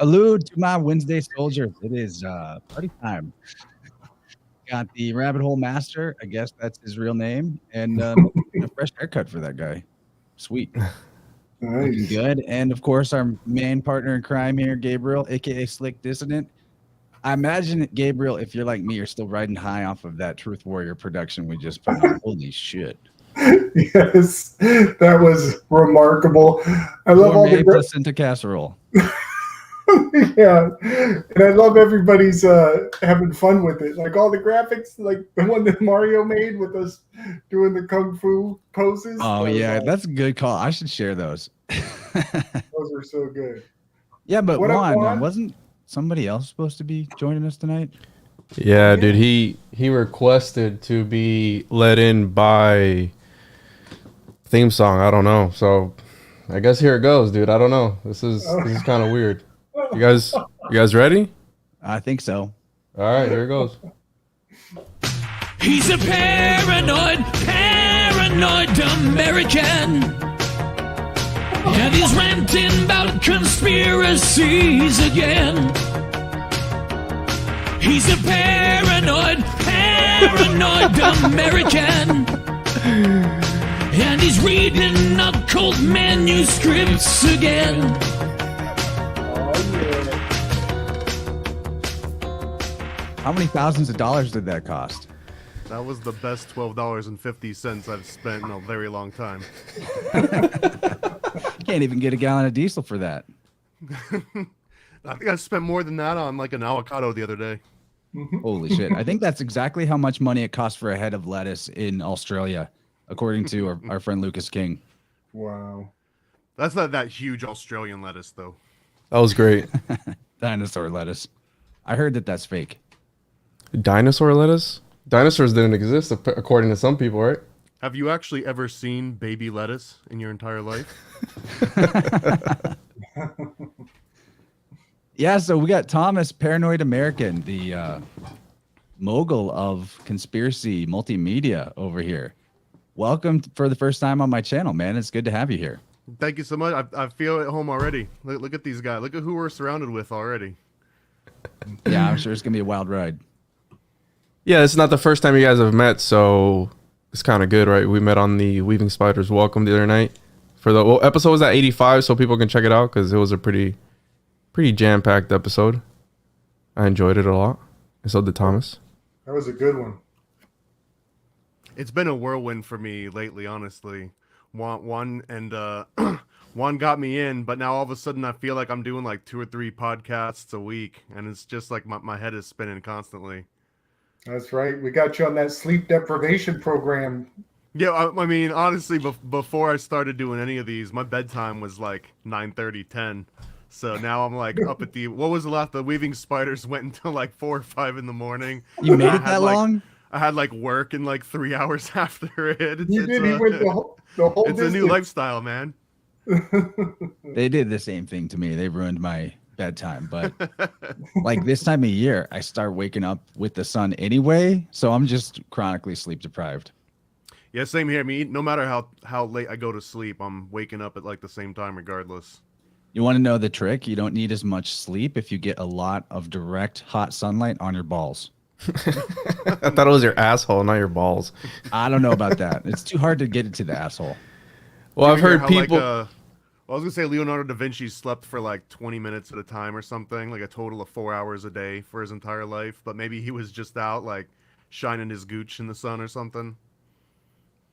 Salute to my Wednesday soldiers. It is party time. Got the Rabbit Hole Master. I guess that's his real name. And a fresh haircut for that guy. Sweet. Looking Nice. good. And of course, our main partner in crime here, Gabriel, aka Slick Dissident. I imagine, Gabriel, if you're like me, you're still riding high off of that Truth Warrior production we just put on. Holy shit. Yes, that was remarkable. I love all the placenta casserole. yeah, and I love everybody's having fun with it. Like all the graphics, like the one that Mario made with us doing the kung fu poses. Oh yeah, that's a good call. I should share those. Those were so good. Yeah, but Juan, wasn't somebody else supposed to be joining us tonight? Yeah, dude, he requested to be let in by theme song. I don't know. So I guess here it goes, dude. I don't know. This is kind of weird. You guys ready? I think so. All right, here it goes. He's a paranoid American. And he's ranting about conspiracies again. He's a paranoid American. And he's reading occult manuscripts again. How many thousands of dollars did that cost? That was the best $12.50 I've spent in a very long time. You can't even get a gallon of diesel for that. I think I spent more than that on like an avocado the other day. Holy shit. I think that's exactly how much money it costs for a head of lettuce in Australia, according to our friend Lucas King. Wow. That's not that huge Australian lettuce, though. That was great. Dinosaur lettuce. I heard that that's fake. Dinosaur lettuce? Dinosaurs didn't exist, according to some people, right? Have you actually ever seen baby lettuce in your entire life? Yeah, so we got Thomas, Paranoid American, the mogul of conspiracy multimedia over here. Welcome for the first time on my channel, man. It's good to have you here. Thank you so much. I feel at home already. Look at these guys. Look at who we're surrounded with already. Yeah, I'm sure it's going to be a wild ride. Yeah, it's not the first time you guys have met, so it's kind of good, right? We met on the Weaving Spiders Welcome the other night. For the episode was at 85, so people can check it out because it was a pretty jam-packed episode. I enjoyed it a lot. And so did Thomas. That was a good one. It's been a whirlwind for me lately, honestly. One got me in, but now all of a sudden I feel like I'm doing like 2 or 3 podcasts a week, and it's just like my head is spinning constantly. That's right. We got you on that sleep deprivation program. Yeah, I mean, honestly, before I started doing any of these, my bedtime was like 9:30, 10. So now I'm like up at what was the last? The Weaving Spiders went until like 4 or 5 in the morning. You made it that long? I had like work in like 3 hours after it. You went the whole It's a new lifestyle, man. They did the same thing to me. They ruined my bedtime, but like this time of year, I start waking up with the sun anyway, so I'm just chronically sleep deprived. Yeah, same here. I mean, no matter how late I go to sleep, I'm waking up at like the same time regardless. You want to know the trick? You don't need as much sleep if you get a lot of direct hot sunlight on your balls. I thought it was your asshole, not your balls. I don't know about that. It's too hard to get it to the asshole. Well, I've heard people... I was going to say Leonardo da Vinci slept for like 20 minutes at a time or something, like a total of 4 hours a day for his entire life. But maybe he was just out like shining his gooch in the sun or something.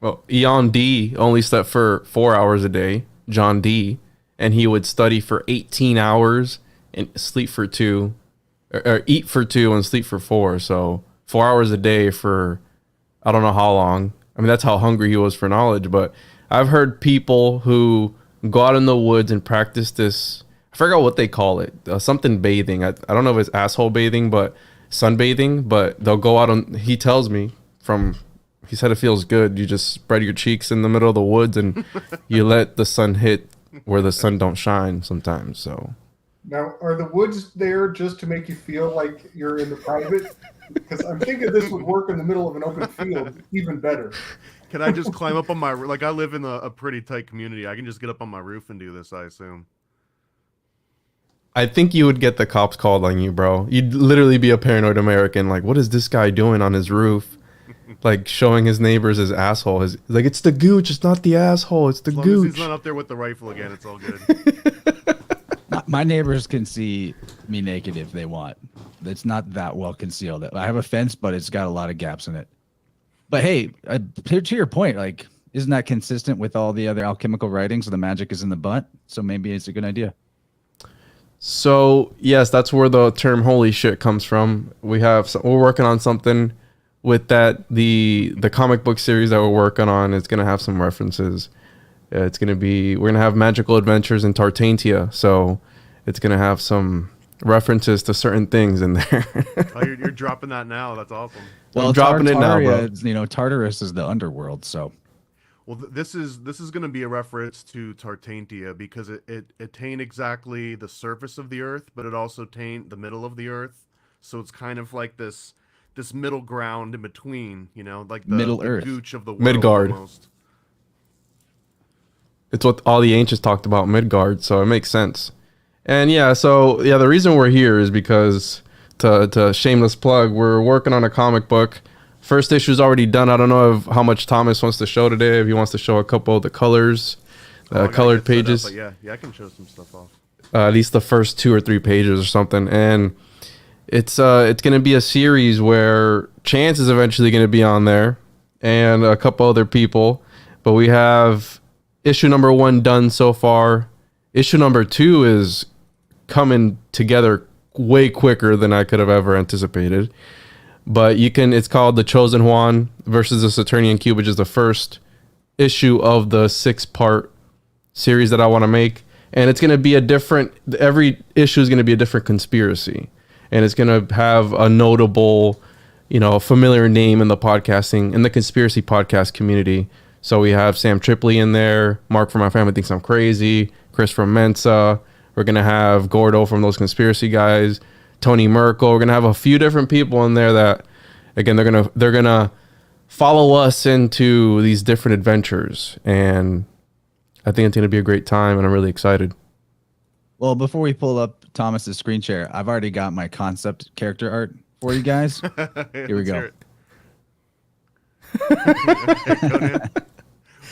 Well, Eon D only slept for 4 hours a day, John D, and he would study for 18 hours and sleep for 2, or eat for 2 and sleep for 4. So 4 hours a day for I don't know how long. I mean, that's how hungry he was for knowledge. But I've heard people who go out in the woods and practice this. I forgot what they call it. Something bathing. I don't know if it's asshole bathing, but sunbathing. But they'll go out on. He tells me he said it feels good. You just spread your cheeks in the middle of the woods and you let the sun hit where the sun don't shine sometimes. So now, are the woods there just to make you feel like you're in the private? Because I'm thinking this would work in the middle of an open field even better. Can I just climb up on my, like I live in a pretty tight community. I can just get up on my roof and do this, I assume. I think you would get the cops called on you, bro. You'd literally be a paranoid American. Like, what is this guy doing on his roof? Like, showing his neighbors his asshole. Like, it's the gooch. It's not the asshole. It's the As long gooch. as he's not up there with the rifle again, it's all good. My neighbors can see me naked if they want. It's not that well concealed. I have a fence, but it's got a lot of gaps in it. But hey, to your point, like, isn't that consistent with all the other alchemical writings? So the magic is in the butt. So maybe it's a good idea. So yes, that's where the term "holy shit" comes from. We're working on something with that. The comic book series that we're working on is gonna have some references. We're gonna have magical adventures in Tartantia, so it's gonna have some references to certain things in there. Oh, you're dropping that now. That's awesome. Well, I'm dropping it now, bro. You know, Tartarus is the underworld, so. Well, this is going to be a reference to Tartantia because it tain't exactly the surface of the earth, but it also tain't the middle of the earth. So it's kind of like this middle ground in between, you know, like the Middle Earth. gooch of the world Midgard. almost. It's what all the ancients talked about, Midgard, so it makes sense. And the reason we're here is because, to shameless plug, we're working on a comic book. First issue's already done. I don't know how much Thomas wants to show today, if he wants to show a couple of the colors, colored pages. But yeah, I can show some stuff off. At least the first 2 or 3 pages or something. And it's going to be a series where Chance is eventually going to be on there and a couple other people. But we have issue number 1 done so far. Issue number 2 is coming together way quicker than I could have ever anticipated. But it's called The Chosen Juan versus the Saturnian Cube, which is the first issue of the 6-part series that I want to make. And it's going to be every issue is going to be a different conspiracy. And it's going to have a notable, familiar name in the conspiracy podcast community. So we have Sam Tripley in there, Mark from My Family Thinks I'm Crazy, Chris from Mensa. We're going to have Gordo from Those Conspiracy Guys, Tony Merkel. We're going to have a few different people in there that, again, they're going to follow us into these different adventures. And I think it's going to be a great time, and I'm really excited. Well, before we pull up Thomas's screen share, I've already got my concept character art for you guys. Here we go.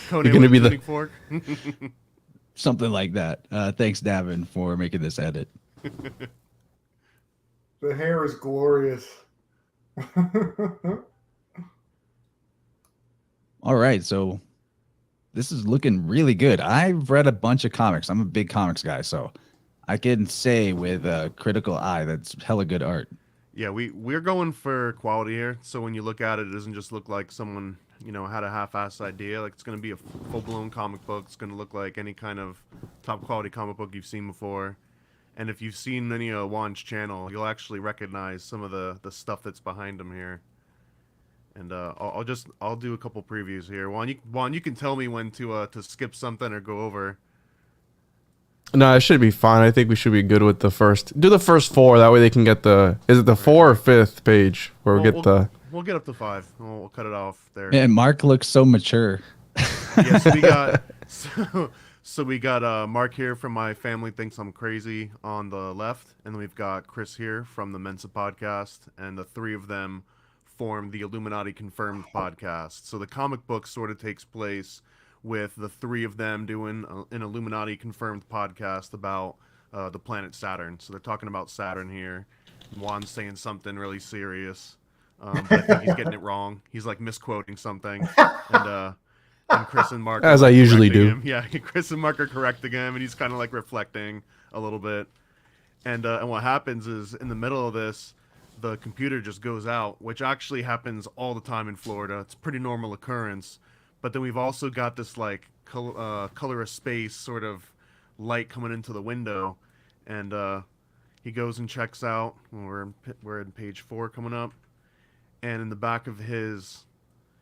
Conan You're going to be the fork. Something like that. Thanks, Davin, for making this edit. The hair is glorious. All right, so this is looking really good. I've read a bunch of comics. I'm a big comics guy, so I can say with a critical eye that's hella good art. Yeah, we're going for quality here. So when you look at it, it doesn't just look like someone, had a half-assed idea. Like, it's going to be a full-blown comic book. It's going to look like any kind of top-quality comic book you've seen before. And if you've seen any of Juan's channel, you'll actually recognize some of the stuff that's behind him here. And I'll do a couple previews here. Juan, you can tell me when to skip something or go over. No, it should be fine. I think we should be good with the first. Do the first 4. That way they can get is it the 4 or 5th page where We'll get up to 5. We'll cut it off there. And Mark looks so mature. Yeah, so we got Mark here from My Family Thinks I'm Crazy on the left, and then we've got Chris here from the Mensa podcast, and the 3 of them form the Illuminati Confirmed podcast. So the comic book sort of takes place with the 3 of them doing an Illuminati Confirmed podcast about the planet Saturn. So they're talking about Saturn here. Juan's saying something really serious, but I think he's getting it wrong. He's like misquoting something, and Chris and Mark, as I usually do. Him. Yeah, Chris and Mark are correcting him, and he's kind of like reflecting a little bit. And what happens is, in the middle of this, the computer just goes out, which actually happens all the time in Florida. It's a pretty normal occurrence. But then we've also got this like color of space sort of light coming into the window, and he goes and checks out. We're in page 4 coming up, and in the back of his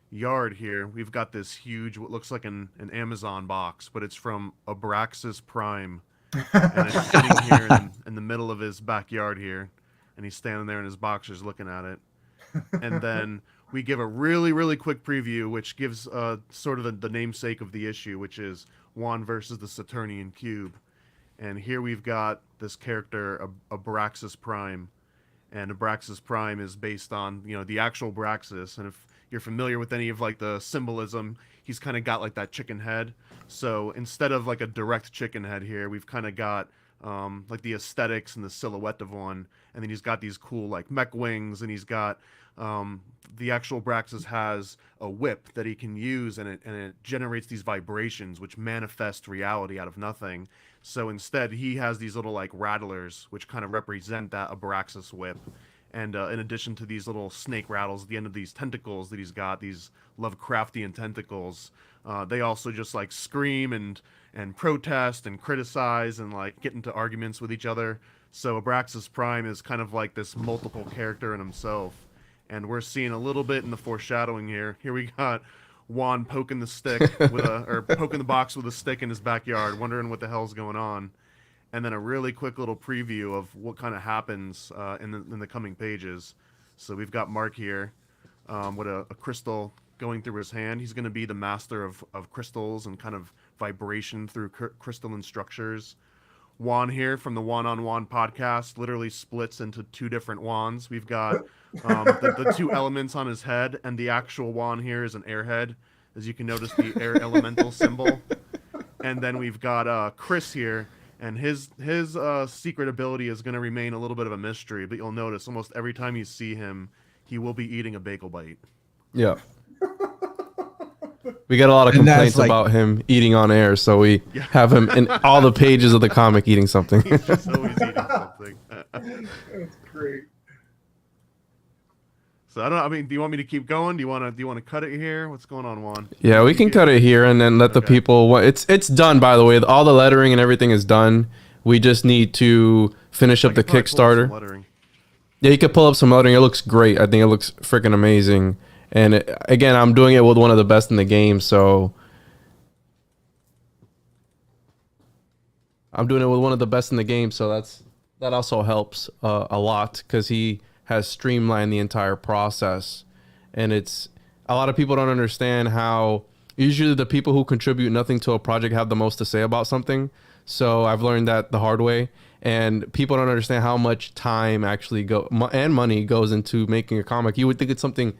yard here, we've got this huge, what looks like an Amazon box, but it's from Abraxas Prime, and it's sitting here in the middle of his backyard here, and he's standing there in his boxers looking at it. And then we give a really, really quick preview, which gives sort of the namesake of the issue, which is Juan versus the Saturnian Cube. And here we've got this character, Abraxas Prime. And Abraxas Prime is based on, the actual Braxis. And if you're familiar with any of like the symbolism, he's kind of got like that chicken head. So instead of like a direct chicken head here, we've kind of got like the aesthetics and the silhouette of one. And then he's got these cool like mech wings, and he's got the actual Braxis has a whip that he can use, and it generates these vibrations which manifest reality out of nothing. So instead, he has these little like rattlers which kind of represent that Abraxas whip. And in addition to these little snake rattles at the end of these tentacles that he's got, these Lovecraftian tentacles, they also just like scream and protest and criticize and like get into arguments with each other. So Abraxas Prime is kind of like this multiple character in himself. And we're seeing a little bit in the foreshadowing here. Here we got Juan poking the stick or poking the box with a stick in his backyard, wondering what the hell's going on. And then a really quick little preview of what kind of happens in the coming pages. So we've got Mark here with a crystal going through his hand. He's going to be the master of crystals and kind of vibration through crystalline structures. Juan here from the One-on-One podcast literally splits into two different Juans. We've got the two elements on his head, and the actual Juan here is an airhead, as you can notice the air elemental symbol. And then we've got Chris here, and his secret ability is going to remain a little bit of a mystery, but you'll notice almost every time you see him, he will be eating a bagel bite. Yeah. We get a lot of complaints about him eating on air, so we have him in all the pages of the comic eating something. He's just always eating something. That's great. So I don't know. I mean, do you want me to keep going? Do you want to cut it here? What's going on, Juan? Yeah, we can cut it here and then let the people. It's done, by the way. All the lettering and everything is done. We just need to finish up the Kickstarter. Yeah, you can pull up some lettering. It looks great. I think it looks freaking amazing. And again, I'm doing it with one of the best in the game, so that also helps a lot, because he has streamlined the entire process. And it's a lot of people don't understand how usually the people who contribute nothing to a project have the most to say about something. So I've learned that the hard way, and people don't understand how much time actually and money goes into making a comic. You would think it's something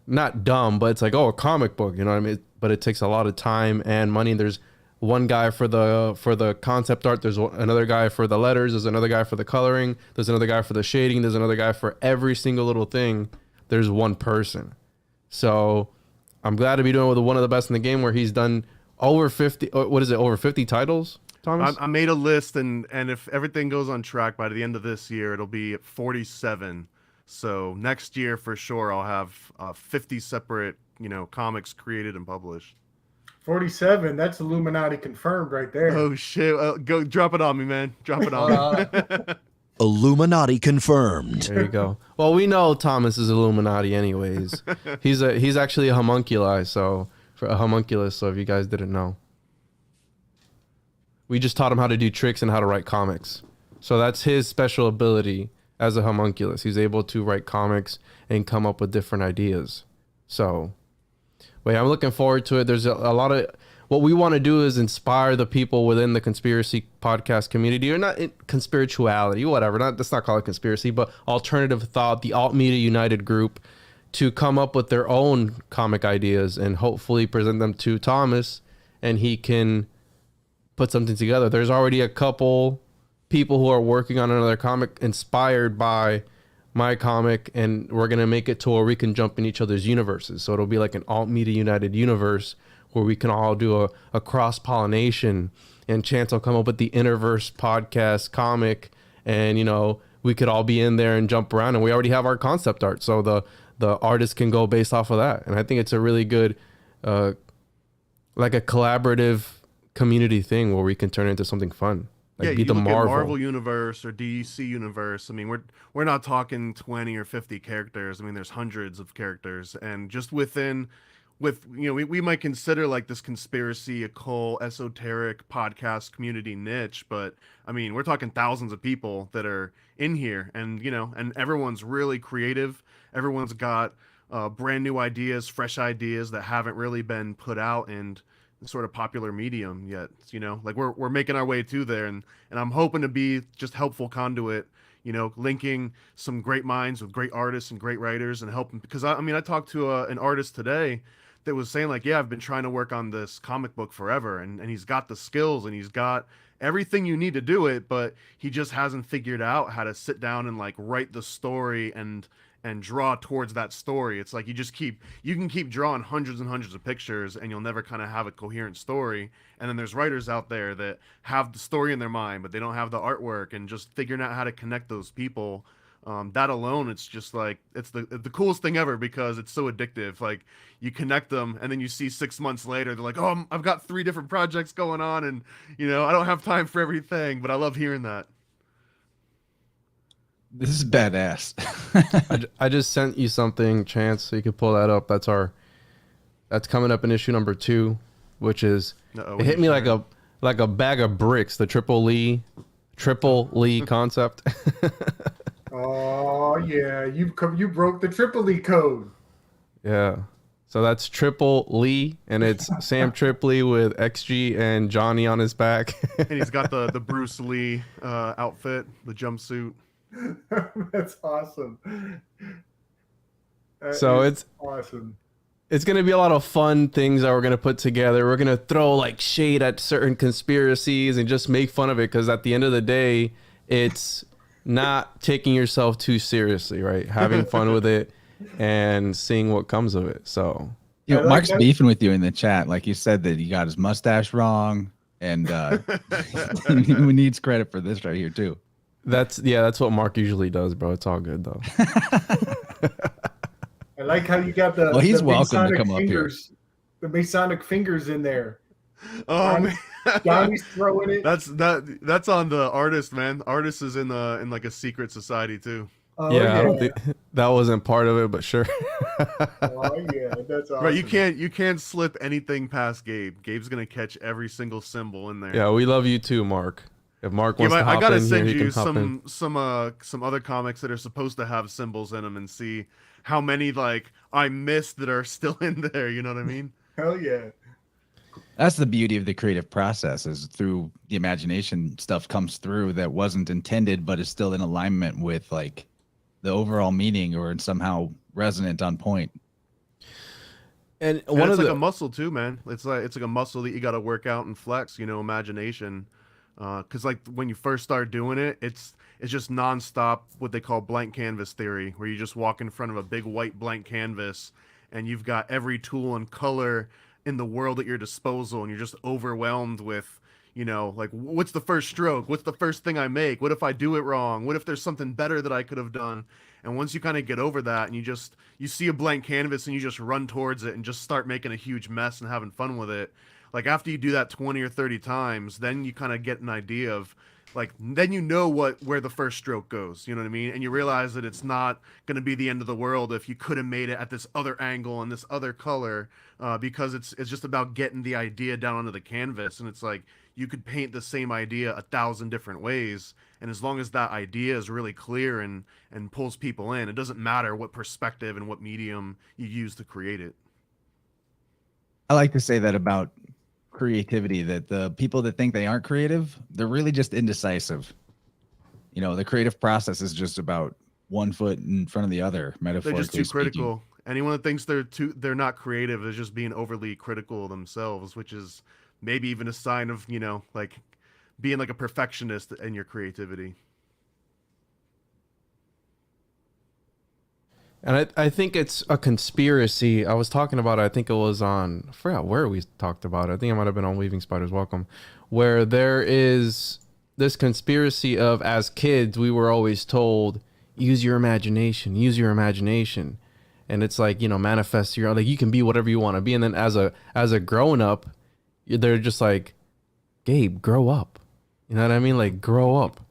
not dumb, but it's like, oh, a comic book, you know what I mean? But it takes a lot of time and money. There's one guy for the concept art. There's another guy for the letters. There's another guy for the coloring. There's another guy for the shading. There's another guy for every single little thing. There's one person. So I'm glad to be doing it with one of the best in the game, where he's done over 50. What is it? Over 50 titles, Thomas? I made a list, and if everything goes on track by the end of this year, it'll be at 47. So next year for sure, I'll have 50 separate, comics created and published. 47. That's Illuminati confirmed right there. Oh shit! Go drop it on me, man. Drop it on me. Illuminati confirmed. There you go. Well, we know Thomas is Illuminati anyways. He's actually a homunculi, so for a homunculus. So if you guys didn't know, we just taught him how to do tricks and how to write comics. So that's his special ability. As a homunculus, he's able to write comics and come up with different ideas. So, wait, I'm looking forward to it. There's a lot of what we want to do is inspire the people within the conspiracy podcast community, or not conspirituality, whatever. Let's not call it conspiracy, but alternative thought, the Alt Media United group, to come up with their own comic ideas and hopefully present them to Thomas, and he can put something together. There's already a couple people who are working on another comic inspired by my comic, and we're going to make it to where we can jump in each other's universes. So it'll be like an Alt Media United universe where we can all do a cross-pollination, and Chance will come up with the InnerVerse podcast comic, and, we could all be in there and jump around, and we already have our concept art. So the artist can go based off of that. And I think it's a really good, like a collaborative community thing where we can turn it into something fun. Like, yeah, be you the look at Marvel universe or DC universe. I mean, we're not talking 20 or 50 characters. I mean, there's hundreds of characters, and just we might consider like this conspiracy, occult, esoteric podcast community niche, but I mean, we're talking thousands of people that are in here, and and everyone's really creative. Everyone's got brand new ideas, fresh ideas that haven't really been put out, and sort of popular medium yet. You know, like we're making our way to there, and I'm hoping to be just helpful conduit. You know, linking some great minds with great artists and great writers, and helping, because I mean, I talked to an artist today that was saying like, yeah, I've been trying to work on this comic book forever, and he's got the skills and he's got everything you need to do it, but he just hasn't figured out how to sit down and like write the story and draw towards that story. It's like you can keep drawing hundreds and hundreds of pictures and you'll never kind of have a coherent story. And then there's writers out there that have the story in their mind, but they don't have the artwork, and just figuring out how to connect those people. That alone, it's just like, it's the coolest thing ever, because it's so addictive. Like, you connect them and then you see 6 months later, they're like, oh, I've got 3 different projects going on, and you know, I don't have time for everything, but I love hearing that. This is badass. I just sent you something, Chance, so you can pull that up. That's coming up in issue number 2, which is, it hit me like a bag of bricks, the triple Lee concept. Oh yeah, you broke the Tripoli code. Yeah. So that's Triple Lee, and it's Sam Tripoli with XG and Johnny on his back. And he's got the Bruce Lee outfit, the jumpsuit. That's awesome. So it's awesome. It's going to be a lot of fun things that we're going to put together. We're going to throw like shade at certain conspiracies and just make fun of it, because at the end of the day, it's not taking yourself too seriously, right? Having fun with it and seeing what comes of it. So, you know, Mark's beefing with you in the chat. Like, you said that he got his mustache wrong, and he needs credit for this right here too. That's what Mark usually does, bro. It's all good though. I like how you got the. Well, he's the welcome to come fingers, up here. The Masonic fingers in there. Oh man, Johnny's throwing it. That's on the artist, man. Artist is in like a secret society too. Oh, yeah, I don't think that wasn't part of it, but sure. Oh yeah, that's awesome. Right, you can't slip anything past Gabe. Gabe's gonna catch every single symbol in there. Yeah, we love you too, Mark. If Mark wants to hop I gotta in send here, you some some other comics that are supposed to have symbols in them, and see how many like I missed that are still in there. You know what I mean? Hell yeah. That's the beauty of the creative process, is through the imagination, stuff comes through that wasn't intended, but is still in alignment with like the overall meaning, or somehow resonant on point. And it's like a muscle too, man. It's like a muscle that you got to work out and flex. You know, imagination. Because like when you first start doing it, it's just nonstop what they call blank canvas theory, where you just walk in front of a big white blank canvas, and you've got every tool and color in the world at your disposal, and you're just overwhelmed with, you know, like, what's the first stroke? What's the first thing I make? What if I do it wrong? What if there's something better that I could have done? And once you kind of get over that, and you see a blank canvas and you just run towards it and just start making a huge mess and having fun with it. Like, after you do that 20 or 30 times, then you kind of get an idea of, like, then you know where the first stroke goes, you know what I mean? And you realize that it's not going to be the end of the world if you could have made it at this other angle and this other color, because it's just about getting the idea down onto the canvas. And it's like, you could paint the same idea 1,000 different ways, and as long as that idea is really clear and pulls people in, it doesn't matter what perspective and what medium you use to create it. I like to say that about creativity, that the people that think they aren't creative, they're really just indecisive. You know, the creative process is just about one foot in front of the other, metaphorically They're just too speaking. critical. Anyone that thinks they're not creative is just being overly critical of themselves, which is maybe even a sign of, you know, like being like a perfectionist in your creativity. And I think it's a conspiracy. I was talking about it, I think it was on, I forgot where we talked about it. I think it might have been on Weaving Spiders Welcome, where there is this conspiracy of, as kids, we were always told, use your imagination, use your imagination. And it's like, you know, manifest your, like, you can be whatever you want to be. And then as a grown up, they're just like, Gabe, grow up. You know what I mean? Like, grow up,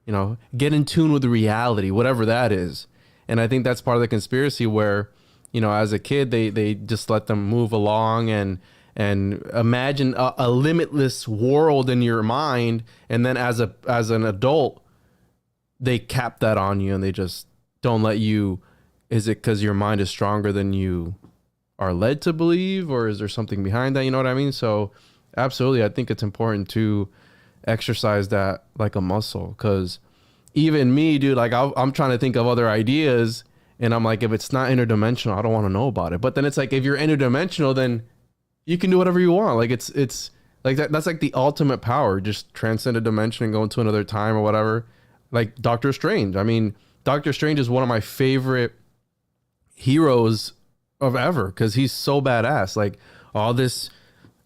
you know, get in tune with reality, whatever that is. And I think that's part of the conspiracy, where, you know, as a kid, they just let them move along and imagine a limitless world in your mind. And then as an adult, they cap that on you, and they just don't let you. Is it because your mind is stronger than you are led to believe, or is there something behind that? You know what I mean? So absolutely, I think it's important to exercise that like a muscle, because even me, dude, like I'm trying to think of other ideas, and I'm like, if it's not interdimensional, I don't want to know about it. But then it's like, if you're interdimensional, then you can do whatever you want. Like it's like that's like the ultimate power, just transcend a dimension and go into another time or whatever. Like Doctor Strange. I mean, Doctor Strange is one of my favorite heroes of ever, because he's so badass. Like all this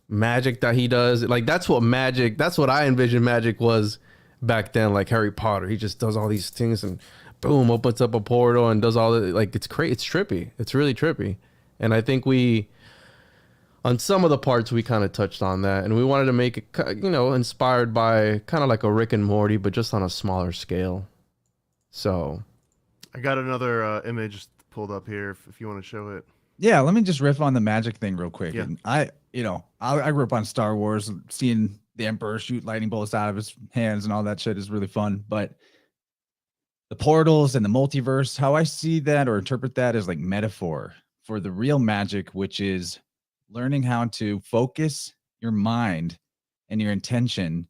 magic that he does, like that's what I envisioned magic was back then. Like Harry Potter, he just does all these things and boom, opens up a portal and does all the, like, it's crazy, it's trippy, it's really trippy. And I think we, on some of the parts, we kind of touched on that, and we wanted to make it, you know, inspired by kind of like a Rick and Morty, but just on a smaller scale. So I got another image pulled up here if you want to show it. Yeah, let me just riff on the magic thing real quick. Yeah. And I grew up on Star Wars, seeing the Emperor shoot lightning bolts out of his hands and all that shit is really fun. But the portals and the multiverse, how I see that or interpret that is like metaphor for the real magic, which is learning how to focus your mind and your intention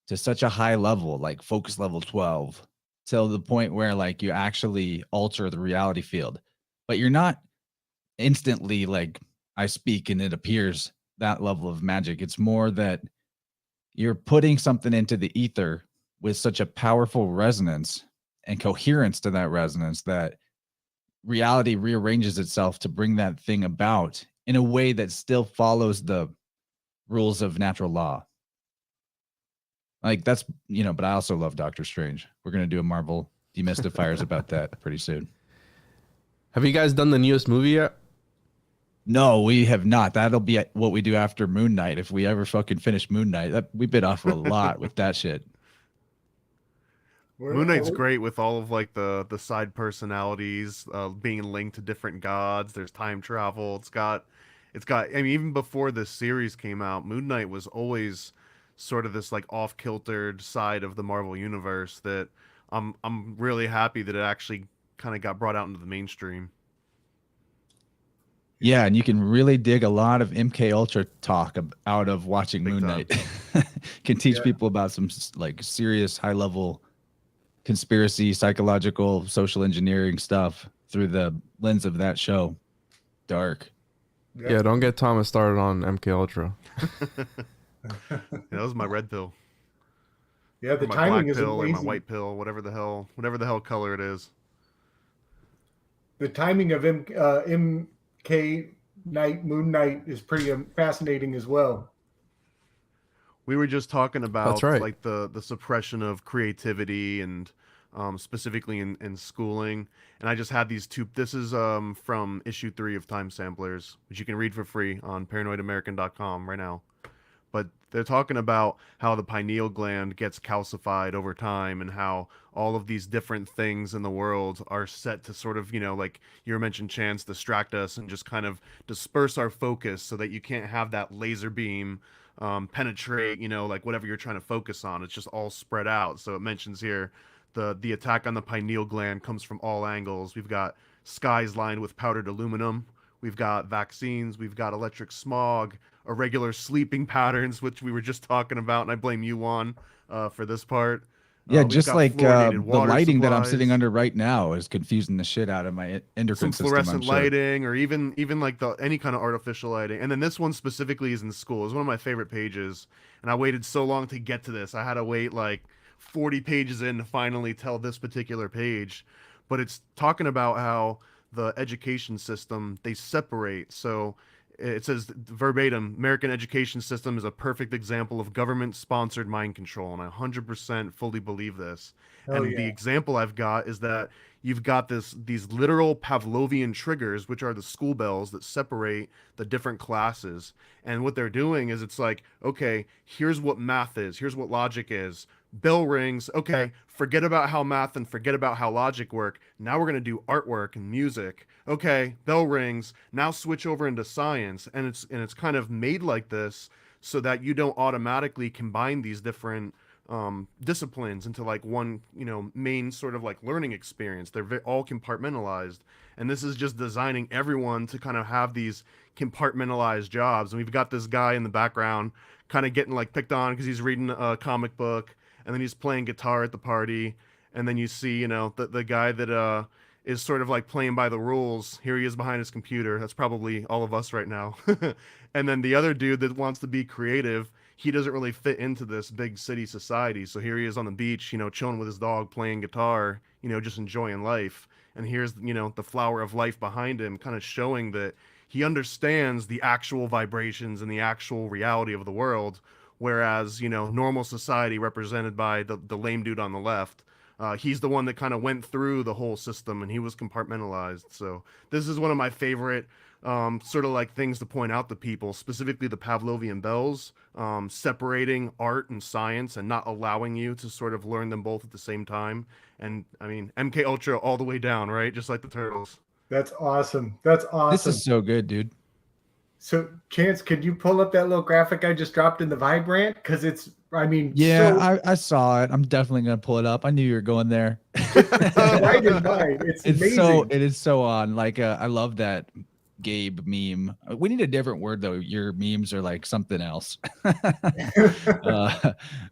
to such a high level, like focus level 12, till the point where like you actually alter the reality field. But you're not instantly like I speak and it appears, that level of magic. It's more that you're putting something into the ether with such a powerful resonance and coherence to that resonance that reality rearranges itself to bring that thing about in a way that still follows the rules of natural law. Like that's, you know, but I also love Doctor Strange. We're going to do a Marvel demystifiers about that pretty soon. have you guys done the newest movie yet? No, we have not. That'll be what we do after Moon Knight. If we ever fucking finish Moon Knight, we bit off a lot with that shit. Moon Knight's great with all of like the side personalities being linked to different gods. There's time travel. It's got. I mean, even before this series came out, Moon Knight was always sort of this like off-kiltered side of the Marvel universe that I'm really happy that it actually kind of got brought out into the mainstream. Yeah, and you can really dig a lot of MK Ultra talk out of watching Big Moon time. Knight. Can teach people about some like serious high level conspiracy, psychological, social engineering stuff through the lens of that show. Dark. Yeah, don't get Thomas started on MK Ultra. Yeah, that was my red pill. Yeah, the Or my timing black is pill amazing. or my white pill, whatever the hell color it is. The timing of MK Night, Moon Knight is pretty fascinating as well. We were just talking about right. like the suppression of creativity and specifically in schooling. And I just had these two. This is from issue 3 of Time Samplers, which you can read for free on paranoidamerican.com right now. But they're talking about how the pineal gland gets calcified over time and how all of these different things in the world are set to sort of, you know, like you mentioned, Chance, distract us and just kind of disperse our focus so that you can't have that laser beam penetrate, you know, like whatever you're trying to focus on. It's just all spread out. So it mentions here the attack on the pineal gland comes from all angles. We've got skies lined with powdered aluminum. We've got vaccines. We've got electric smog, irregular sleeping patterns, which we were just talking about, and I blame you, Juan, for this part. Yeah, We've just got like the fluoridated water lighting that I'm sitting supplies, under right now is confusing the shit out of my endocrine some system. fluorescent I'm sure. lighting, or even like any kind of artificial lighting. And then this one specifically is in school. It's one of my favorite pages, and I waited so long to get to this. I had to wait like 40 pages in to finally tell this particular page. But it's talking about how the education system, they separate. So it says verbatim, American education system is a perfect example of government-sponsored mind control, and I 100% fully believe this. Oh, And yeah. the example I've got is that you've got these literal Pavlovian triggers, which are the school bells that separate the different classes. And what they're doing is it's like, okay, here's what math is, here's what logic is. Bell rings, okay, forget about how math and forget about how logic work. Now we're going to do artwork and music. Okay, bell rings, now switch over into science. And it's kind of made like this so that you don't automatically combine these different disciplines into like one, you know, main sort of like learning experience. They're all compartmentalized, and this is just designing everyone to kind of have these compartmentalized jobs. And we've got this guy in the background kind of getting like picked on because he's reading a comic book, and then he's playing guitar at the party. And then you see, you know, the guy that is sort of like playing by the rules. Here he is behind his computer. That's probably all of us right now. And then the other dude that wants to be creative, he doesn't really fit into this big city society. So here he is on the beach, you know, chilling with his dog, playing guitar, you know, just enjoying life. And here's, you know, the flower of life behind him, kind of showing that he understands the actual vibrations and the actual reality of the world. Whereas, you know, normal society represented by the lame dude on the left, he's the one that kind of went through the whole system, and he was compartmentalized. So this is one of my favorite sort of like things to point out to people, specifically the Pavlovian bells, separating art and science and not allowing you to sort of learn them both at the same time. And I mean, MK Ultra all the way down, right? Just like the Turtles. That's awesome. That's awesome. This is so good, dude. So, Chance, could you pull up that little graphic I just dropped in the Vibe Rant? Because it's, I mean, Yeah, so I saw it. I'm definitely gonna pull it up. I knew you were going there. right in mind. It's amazing. It is so on. Like I love that Gabe meme. We need a different word though. Your memes are like something else.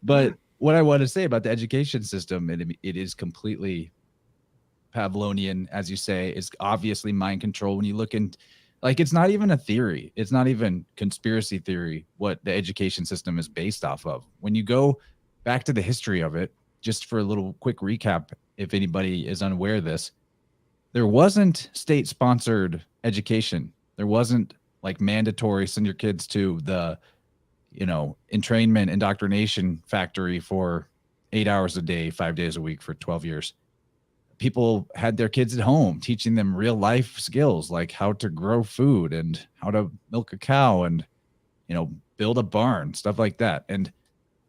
But what I want to say about the education system, it is completely Pavlovian, as you say. It's obviously mind control. When you look in, like, it's not even a theory. It's not even conspiracy theory what the education system is based off of. When you go back to the history of it, just for a little quick recap, if anybody is unaware of this, there wasn't state-sponsored education. There wasn't like mandatory send your kids to the, you know, entrainment indoctrination factory for 8 hours a day, 5 days a week for 12 years. People had their kids at home, teaching them real life skills like how to grow food and how to milk a cow and, you know, build a barn, stuff like that. And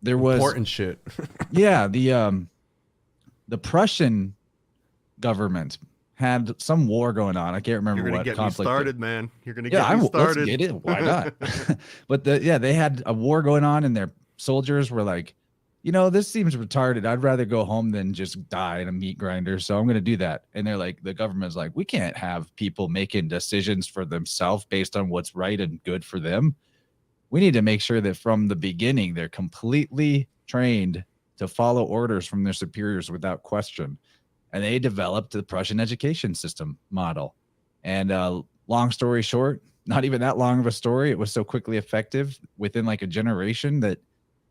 there was important shit. Yeah, the Prussian government had some war going on. I can't remember You're gonna what get conflict. me started, man. You're gonna get me started. Let's get it. Why not? But they had a war going on, and their soldiers were like, you know, this seems retarded. I'd rather go home than just die in a meat grinder. So I'm going to do that. And they're like, the government's like, we can't have people making decisions for themselves based on what's right and good for them. We need to make sure that from the beginning, they're completely trained to follow orders from their superiors without question. And they developed the Prussian education system model. And long story short, not even that long of a story. It was so quickly effective within like a generation that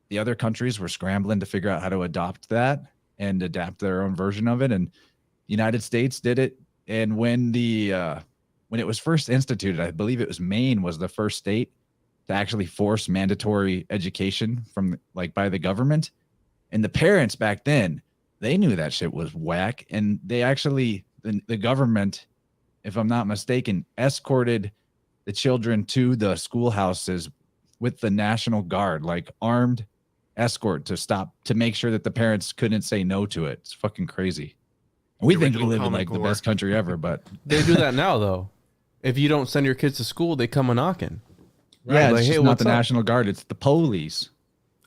the other countries were scrambling to figure out how to adopt that and adapt their own version of it. And the United States did it. And when it was first instituted, I believe it was Maine was the first state to actually force mandatory education from like by the government. And the parents back then, they knew that shit was whack. And they actually, the government, if I'm not mistaken, escorted the children to the schoolhouses with the National Guard, like armed escort to make sure that the parents couldn't say no to it. It's fucking crazy. We think we live in like the best country ever, but They do that now though. If you don't send your kids to school, they come a knocking. yeah, Like, it's hey, just not what's the up? National Guard, it's the police.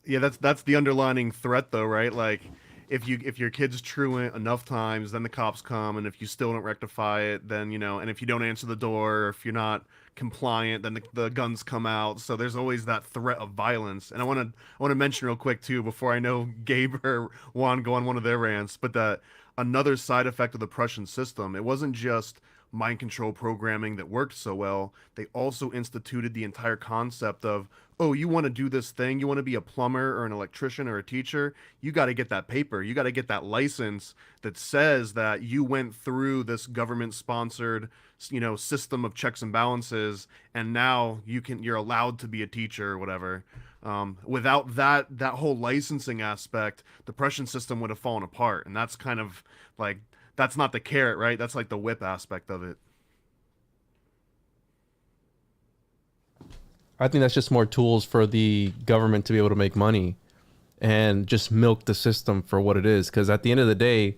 Yeah, that's the underlining threat though, right? Like if your kid's truant enough times, then the cops come, and if you still don't rectify it, then, you know, and if you don't answer the door, or if you're not compliant, then the guns come out. So there's always that threat of violence. And I want to mention real quick too, before I know Gabe or Juan go on one of their rants, but that another side effect of the Prussian system, it wasn't just mind control programming that worked so well. They also instituted the entire concept of, oh, you want to do this thing, you want to be a plumber or an electrician or a teacher, you got to get that paper, you got to get that license that says that you went through this government sponsored, you know, system of checks and balances, and now you're allowed to be a teacher or whatever. Without that whole licensing aspect, the Prussian system would have fallen apart. And that's kind of like, that's not the carrot, right? That's like the whip aspect of it. I think that's just more tools for the government to be able to make money and just milk the system for what it is. Because at the end of the day,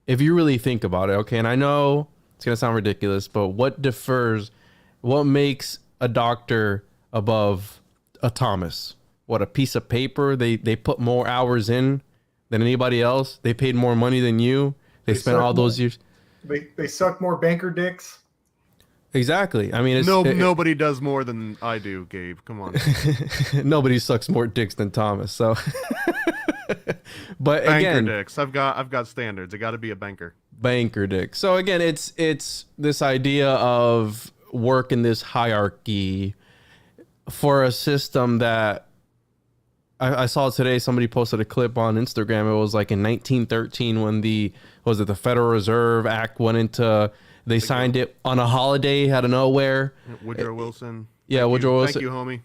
if you really think about it, okay, and I know it's going to sound ridiculous, but what makes a doctor above a Thomas? What, a piece of paper? They put more hours in than anybody else. They paid more money than you. They spent all those years. They suck more banker dicks. Exactly. I mean, Nobody does more than I do, Gabe. Come on. nobody sucks more dicks than Thomas. So, but Banker again, dicks. I've got standards. I got to be a banker. banker dick. So again, it's this idea of work in this hierarchy for a system that I saw today. Somebody posted a clip on Instagram. It was like in 1913 when the Federal Reserve Act went into. They signed it on a holiday out of nowhere. Woodrow Wilson. Yeah, Woodrow Wilson. Thank you, homie.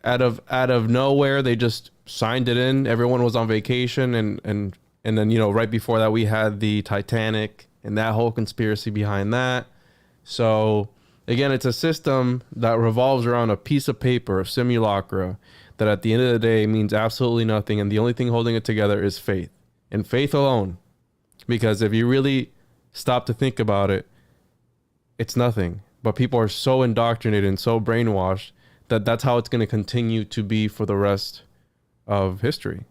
Out of nowhere, they just signed it in. Everyone was on vacation, and then right before that we had the Titanic and that whole conspiracy behind that. So again, it's a system that revolves around a piece of paper, a simulacra, that at the end of the day means absolutely nothing, and the only thing holding it together is faith, and faith alone. Because if you really stop to think about it, it's nothing. But people are so indoctrinated and so brainwashed that that's how it's going to continue to be for the rest of history.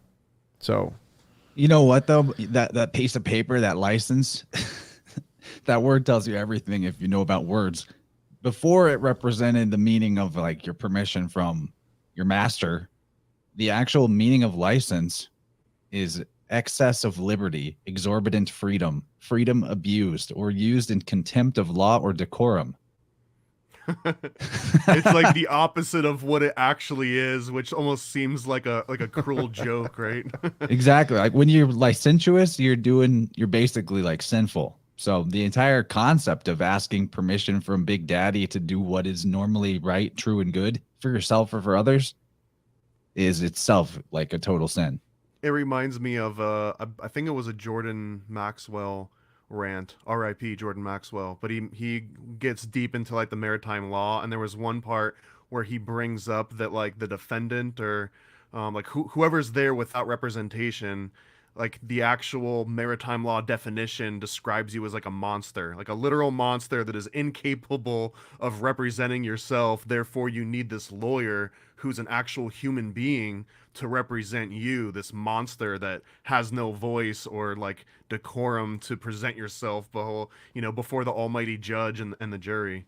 So, you know what though? That piece of paper, that license, that word tells you everything if you know about words. Before it represented the meaning of like your permission from your master, the actual meaning of license is excess of liberty, exorbitant freedom, freedom abused, or used in contempt of law or decorum. It's like the opposite of what it actually is, which almost seems like a cruel joke, right? Exactly. Like when you're licentious, you're basically like sinful. So the entire concept of asking permission from Big Daddy to do what is normally right, true, and good for yourself or for others is itself like a total sin. It reminds me of I think it was a Jordan Maxwell rant, R.I.P. Jordan Maxwell, but he gets deep into like the maritime law, and there was one part where he brings up that like the defendant or like whoever's there without representation, like the actual maritime law definition describes you as like a monster, like a literal monster that is incapable of representing yourself. Therefore, you need this lawyer who's an actual human being to represent you, this monster that has no voice or like decorum to present yourself before the almighty judge and the jury.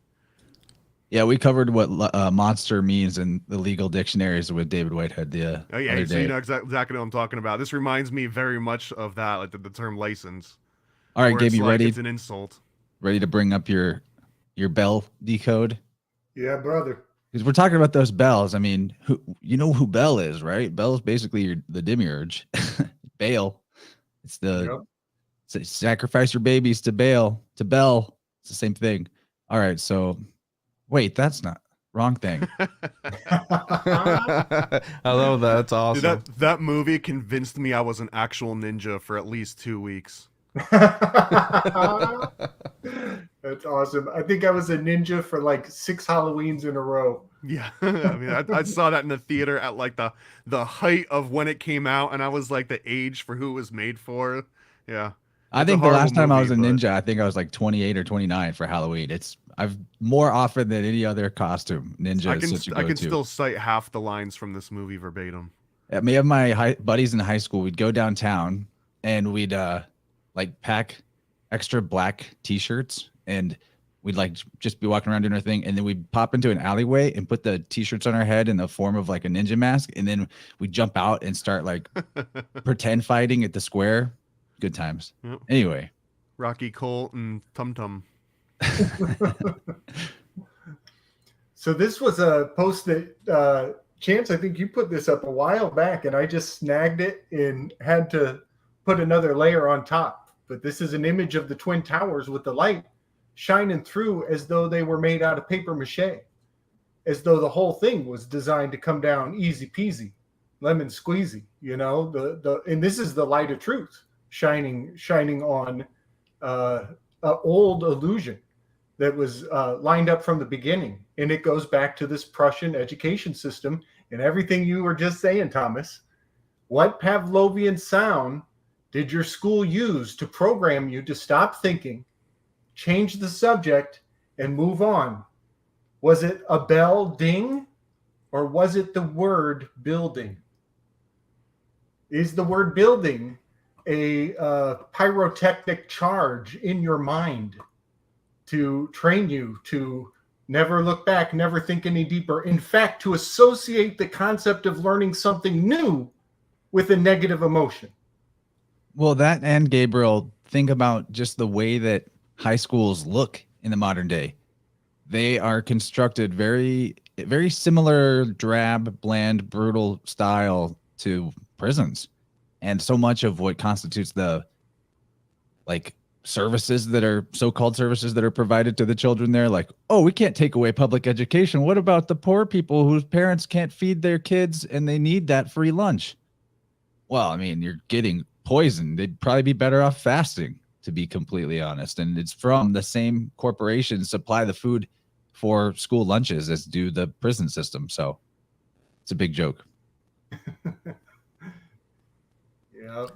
Yeah, we covered what monster means in the legal dictionaries with David Whitehead the Oh yeah, other so day. you know exactly what I'm talking about. This reminds me very much of that, like the term license. All right, Gabe, you ready? It's an insult. Ready to bring up your Bell decode? Yeah, brother. Because we're talking about those bells. I mean, you know who Bell is, right? Bell is basically the demiurge. Baal. It's sacrifice your babies to Baal, to Bell. It's the same thing. All right, so wait, that's not wrong thing. I love that. That's awesome. Dude, that movie convinced me I was an actual ninja for at least 2 weeks. That's awesome. I think I was a ninja for like 6 Halloweens in a row. Yeah, I mean, I saw that in the theater at like the height of when it came out, and I was like the age for who it was made for. Yeah, I think the last time I was a ninja, I think I was like 28 or 29 for Halloween. I've more often than any other costume. Ninja I can still cite half the lines from this movie verbatim. Me and my buddies in high school, we'd go downtown and we'd like pack extra black T-shirts, and we'd like just be walking around doing our thing, and then we'd pop into an alleyway and put the T-shirts on our head in the form of like a ninja mask, and then we'd jump out and start like pretend fighting at the square. Good times. Yep. Anyway, Rocky Colt and Tum Tum. So this was a post that Chance, I think you put this up a while back, and I just snagged it and had to put another layer on top. But this is an image of the Twin Towers with the light shining through as though they were made out of paper mache, as though the whole thing was designed to come down easy peasy, lemon squeezy. You know, and this is the light of truth shining on an old illusion that was lined up from the beginning. And it goes back to this Prussian education system and everything you were just saying, Thomas. What Pavlovian sound did your school use to program you to stop thinking, change the subject, and move on? Was it a bell ding, or was it the word building? Is the word building a pyrotechnic charge in your mind to train you to never look back, never think any deeper. In fact, to associate the concept of learning something new with a negative emotion. Well, that and Gabriel, think about just the way that high schools look in the modern day. They are constructed very, very similar, drab, bland, brutal style to prisons. And so much of what constitutes the like services that are so-called services that are provided to the children there, like, oh, we can't take away public education. What about the poor people whose parents can't feed their kids and they need that free lunch? Well, I mean, you're getting poisoned. They'd probably be better off fasting, to be completely honest. And it's from the same corporations supply the food for school lunches as do the prison system. So it's a big joke. Yeah.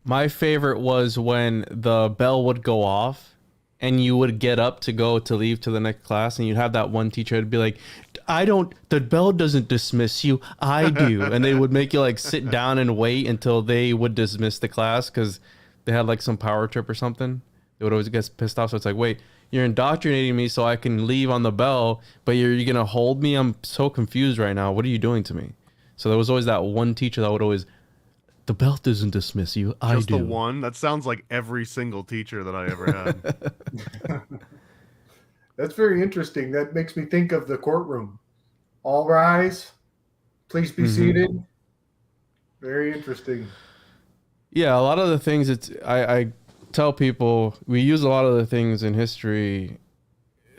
My favorite was when the bell would go off and you would get up to leave to the next class, and you'd have that one teacher who'd be like, the bell doesn't dismiss you, I do. And they would make you like sit down and wait until they would dismiss the class because they had like some power trip or something. They would always get pissed off. So it's like, wait, you're indoctrinating me so I can leave on the bell, but you're going to hold me? I'm so confused right now. What are you doing to me? So there was always that one teacher that would always, the bell doesn't dismiss you, I Just do. the one? That sounds like every single teacher that I ever had. That's very interesting. That makes me think of the courtroom. All rise. Please be seated. Very interesting. Yeah, a lot of the things I tell people, we use a lot of the things in history,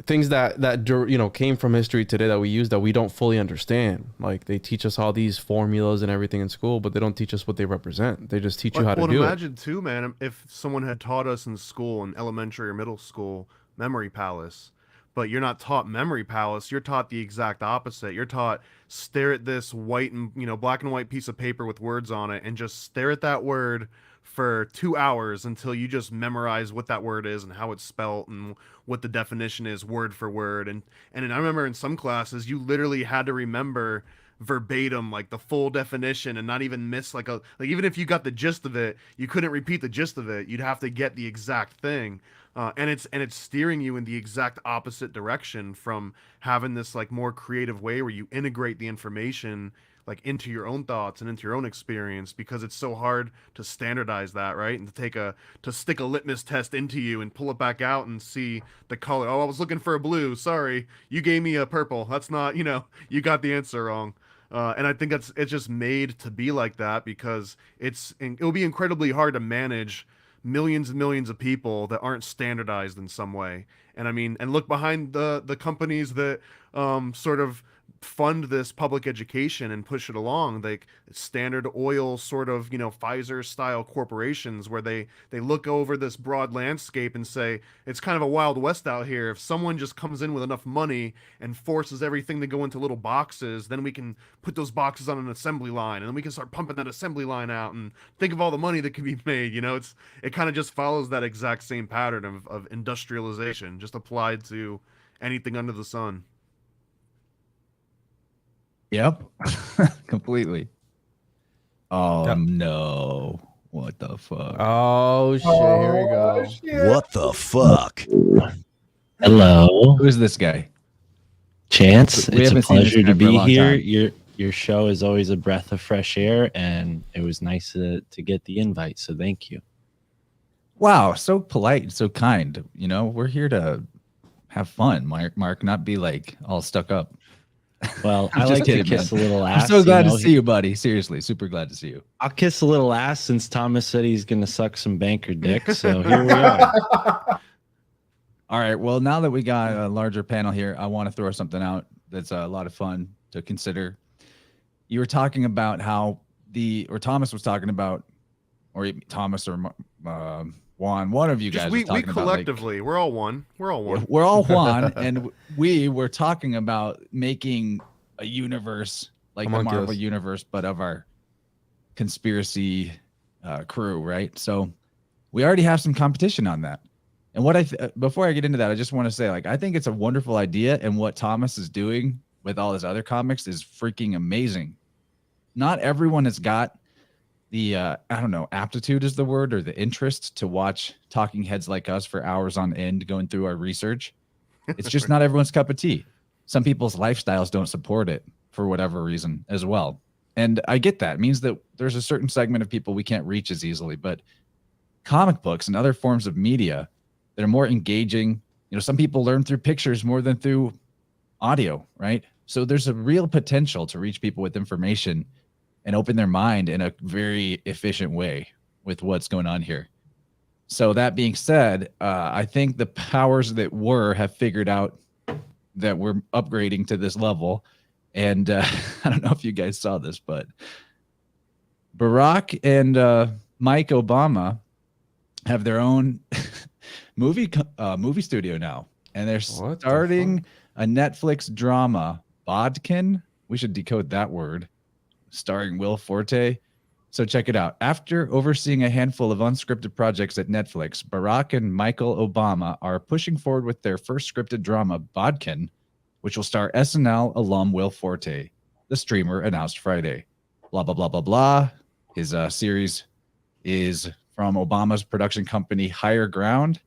things that came from history today that we use that we don't fully understand. Like they teach us all these formulas and everything in school, but they don't teach us what they represent. They just teach you how to do it. Imagine too, man, if someone had taught us in school, in elementary or middle school, Memory Palace, but you're not taught Memory Palace. You're taught the exact opposite. You're taught stare at this white and black and white piece of paper with words on it and just stare at that word for 2 hours until you just memorize what that word is and how it's spelled and what the definition is word for word. And I remember in some classes you literally had to remember verbatim like the full definition and not even miss like even if you got the gist of it, you couldn't repeat the gist of it. You'd have to get the exact thing. And it's steering you in the exact opposite direction from having this like more creative way where you integrate the information like into your own thoughts and into your own experience, because it's so hard to standardize that, right? And to stick a litmus test into you and pull it back out and see the color. Oh, I was looking for a blue. Sorry, you gave me a purple. That's not, you got the answer wrong. And I think it's just made to be like that because it'll be incredibly hard to manage millions and millions of people that aren't standardized in some way. And I mean, and look behind the companies that sort of fund this public education and push it along, like Standard Oil sort of, Pfizer style corporations where they look over this broad landscape and say, it's kind of a wild west out here. If someone just comes in with enough money and forces everything to go into little boxes, then we can put those boxes on an assembly line and then we can start pumping that assembly line out and think of all the money that can be made. It kind of just follows that exact same pattern of industrialization, just applied to anything under the sun. Yep. Completely. Oh, Yep. No. What the fuck? Oh, shit. Here we go. Shit. What the fuck? Hello, Who is this guy? Chance. We It's a haven't seen this pleasure guy to for a be long here. time. Your show is always a breath of fresh air, and it was nice to get the invite. So thank you. Wow. So polite and so kind. We're here to have fun, Mark, not be like all stuck up. Well, I'm I just like kidding, to kiss man. a little I'm ass. so glad you to know? see you, buddy. Seriously, super glad to see you. I'll kiss a little ass since Thomas said he's going to suck some banker dick. So here we are. All right. Well, now that we got a larger panel here, I want to throw something out that's a lot of fun to consider. You were talking about how Thomas was talking about, or Thomas or Juan, one of you guys was We talking collectively, we're all one. We're all one. we're all Juan, and we were talking about making a universe like the Marvel Homunculus. universe, but of our conspiracy crew, right? So we already have some competition on that. And before I get into that, I just want to say, I think it's a wonderful idea, and what Thomas is doing with all his other comics is freaking amazing. Not everyone has got the aptitude is the word, or the interest to watch talking heads like us for hours on end going through our research. It's just not everyone's cup of tea. Some people's lifestyles don't support it for whatever reason as well. And I get that. It means that there's a certain segment of people we can't reach as easily, but comic books and other forms of media that are more engaging, some people learn through pictures more than through audio, right? So there's a real potential to reach people with information and open their mind in a very efficient way with what's going on here. So that being said, I think the powers that were have figured out that we're upgrading to this level. And I don't know if you guys saw this, but Barack and Mike Obama have their own movie studio now. And they're starting a Netflix drama, Bodkin. We should decode that word. Starring Will Forte. So check it out. After overseeing a handful of unscripted projects at Netflix, Barack and Michael Obama are pushing forward with their first scripted drama, Bodkin, which will star SNL alum Will Forte. The streamer announced Friday. Blah, blah, blah, blah, blah. His series is from Obama's production company, Higher Ground,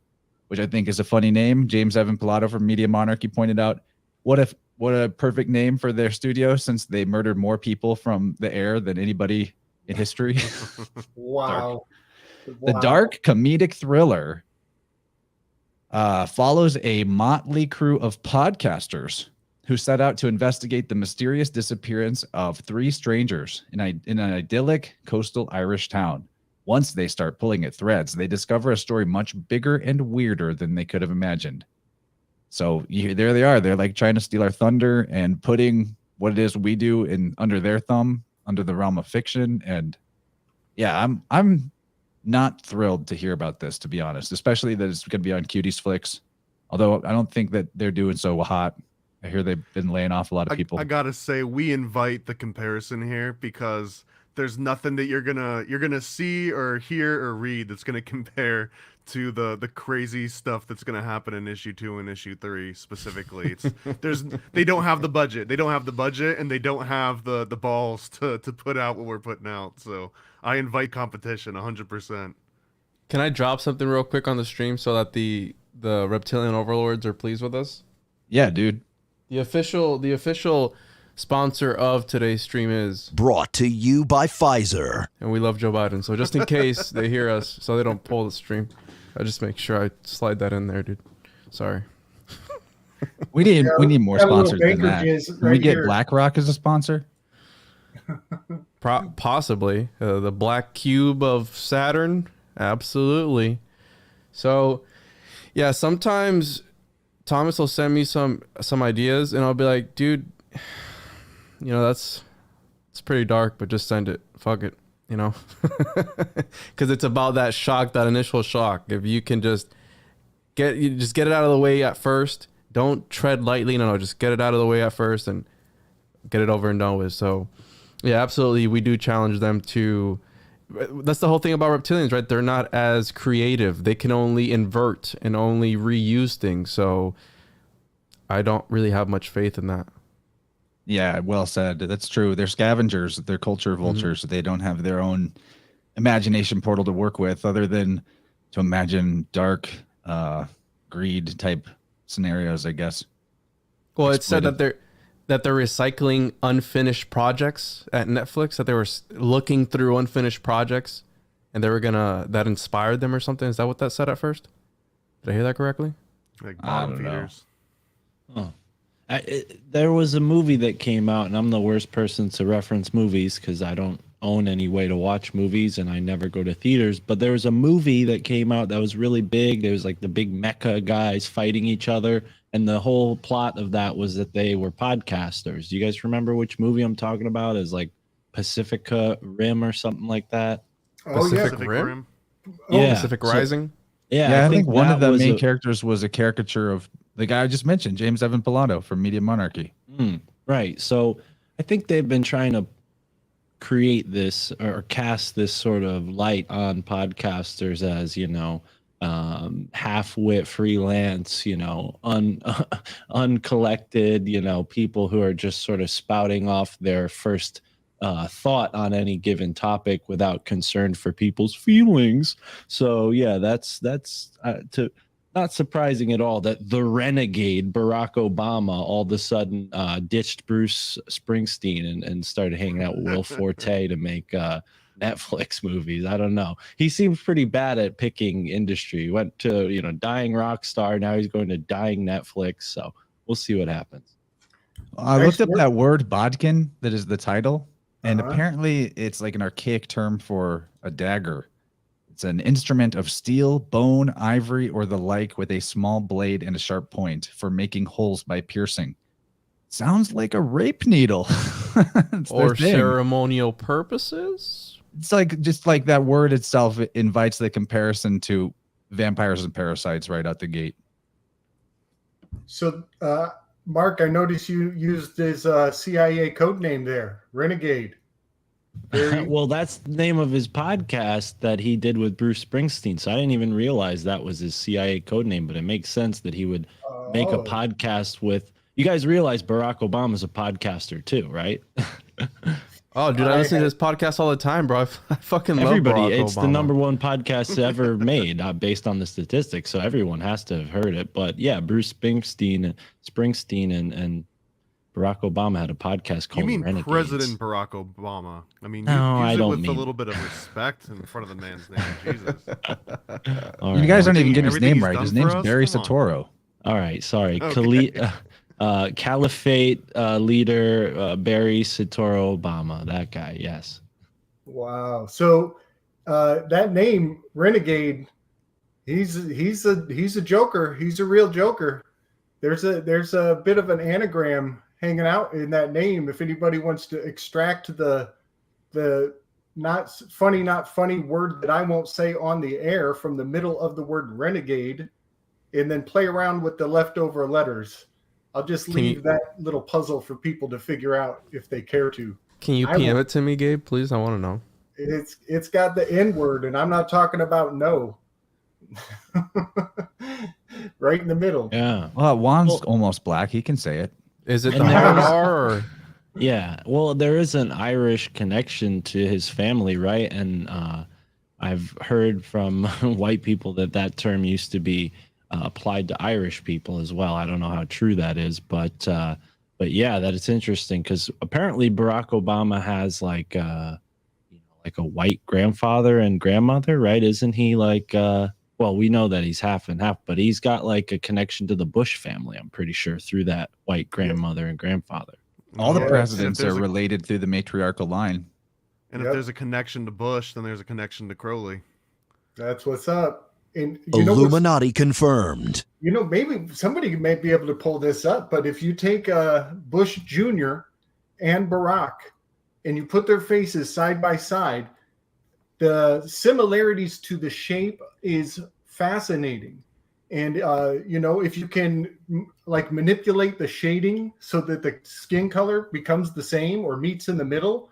which I think is a funny name. James Evan Pilato from Media Monarchy pointed out, what a perfect name for their studio, since they murdered more people from the air than anybody in history. Wow. The dark comedic thriller follows a motley crew of podcasters who set out to investigate the mysterious disappearance of three strangers in an idyllic coastal Irish town. Once they start pulling at threads, they discover a story much bigger and weirder than they could have imagined. So there they are. They're like trying to steal our thunder and putting what it is we do in under their thumb, under the realm of fiction. And yeah, I'm not thrilled to hear about this, to be honest, especially that it's going to be on Cuties Flicks. Although I don't think that they're doing so hot. I hear they've been laying off a lot of people. I gotta say, we invite the comparison here because there's nothing that you're gonna see or hear or read that's gonna compare to the crazy stuff that's gonna happen in issue 2 and issue 3 specifically. They don't have the budget. They don't have the budget, and they don't have the balls to put out what we're putting out. So I invite competition 100%. Can I drop something real quick on the stream so that the reptilian overlords are pleased with us? Yeah, dude. The official sponsor of today's stream is brought to you by Pfizer. And we love Joe Biden. So just in case they hear us, so they don't pull the stream, I just make sure I slide that in there, dude. Sorry. We need more sponsors than that. Can we get here. BlackRock as a sponsor? Possibly. The black cube of Saturn. Absolutely. So, yeah, sometimes Thomas will send me some ideas, and I'll be like, dude, it's pretty dark, but just send it. Fuck it, because it's about that shock, that initial shock. If you can just get it out of the way at first, don't tread lightly. No, just get it out of the way at first and get it over and done with. So, yeah, absolutely, we do challenge them to. That's the whole thing about reptilians, right? They're not as creative. They can only invert and only reuse things. So I don't really have much faith in that. Yeah, well said. That's true. They're scavengers. They're culture vultures. They don't have their own imagination portal to work with other than to imagine dark greed type scenarios, I guess. Well, it's said that they're recycling unfinished projects at Netflix, that they were looking through unfinished projects and they were that inspired them or something. Is that what that said at first? Did I hear that correctly? Like bottom feeders. Oh. There was a movie that came out, and I'm the worst person to reference movies because I don't own any way to watch movies and I never go to theaters. But there was a movie that came out that was really big. There was like the big mecha guys fighting each other. And the whole plot of that was that they were podcasters. Do you guys remember which movie I'm talking about? Is like Pacifica Rim or something like that? Oh, Pacific yeah. Rim? Yeah. Pacific Rising? Yeah, I think one of the main characters was a caricature of the guy I just mentioned, James Evan Pilato from Media Monarchy. Right. So I think they've been trying to create this or cast this sort of light on podcasters as, half-wit freelance, uncollected, people who are just sort of spouting off their first thought on any given topic without concern for people's feelings. So yeah, that's not not surprising at all that the renegade Barack Obama all of a sudden ditched Bruce Springsteen and started hanging out with Will Forte to make Netflix movies. I don't know. He seems pretty bad at picking industry. He went to, dying rock star. Now he's going to dying Netflix. So we'll see what happens. I looked up that word bodkin that is the title, and apparently it's like an archaic term for a dagger. It's an instrument of steel, bone, ivory, or the like with a small blade and a sharp point for making holes by piercing. Sounds like a rape needle. Or ceremonial purposes? It's like just like that word itself, it invites the comparison to vampires and parasites right out the gate. So, Mark, I noticed you used his CIA code name there, Renegade. Well, that's the name of his podcast that he did with Bruce Springsteen. So I didn't even realize that was his CIA code name, but it makes sense that he would make a podcast with. You guys realize Barack Obama's a podcaster too, right? Oh, dude, I listen to this podcast all the time, bro. I fucking love everybody. Barack It's Obama. the number one podcast ever made, based on the statistics. So everyone has to have heard it. But yeah, Bruce Springsteen and Barack Obama had a podcast called You mean Renegades. President Barack Obama? I mean, No, I use it don't with mean- a little bit of respect in front of the man's name. Jesus. All You right. guys aren't even getting his Everything name he's right. done His for name's us? Barry Come on. Satoro. All right, sorry. Okay. Caliphate leader Barry Satoro Obama, that guy, yes. Wow. So that name, Renegade, he's a joker. He's a real joker. There's a bit of an anagram hanging out in that name. If anybody wants to extract the not funny word that I won't say on the air from the middle of the word renegade, and then play around with the leftover letters. I'll just leave that little puzzle for people to figure out if they care to. Can you PM it to me, Gabe, please? I want to know. It's got the N word, and I'm not talking about no. Right in the middle. Yeah. Well, Juan's almost black. He can say it. Is it And the there's- hard R or? Yeah. Well, there is an Irish connection to his family, right? And I've heard from white people that term used to be applied to Irish people as well. I don't know how true that is, but yeah, that it's interesting because apparently Barack Obama has like a white grandfather and grandmother, right? Isn't he like well, we know that he's half and half, but he's got like a connection to the Bush family, I'm pretty sure, through that white grandmother and grandfather. All the Yeah, presidents and if are there's a- related through the matriarchal line. And Yep. if there's a connection to Bush, then there's a connection to Crowley. That's what's up. And you know what's- Illuminati confirmed. maybe somebody may be able to pull this up, but if you take Bush Jr. and Barack and you put their faces side by side, the similarities to the shape is fascinating. And if you can manipulate the shading so that the skin color becomes the same or meets in the middle,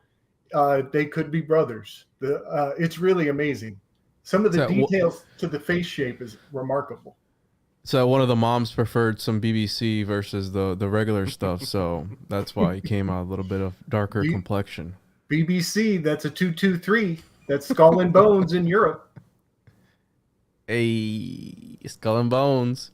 they could be brothers. It's really amazing. Some of the details to the face shape is remarkable. So one of the moms preferred some BBC versus the regular stuff, so that's why he came out a little bit of darker complexion. BBC, that's a 223. That's Skull and Bones in Europe. A Skull and Bones.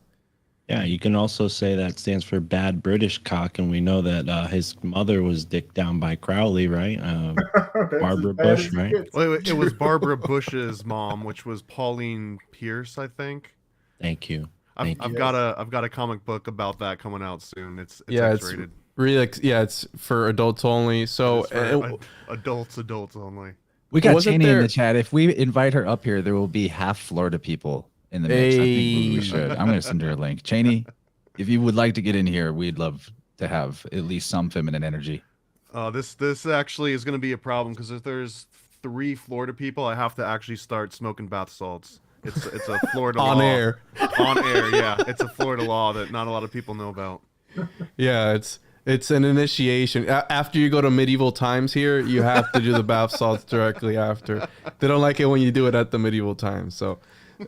Yeah, you can also say that stands for bad British cock, and we know that his mother was dicked down by Crowley, right? That's Barbara as bad Bush, as it right? gets. Wait, it was Barbara Bush's mom, which was Pauline Pierce, I think. Thank you. I've you. got a comic book about that coming out soon. It's Yeah, X-rated. Really, it's for adults only. So It's for adults only. We got Wasn't Cheney in there- the chat. If we invite her up here, there will be half Florida people in the mix. I think we Hey. should. I'm going to send her a link. Cheney, if you would like to get in here, we'd love to have at least some feminine energy. This actually is going to be a problem because if there's 3 Florida people, I have to actually start smoking bath salts. It's a Florida On law. air. On air, yeah. It's a Florida law that not a lot of people know about. Yeah, it's an initiation. After you go to medieval times here, you have to do the bath salts directly after. They don't like it when you do it at the medieval times. So,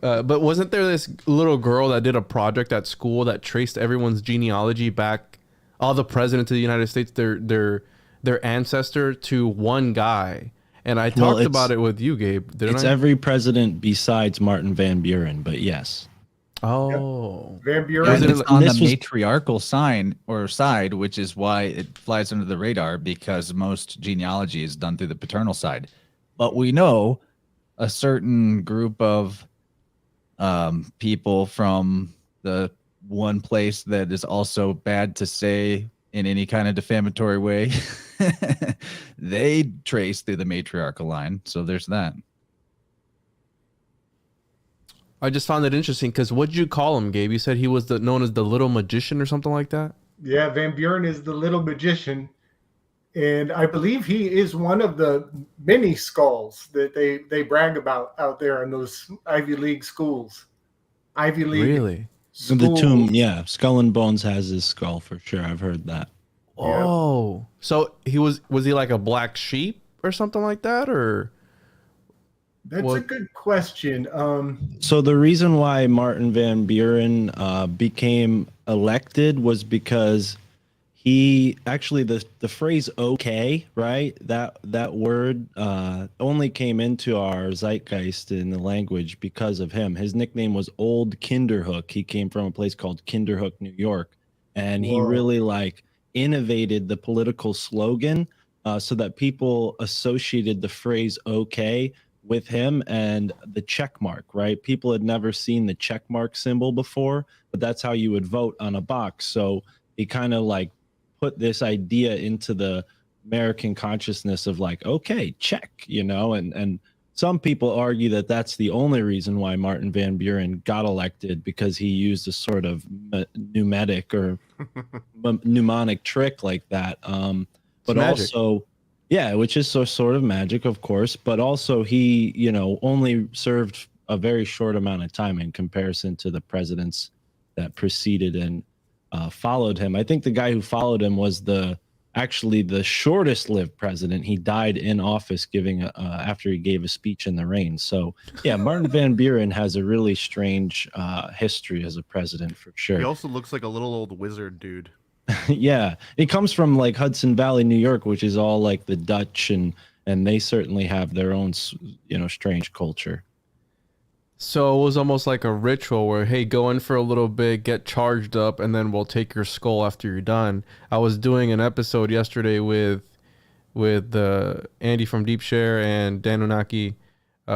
but wasn't there this little girl that did a project at school that traced everyone's genealogy back, all the presidents of the United States, their ancestor to one guy? And I talked about it with you, Gabe. Didn't It's I? every president besides Martin Van Buren, but yes. Oh, Van And Buren. it it's like- on the this was- matriarchal sign or side, which is why it flies under the radar because most genealogy is done through the paternal side. But we know a certain group of people from the one place that is also bad to say in any kind of defamatory way. They trace through the matriarchal line. So there's that. I just found it interesting because what did you call him, Gabe? You said he was known as the little magician or something like that. Yeah, Van Buren is the little magician. And I believe he is one of the many skulls that they brag about out there in those Ivy League schools. Ivy League Really? schools. The tomb, yeah. Skull and Bones has his skull for sure. I've heard that. Oh, so was he like a black sheep or something like that, or? That's a good question. So the reason why Martin Van Buren became elected was because he actually the phrase "okay," right? That word only came into our zeitgeist in the language because of him. His nickname was Old Kinderhook. He came from a place called Kinderhook, New York, and he really like innovated the political slogan so that people associated the phrase "okay" with him and the check mark, right? People had never seen the check mark symbol before, but that's how you would vote on a box. So he kind of like put this idea into the American consciousness of like, okay, check, you know, and some people argue that that's the only reason why Martin Van Buren got elected, because he used a sort of pneumatic or mnemonic trick like that. But also, yeah, which is sort of magic, of course, but also he, you know, only served a very short amount of time in comparison to the presidents that preceded and followed him. I think the guy who followed him was actually the shortest lived president. He died in office after he gave a speech in the rain. So yeah, Martin Van Buren has a really strange history as a president for sure. He also looks like a little old wizard dude. Yeah, it comes from like Hudson Valley, New York, which is all like the Dutch, and they certainly have their own, you know, strange culture. So it was almost like a ritual where, hey, go in for a little bit, get charged up, and then we'll take your skull after you're done. I was doing an episode yesterday with Andy from Deep Share and Dan Unaki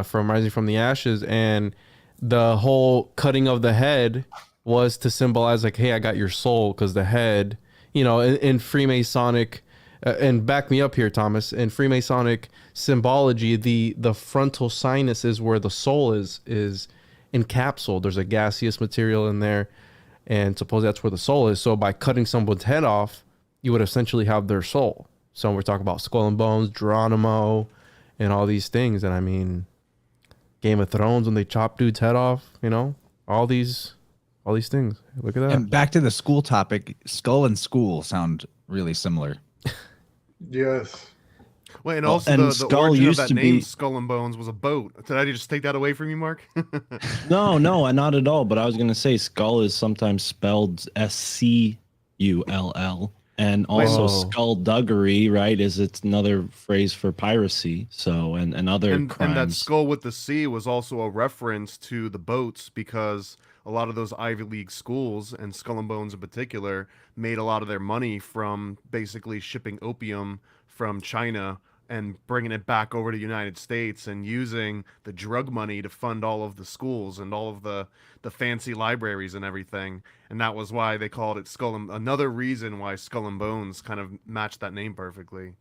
from Rising from the Ashes, and the whole cutting of the head was to symbolize like, hey, I got your soul, because the head, you know, in Freemasonic, and back me up here, Thomas, in Freemasonic symbology, the frontal sinus is where the soul is encapsulated. There's a gaseous material in there, and suppose that's where the soul is. So by cutting someone's head off, you would essentially have their soul. So we're talking about Skull and Bones, Geronimo, and all these things. And I mean, Game of Thrones, when they chop dude's head off, you know, all these things. Look at that. And back to the school topic, skull and school sound really similar. Yes. Wait, and Well, also and the Skull origin of used that to name, be- Skull and Bones, was a boat. Did I just take that away from you, Mark? No, not at all. But I was going to say skull is sometimes spelled SCULL. And also skullduggery, right? It's another phrase for piracy. So, and other and crimes. that skull with the C was also a reference to the boats, because a lot of those Ivy League schools, and Skull and Bones in particular, made a lot of their money from basically shipping opium from China and bringing it back over to the United States and using the drug money to fund all of the schools and all of the fancy libraries and everything. And that was why they called it another reason why Skull and Bones kind of matched that name perfectly.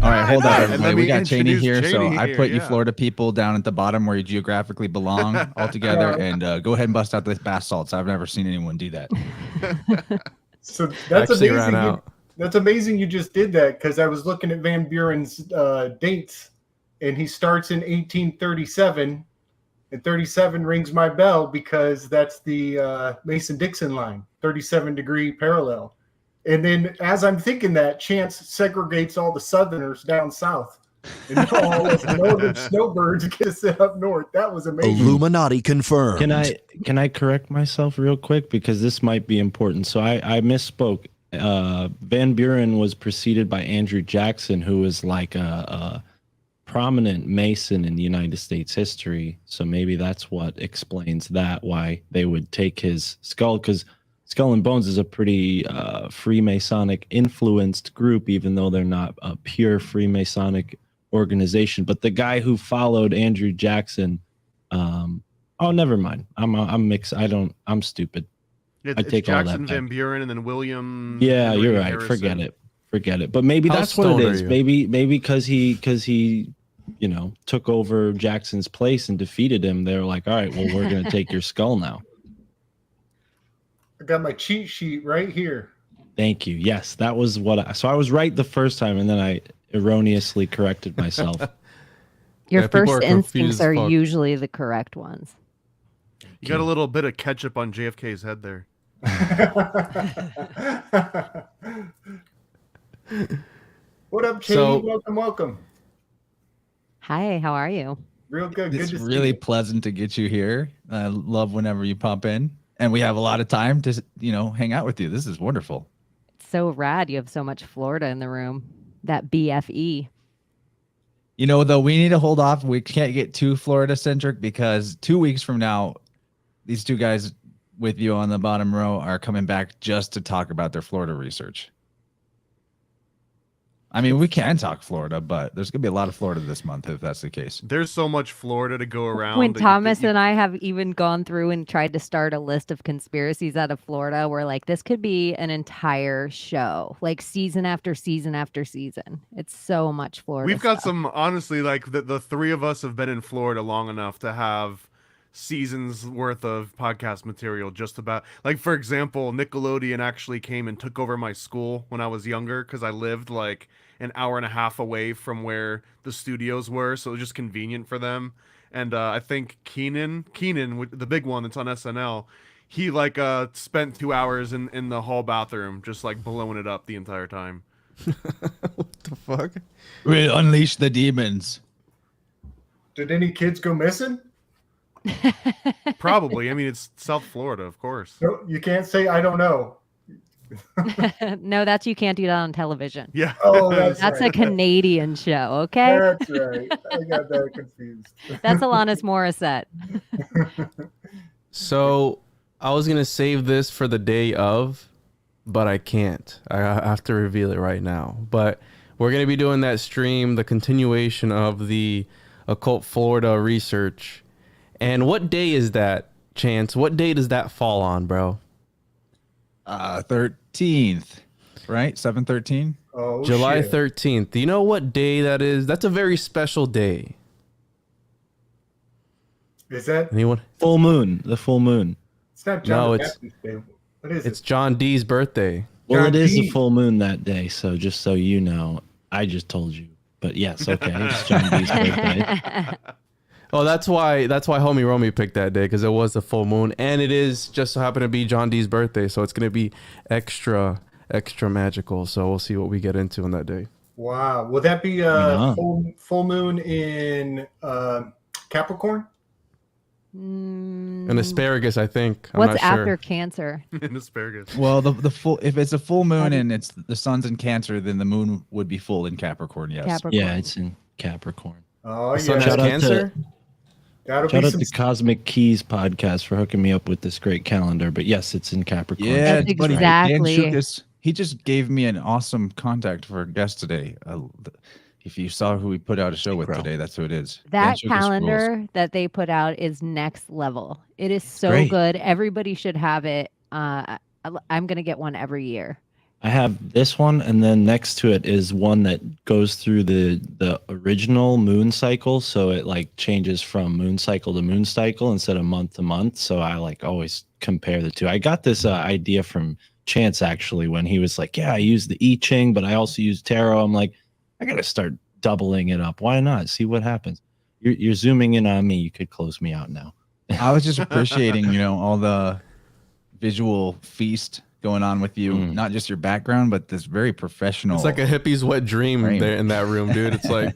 All right, hold on, And everybody. let We me got Cheney introduce here, so Cheney I here, put you yeah. Florida people down at the bottom where you geographically belong all together, and go ahead and bust out the bath salts. I've never seen anyone do that. So that's Actually ran amazing. out. That's amazing you just did that, because I was looking at Van Buren's dates, and he starts in 1837, and 37 rings my bell because that's the Mason-Dixon line, 37-degree parallel. And then as I'm thinking that, Chance segregates all the Southerners down south, and all of the northern snowbirds get set up north. That was amazing. Illuminati confirmed. Can I correct myself real quick, because this might be important? So I misspoke. Van Buren was preceded by Andrew Jackson, who was like a prominent Mason in United States history. So maybe that's what explains that, why they would take his skull, because Skull and Bones is a pretty Freemasonic influenced group, even though they're not a pure Freemasonic organization. But the guy who followed Andrew Jackson, oh, never mind. I'm mixed. I'm stupid. It's, I take it's all Jackson that back. Van Buren and then William. Yeah, Henry you're right. Harrison. Forget it. But maybe How that's what it stoned are is. you? Maybe because he took over Jackson's place and defeated him. They're like, all right, well, we're gonna take your skull now. I got my cheat sheet right here. Thank you. Yes, that was so I was right the first time, and then I erroneously corrected myself. Your Yeah, people first are confused instincts as are fuck. usually the correct ones. You got a little bit of ketchup on JFK's head there. What up, Katie? So- Welcome. Hi, how are you? Real good. It's Good to really see pleasant to get you here. I love whenever you pop in, and we have a lot of time to hang out with you. This is wonderful. It's so rad. You have so much Florida in the room. That BFE. Though we need to hold off. We can't get too Florida centric because 2 weeks from now, these two guys with you on the bottom row are coming back just to talk about their Florida research. I mean, we can talk Florida, but there's going to be a lot of Florida this month if that's the case. There's so much Florida to go around. When that Thomas and I have even gone through and tried to start a list of conspiracies out of Florida, we're like, this could be an entire show, like season after season after season. It's so much Florida. We've got stuff. some, honestly, like the three of us have been in Florida long enough to have seasons worth of podcast material just about. Like, for example, Nickelodeon actually came and took over my school when I was younger because I lived like an hour and a half away from where the studios were, so it was just convenient for them. And I think Keenan, the big one that's on SNL, he like spent 2 hours in the hall bathroom just like blowing it up the entire time. What the fuck? We'll unleash the demons. Did any kids go missing? Probably. I mean, it's South Florida, of course. No, you can't say I don't know. No, you can't do that on television. Yeah. Oh, that's That's right. a Canadian show, okay? That's right. I got that confused. That's Alanis Morissette. So I was gonna save this for the day of, but I can't. I have to reveal it right now. But we're gonna be doing that stream, the continuation of the Occult Florida research. And what day is that, Chance? What day does that fall on, bro? 13th, right? 7/13. Oh, July shit. 13th. Do you know what day that is? That's a very special day. Is that? Anyone? Full moon, the full moon. It's not John No, the it's- Baptist Day. What is It's it? John D's birthday. Well, John it is D. a full moon that day, so just so you know, I just told you. But yes, okay, it's John D's birthday. Oh, that's why homie Romy picked that day, because it was a full moon, and it is just so happened to be John D's birthday, so it's gonna be extra magical. So we'll see what we get into on that day. Wow. Will that be Yeah. full moon in Capricorn? An asparagus, I think. I'm What's not sure. after Cancer? In asparagus. Well, the full, if it's a full moon and it's the sun's in Cancer, then the moon would be full in Capricorn. Yes. Capricorn. Yeah, it's in Capricorn. Oh, The sun yeah. has Shout out to- Cancer. That'll Shout be out some. to Cosmic Keys podcast for hooking me up with this great calendar. But yes, it's in Capricorn. Yeah, That's buddy. exactly- Dan Shukas, he just gave me an awesome contact for a guest today. If you saw who we put out a show with Bro. today, that's who it is. Dan That Shukas rules. calendar that they put out is next level. It is so great. good. Everybody should have it. I'm gonna get one every year. I have this one, and then next to it is one that goes through the original moon cycle, so it like changes from moon cycle to moon cycle instead of month to month. So I like always compare the two. I got this idea from Chance actually when he was like, "Yeah, I use the I Ching, but I also use tarot." I'm like, I gotta start doubling it up. Why not? See what happens. You're zooming in on me. You could close me out now. I was just appreciating, all the visual feast going on with you, not just your background, but this very professional. It's like a hippie's wet dream Right. there in that room, dude. It's like,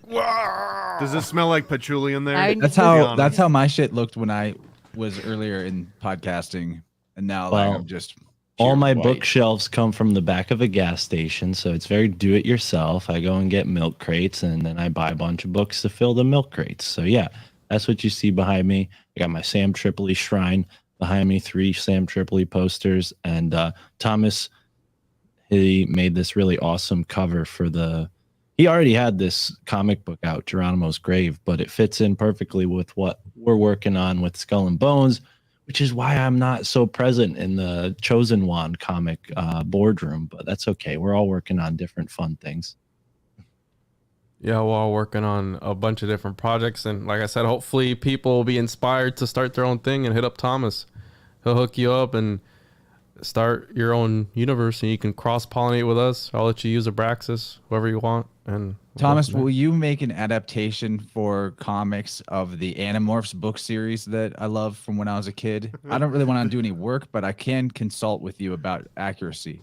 Does it smell like patchouli in there? I- That's To be how honest. my shit looked when I was earlier in podcasting, and now like, Well, I'm just All pure my white. bookshelves come from the back of a gas station, so it's very do it yourself. I go and get milk crates, and then I buy a bunch of books to fill the milk crates. So yeah, that's what you see behind me. I got my Sam Tripoli shrine behind me, 3 Sam Tripoli posters, and Thomas, he made this really awesome cover for he already had this comic book out, Geronimo's Grave, but it fits in perfectly with what we're working on with Skull and Bones, which is why I'm not so present in the Chosen One comic boardroom, but that's okay. We're all working on different fun things. Yeah, we're all working on a bunch of different projects. And like I said, hopefully people will be inspired to start their own thing and hit up Thomas. He'll hook you up and start your own universe, and you can cross-pollinate with us. I'll let you use Abraxas, whoever you want. And Thomas, will you make an adaptation for comics of the Animorphs book series that I love from when I was a kid? I don't really want to do any work, but I can consult with you about accuracy.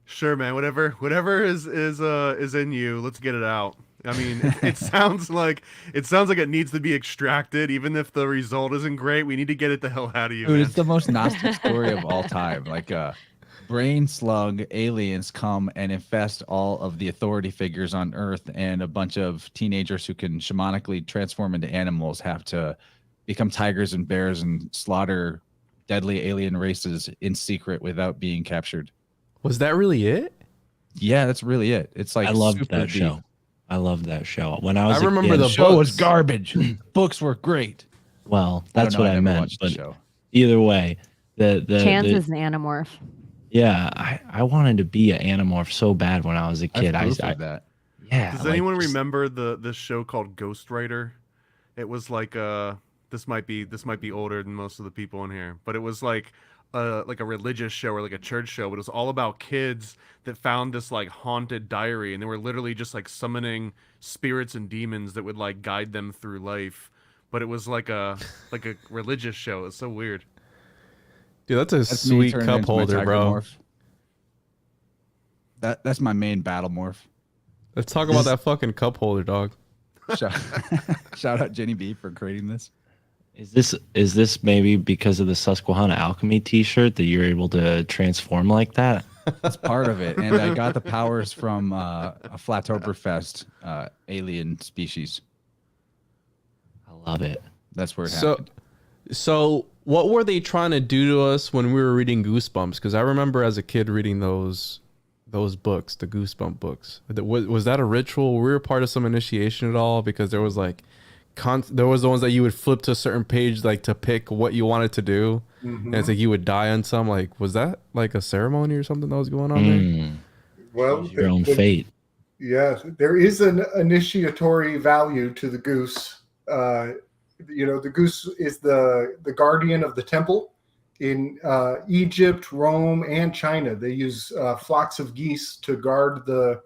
Sure, man. Whatever is in you, let's get it out. I mean, it sounds like it needs to be extracted, even if the result isn't great. We need to get it the hell out of you, Dude, man. it's the most Gnostic story of all time. Like brain slug aliens come and infest all of the authority figures on Earth, and a bunch of teenagers who can shamanically transform into animals have to become tigers and bears and slaughter deadly alien races in secret without being captured. Was that really it? Yeah, that's really it. It's like I loved super that deep. show. I loved that show. When I was I remember kid, the show was books. garbage. Books were great. well, that's what I never meant. watched the But show. either way, Chance is an Animorph. yeah, I wanted to be an Animorph so bad when I was a kid. I have that. Yeah. Does like, anyone just- remember this show called Ghostwriter? It was like this might be older than most of the people in here, but it was like a religious show or like a church show, but it was all about kids that found this like haunted diary, and they were literally just like summoning spirits and demons that would like guide them through life. But it was like a religious show. It's so weird. Dude, that's a That's me sweet turning cup into my holder, tiger bro. morph. That's my main battle morph. Let's talk about that fucking cup holder, dog. Shout, shout out Jenny B for creating this. Is this maybe because of the Susquehanna Alchemy T-shirt that you're able to transform like that? That's part of it. And I got the powers from a Flattoberfest alien species. I love it. That's where it happened. So what were they trying to do to us when we were reading Goosebumps? Because I remember as a kid reading those books, the Goosebump books. Was that a ritual? Were we a part of some initiation at all? Because there was like, there was the ones that you would flip to a certain page like to pick what you wanted to do, and it's like you would die on some. Like, was that like a ceremony or something that was going on there? Well, Your own fate. Yeah, there is an initiatory value to the goose. The goose is the guardian of the temple. In Egypt, Rome, and China, they use flocks of geese to guard the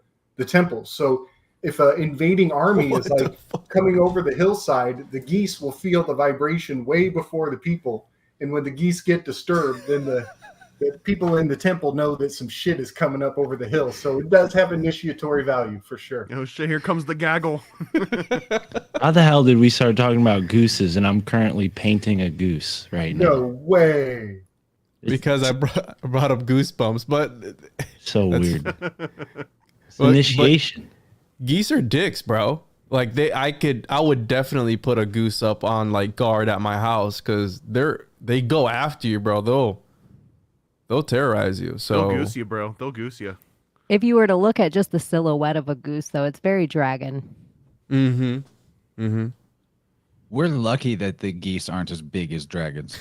temples. So if an invading army is like coming over the hillside, the geese will feel the vibration way before the people. And when the geese get disturbed, then the people in the temple know that some shit is coming up over the hill. So it does have initiatory value for sure. Oh shit! Here comes the gaggle. How the hell did we start talking about gooses? And I'm currently painting a goose right now. No way. Because I brought up Goosebumps, but So that's- weird. It's But- initiation. geese are dicks, bro. Like I would definitely put a goose up on like guard at my house because they go after you, bro. They'll terrorize you. So They'll goose you, bro. They'll goose you. If you were to look at just the silhouette of a goose, though, it's very dragon. We're lucky that the geese aren't as big as dragons.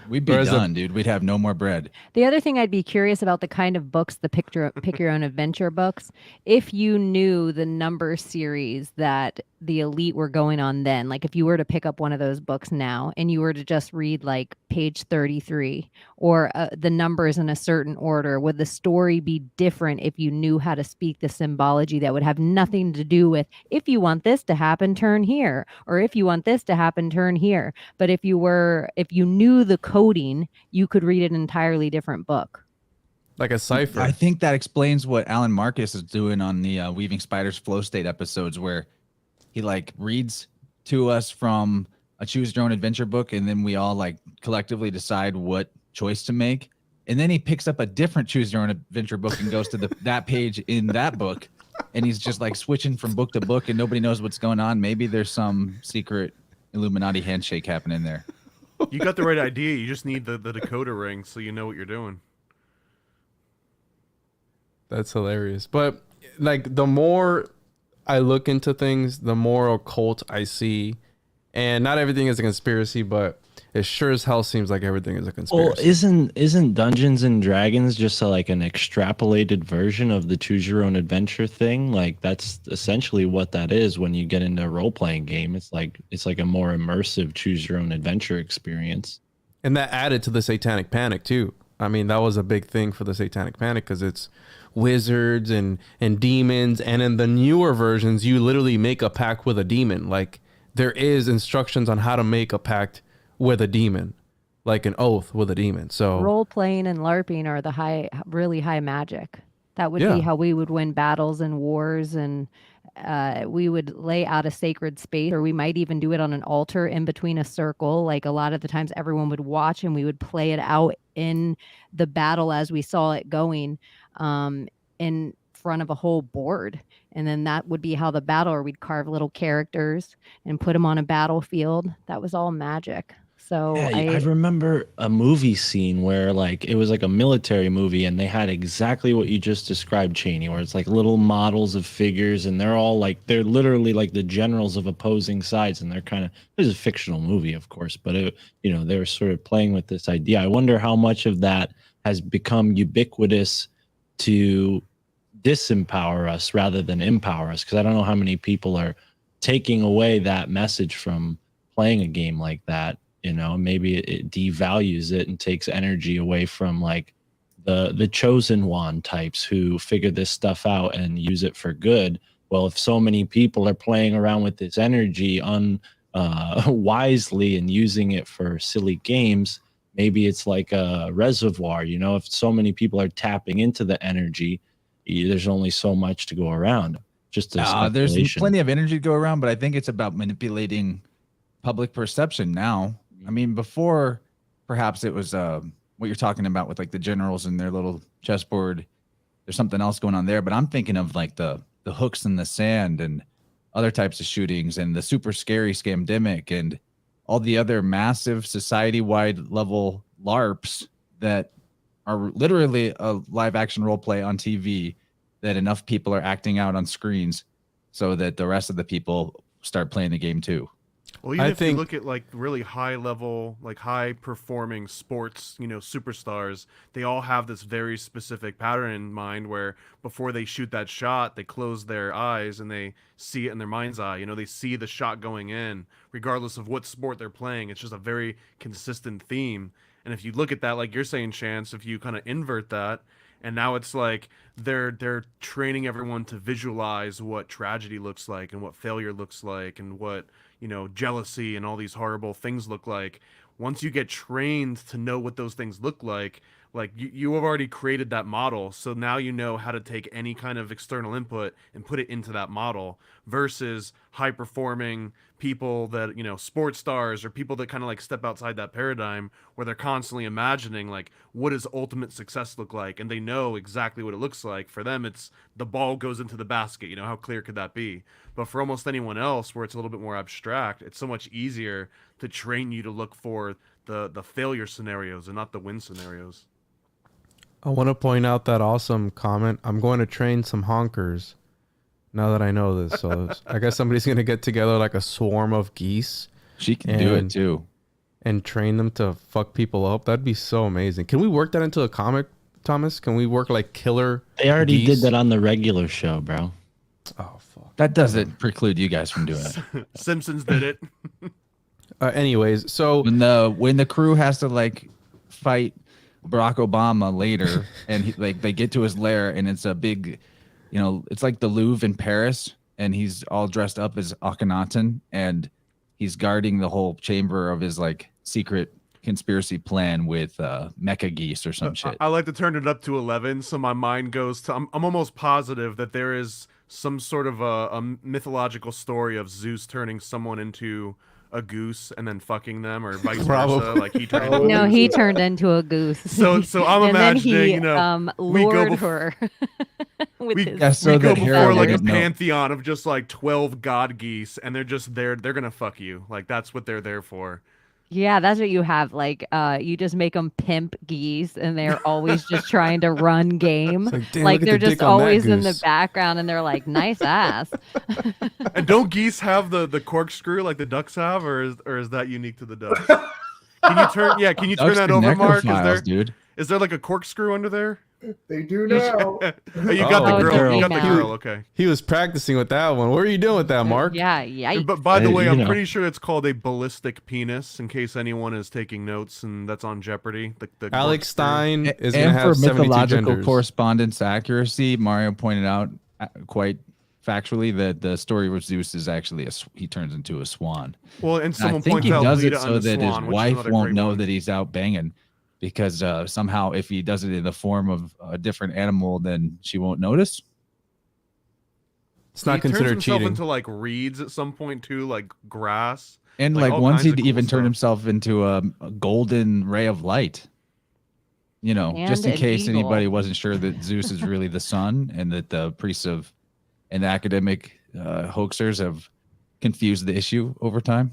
We'd be Whereas done, dude. We'd have no more bread. The other thing I'd be curious about the kind of books, the pick your own adventure books, if you knew the number series that the elite were going on then, like if you were to pick up one of those books now and you were to just read like page 33 or the numbers in a certain order, would the story be different if you knew how to speak the symbology that would have nothing to do with if you want this to happen, turn here, or if you want this to happen, turn here. But if you knew the coding, you could read an entirely different book. like a cipher. I think that explains what Alan Marcus is doing on the Weaving Spiders Flow State episodes, where he like reads to us from a choose your own adventure book, and then we all like collectively decide what choice to make. And then he picks up a different choose your own adventure book and goes to that page in that book. And he's just like switching from book to book and nobody knows what's going on. Maybe there's some secret Illuminati handshake happening there. You got the right idea. You just need the decoder ring so you know what you're doing. That's hilarious. But like the more I look into things, the more occult I see. And not everything is a conspiracy, but it sure as hell seems like everything is a conspiracy. Well, isn't Dungeons and Dragons just like an extrapolated version of the choose your own adventure thing? Like that's essentially what that is when you get into a role playing game. It's like a more immersive choose your own adventure experience. And that added to the Satanic Panic too. I mean, that was a big thing for the Satanic Panic because it's wizards and demons, and in the newer versions, you literally make a pact with a demon. Like there is instructions on how to make a pact with a demon, like an oath with a demon. So Role playing and LARPing are the really high magic. That would be how we would win battles and wars, and we would lay out a sacred space, or we might even do it on an altar in between a circle. Like a lot of the times everyone would watch and we would play it out in the battle as we saw it going, in front of a whole board. And then that would be how the battle, or we'd carve little characters and put them on a battlefield. That was all magic. So yeah, I remember a movie scene where like it was like a military movie and they had exactly what you just described, Cheney, where it's like little models of figures and they're literally like the generals of opposing sides, and this is a fictional movie, of course, but they were sort of playing with this idea. I wonder how much of that has become ubiquitous to disempower us rather than empower us, because I don't know how many people are taking away that message from playing a game like that. Maybe it devalues it and takes energy away from like the chosen one types who figure this stuff out and use it for good. Well, if so many people are playing around with this energy wisely and using it for silly games, maybe it's like a reservoir. If so many people are tapping into the energy, there's only so much to go around. Just there's plenty of energy to go around, but I think it's about manipulating public perception now. I mean, before perhaps it was what you're talking about with like the generals and their little chessboard. There's something else going on there, but I'm thinking of like the hooks in the sand and other types of shootings and the super scary scamdemic and all the other massive society-wide level LARPs that are literally a live action role play on TV that enough people are acting out on screens so that the rest of the people start playing the game too. Well, even if you look at like really high level, like high performing sports, superstars, they all have this very specific pattern in mind where before they shoot that shot, they close their eyes and they see it in their mind's eye. They see the shot going in, regardless of what sport they're playing. It's just a very consistent theme. And if you look at that, like you're saying, Chance, if you kind of invert that, and now it's like they're training everyone to visualize what tragedy looks like and what failure looks like and what, jealousy and all these horrible things look like. Once you get trained to know what those things look like you have already created that model. So now you know how to take any kind of external input and put it into that model versus high performing people that, sports stars or people that kind of like step outside that paradigm where they're constantly imagining like, what does ultimate success look like? And they know exactly what it looks like. For them, it's the ball goes into the basket. How clear could that be? But for almost anyone else where it's a little bit more abstract, it's so much easier to train you to look for the failure scenarios and not the win scenarios. I want to point out that awesome comment. I'm going to train some honkers now that I know this. So I guess somebody's going to get together like a swarm of geese. She can do it too. And train them to fuck people up. That'd be so amazing. Can we work that into a comic, Thomas? Can we work like killer They already geese? did that on the regular show, bro. Oh, fuck. That doesn't preclude you guys from doing it. Simpsons did it. Anyways, so when the crew has to like fight Barack Obama later, and they get to his lair, and it's a big, it's like the Louvre in Paris, and he's all dressed up as Akhenaten, and he's guarding the whole chamber of his like secret conspiracy plan with mecha geese or some shit. I like to turn it up to 11, so my mind goes to. I'm almost positive that there is some sort of a mythological story of Zeus turning someone into a goose and then fucking them, or vice versa. Probably. Like he turned into a No, goose. he turned into a goose. So I'm and then imagining, he you know, we go lured bef- her with we, his Yeah, so we go that before Harold like a wouldn't know. pantheon of just like 12 god geese, and they're just there. They're gonna fuck you. Like that's what they're there for. Yeah, that's what you have. Like, you just make them pimp geese, and they're always just trying to run game. It's like, damn, Like look at they're the just dick on that always in the goose. background, and they're like, "Nice ass." And don't geese have the corkscrew like the ducks have, or is that unique to the ducks? Can you turn? Yeah, can you turn Ducks that are over, Mark? necrophiles, dude. Is there like a corkscrew under there? They do now. Oh, you got Oh, the it's girl. a You got the female. girl. Okay. He was practicing with that one. What are you doing with that, Mark? Yeah, yeah. But by the way, you I'm know. pretty sure it's called a ballistic penis. In case anyone is taking notes and that's on Jeopardy. The Alex corkscrew. Stein is going to And have for 72 mythological genders. correspondence accuracy, Mario pointed out quite factually that the story with Zeus is actually he turns into a swan. Well, and And someone I think points he out does Lita it on so the that his Swan, which is wife another won't great know one. that he's out banging, because somehow if he does it in the form of a different animal, then she won't notice. It's not He turns considered himself cheating. into like reeds at some point too, like grass. And Like, like all once kinds of he'd cool even turn stuff. himself into a golden ray of light. You know, just in And an case eagle. anybody wasn't sure that Zeus is really the sun, and that the priests of and the academic hoaxers have confused the issue over time.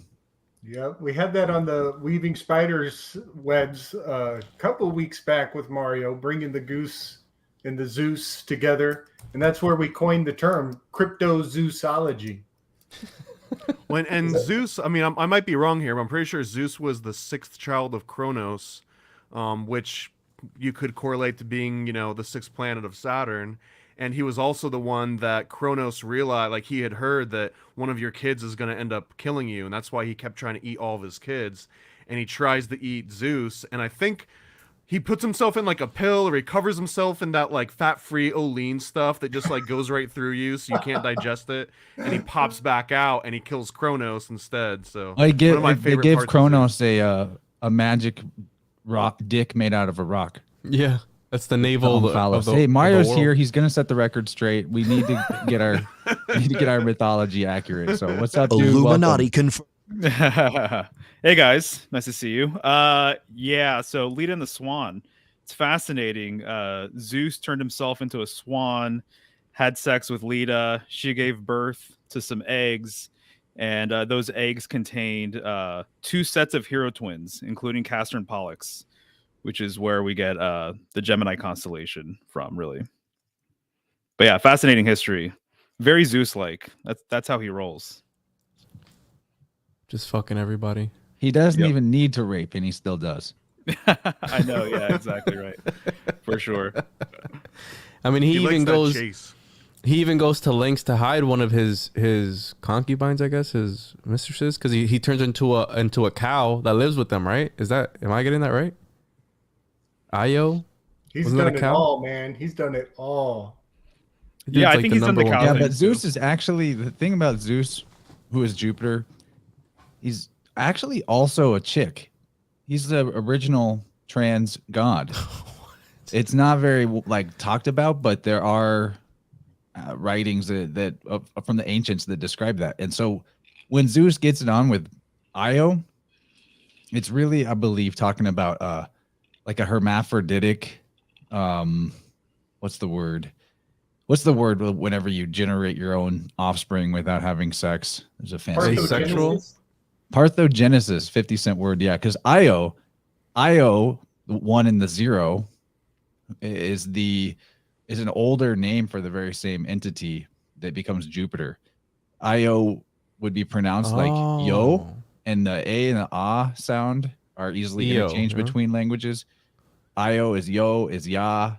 Yeah, we had that on the Weaving Spiders webs a couple weeks back with Mario, bringing the goose and the Zeus together. And that's where we coined the term cryptozoology. And Zeus, I mean, I might be wrong here, but I'm pretty sure Zeus was the sixth child of Kronos, which you could correlate to being, you know, the sixth planet of Saturn. And he was also the one that Kronos realized, like he had heard that one of your kids is going to end up killing you. And that's why he kept trying to eat all of his kids. And he tries to eat Zeus. And I think he puts himself in like a pill, or he covers himself in that like fat-free Olean stuff that just like goes right through you so you can't digest it. And he pops back out and he kills Kronos instead. So I give one of my they favorite give parts of Kronos a magic rock dick made out of a rock. Yeah, that's the navel of Omphalos. the Hey, of the Mario's world. here. He's gonna set the record straight. We need to get our mythology accurate. So what's up, dude? Illuminati Welcome. Hey guys, nice to see you. Yeah, so Lita and the Swan. It's fascinating. Zeus turned himself into a swan, had sex with Lita. She gave birth to some eggs, and those eggs contained 2 sets of hero twins, including Castor and Pollux, which is where we get the Gemini constellation from, really. But yeah, fascinating history. Very Zeus-like. That's how he rolls. Just fucking everybody. He doesn't Yep. even need to rape, and he still does. I know, yeah, exactly right. For sure. I mean, He he likes even that goes. chase. He even goes to lengths to hide one of his concubines, I guess, his mistresses, because he turns into a cow that lives with them, right? Am I getting that right? Io? He's Wasn't that done a it cow? all, man. He's done it all. Dude's Yeah, I think he's done the number cow one. Yeah, thing but too. Zeus is actually the thing about Zeus, who is Jupiter. He's actually also a chick. He's the original trans god. It's not very like talked about, but there are writings that from the ancients that describe that. And so when Zeus gets it on with Io, it's really, I believe, talking about like a hermaphroditic. What's the word? What's the word whenever you generate your own offspring without having sex? There's a fancy Asexual? Parthogenesis, 50-cent word. Yeah, because Io, the 1 and the 0, is an older name for the very same entity that becomes Jupiter. Io would be pronounced like yo, and the a and the ah sound are easily Io, interchanged yeah. between languages. Io is yo, is ya,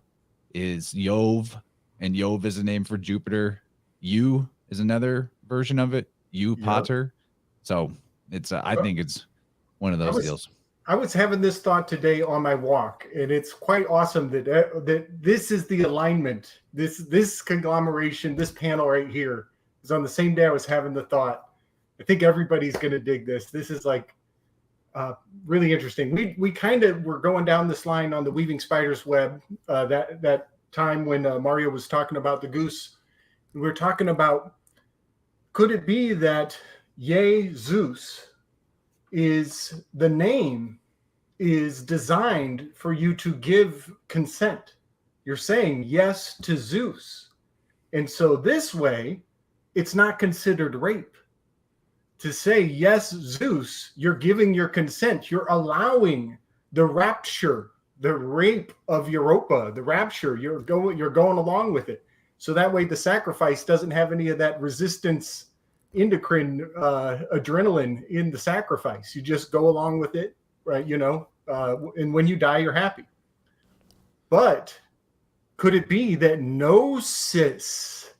is Yov, and Yov is a name for Jupiter. U is another version of it. Yep. Pater. So it's I think it's one of those deals. I was having this thought today on my walk, and it's quite awesome that this is the alignment. This conglomeration, this panel right here is on the same day I was having the thought. I think everybody's going to dig this. This is like really interesting. We kind of were going down this line on the Weaving Spiders web that time when Mario was talking about the goose. We were talking about, could it be that Zeus is the name is designed for you to give consent. You're saying yes to Zeus. And so this way, it's not considered rape. To say yes, Zeus, you're giving your consent. You're allowing the rapture, the rape of Europa, the rapture. You're going along with it. So that way the sacrifice doesn't have any of that resistance endocrine adrenaline in the sacrifice. You just go along with it, right? And when you die, you're happy. But could it be that Gnosis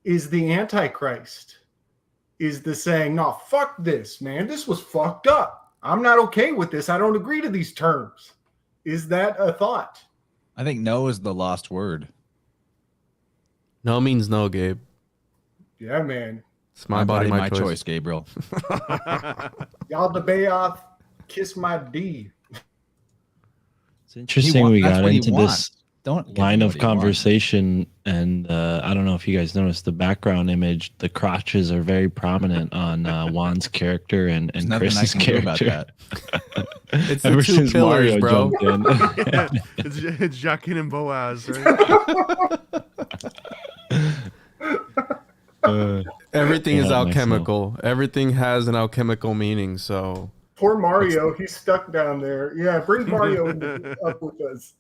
is the Antichrist? Is the saying, no, fuck this, man. This was fucked up. I'm not okay with this. I don't agree to these terms. Is that a thought? I think no is the lost word. No means no, Gabe. Yeah, man. It's my body, my choice, Gabriel. Y'all debate off, kiss my D. It's interesting we got into this Don't line of conversation, and I don't know if you guys noticed the background image. The crotches are very prominent on Juan's character and Chris's character. It's Ever the two since pillars, Mario bro. jumped in. It's Jacqueline and Boaz, right? Everything is Yeah, alchemical. Everything has an alchemical meaning. So Poor Mario, he's stuck down there. Yeah, bring Mario up with us.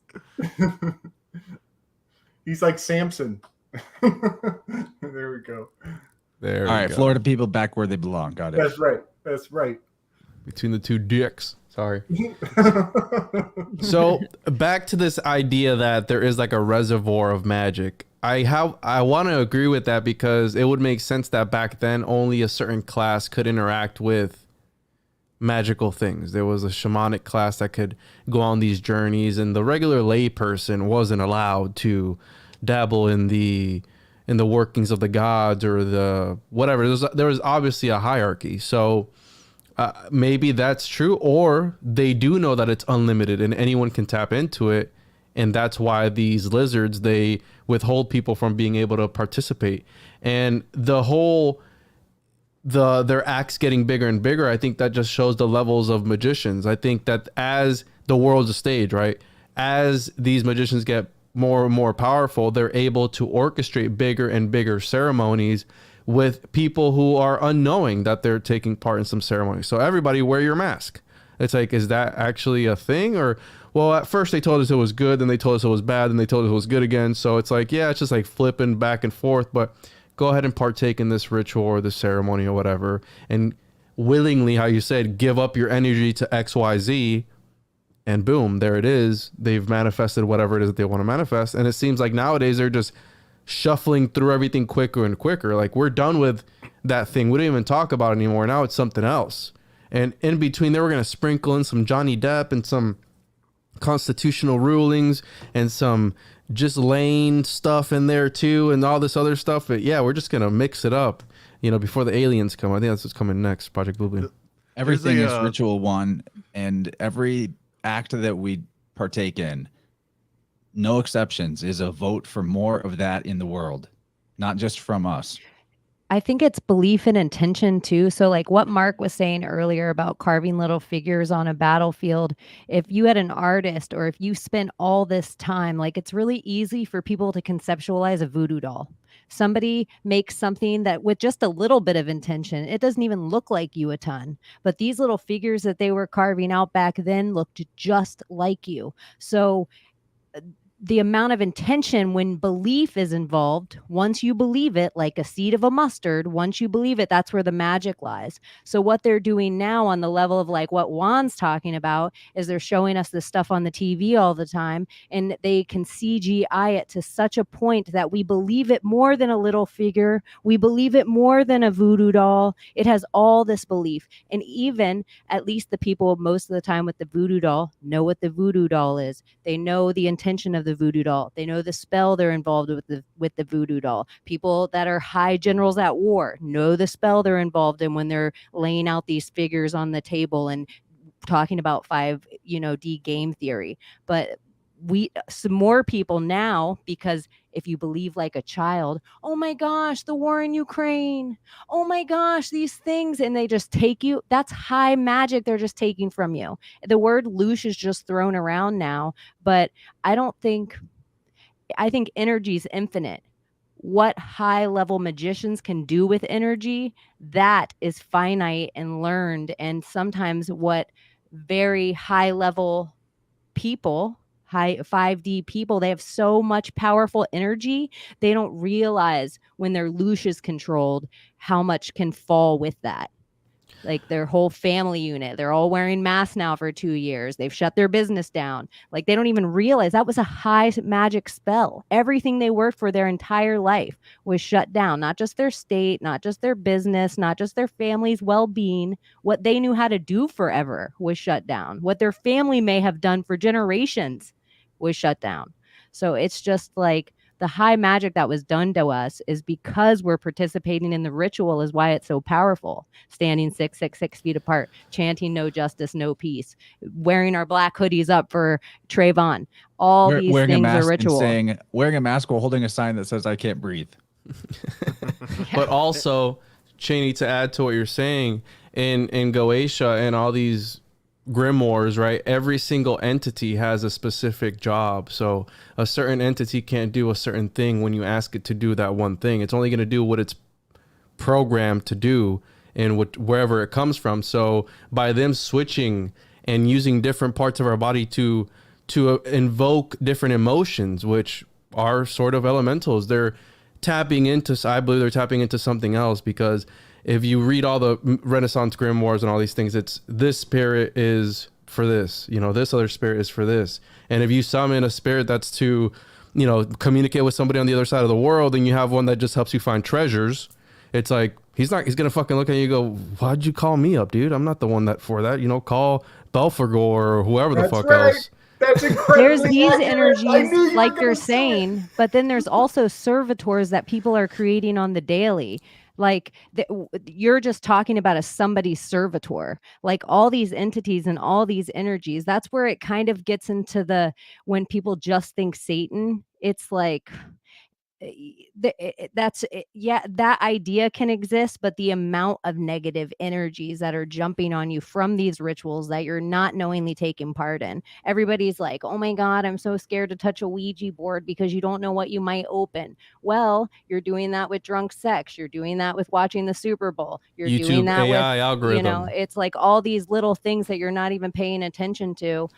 He's like Samson. There we go. there. All we right, go. Florida people back where they belong. Got it. That's right. That's right. Between the two dicks. Sorry. So back to this idea that there is like a reservoir of magic. I want to agree with that because it would make sense that back then only a certain class could interact with magical things. There was a shamanic class that could go on these journeys, and the regular lay person wasn't allowed to dabble in the workings of the gods or the whatever. There was obviously a hierarchy. So maybe that's true, or they do know that it's unlimited and anyone can tap into it, and that's why these lizards, they withhold people from being able to participate. And the whole their acts getting bigger and bigger, I think that just shows the levels of magicians. I think that as the world's a stage, right? As these magicians get more and more powerful, they're able to orchestrate bigger and bigger ceremonies with people who are unknowing that they're taking part in some ceremony. So everybody wear your mask. It's like, is that actually a thing? Or, well, at first they told us it was good, then they told us it was bad, then they told us it was good again. So it's like, yeah, it's just like flipping back and forth, but go ahead and partake in this ritual or this ceremony or whatever. And willingly, how you said, give up your energy to XYZ, and boom, there it is. They've manifested whatever it is that they want to manifest. And it seems like nowadays they're just shuffling through everything quicker and quicker. Like, we're done with that thing. We don't even talk about it anymore. Now it's something else. And in between, they were going to sprinkle in some Johnny Depp and some constitutional rulings and some just Lane stuff in there too, and all this other stuff. But yeah, we're just going to mix it up, before the aliens come. I think that's what's coming next, Project Bluebeam. Everything is ritual one, and every act that we partake in, no exceptions, is a vote for more of that in the world, not just from us. I think it's belief and intention too. So like what Mark was saying earlier about carving little figures on a battlefield, if you had an artist or if you spent all this time, like it's really easy for people to conceptualize a voodoo doll. Somebody makes something that with just a little bit of intention, it doesn't even look like you a ton, but these little figures that they were carving out back then looked just like you. So the amount of intention when belief is involved, once you believe it, like a seed of a mustard, once you believe it, that's where the magic lies. So what they're doing now on the level of like what Juan's talking about is they're showing us this stuff on the TV all the time, and they can CGI it to such a point that we believe it more than a little figure. We believe it more than a voodoo doll. It has all this belief. And even at least the people most of the time with the voodoo doll know what the voodoo doll is. They know the intention of the voodoo doll. They know the spell they're involved with the voodoo doll. People that are high generals at war know the spell they're involved in when they're laying out these figures on the table and talking about 5D game theory. But some more people now, because if you believe like a child, oh my gosh, the war in Ukraine, oh my gosh, these things, and they just take you, that's high magic they're just taking from you. The word loosh is just thrown around now, but I think energy is infinite. What high level magicians can do with energy, that is finite and learned. And sometimes what very high level people, high 5D people, they have so much powerful energy, they don't realize when their loosh is controlled how much can fall with that. Like their whole family unit, they're all wearing masks now for 2 years. They've shut their business down. Like they don't even realize that was a high magic spell. Everything they worked for their entire life was shut down. Not just their state, not just their business, not just their family's well-being. What they knew how to do forever was shut down. What their family may have done for generations was shut down. So it's just like the high magic that was done to us is because we're participating in the ritual is why it's so powerful. Standing 6 feet apart, chanting no justice, no peace, wearing our black hoodies up for Trayvon. All these wearing things a mask are ritual. and wearing a mask while holding a sign that says I can't breathe. But also, Cheney, to add to what you're saying, in Goetia and all these grimoires, right, every single entity has a specific job. So a certain entity can't do a certain thing when you ask it to do that one thing. It's only going to do what it's programmed to do and wherever it comes from. So by them switching and using different parts of our body to invoke different emotions, which are sort of elementals, I believe they're tapping into something else, because if you read all the Renaissance grimoires and all these things, it's this spirit is for this, this other spirit is for this. And if you summon a spirit that's to, communicate with somebody on the other side of the world, and you have one that just helps you find treasures, it's like, he's going to fucking look at you and go, why'd you call me up, dude? I'm not the one for that, call Belphegor or whoever the fuck else. That's incredible. There's these energies, like you're saying, but then there's also servitors that people are creating on the daily. Like you're just talking about somebody's servitor, like all these entities and all these energies. That's where it kind of gets into when people just think Satan, it's like, that idea can exist, but the amount of negative energies that are jumping on you from these rituals that you're not knowingly taking part in. Everybody's like, oh my God, I'm so scared to touch a Ouija board because you don't know what you might open. Well, you're doing that with drunk sex. You're doing that with watching the Super Bowl. You're YouTube doing that AI with, algorithm. it's like all these little things that you're not even paying attention to.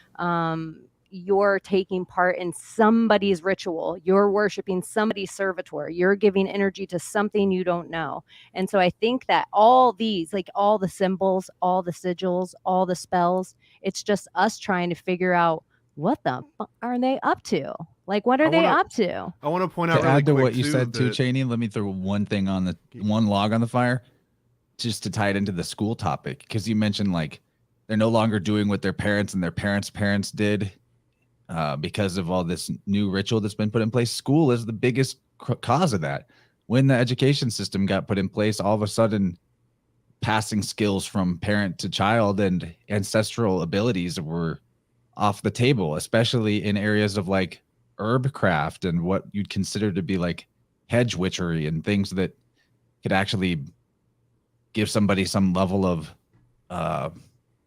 You're taking part in somebody's ritual. You're worshiping somebody's servitor. You're giving energy to something you don't know. And so I think that all these, like all the symbols, all the sigils, all the spells, it's just us trying to figure out what the fuck are they up to? Like, what are they up to? I want to point out To really add to quick what you said too, that- Cheney, let me throw one thing on one log on the fire, just to tie it into the school topic, because you mentioned like they're no longer doing what their parents and their parents did. Because of all this new ritual that's been put in place. School is the biggest cause of that. When the education system got put in place, all of a sudden passing skills from parent to child and ancestral abilities were off the table, especially in areas of like herb craft and what you'd consider to be like hedge witchery and things that could actually give somebody some level of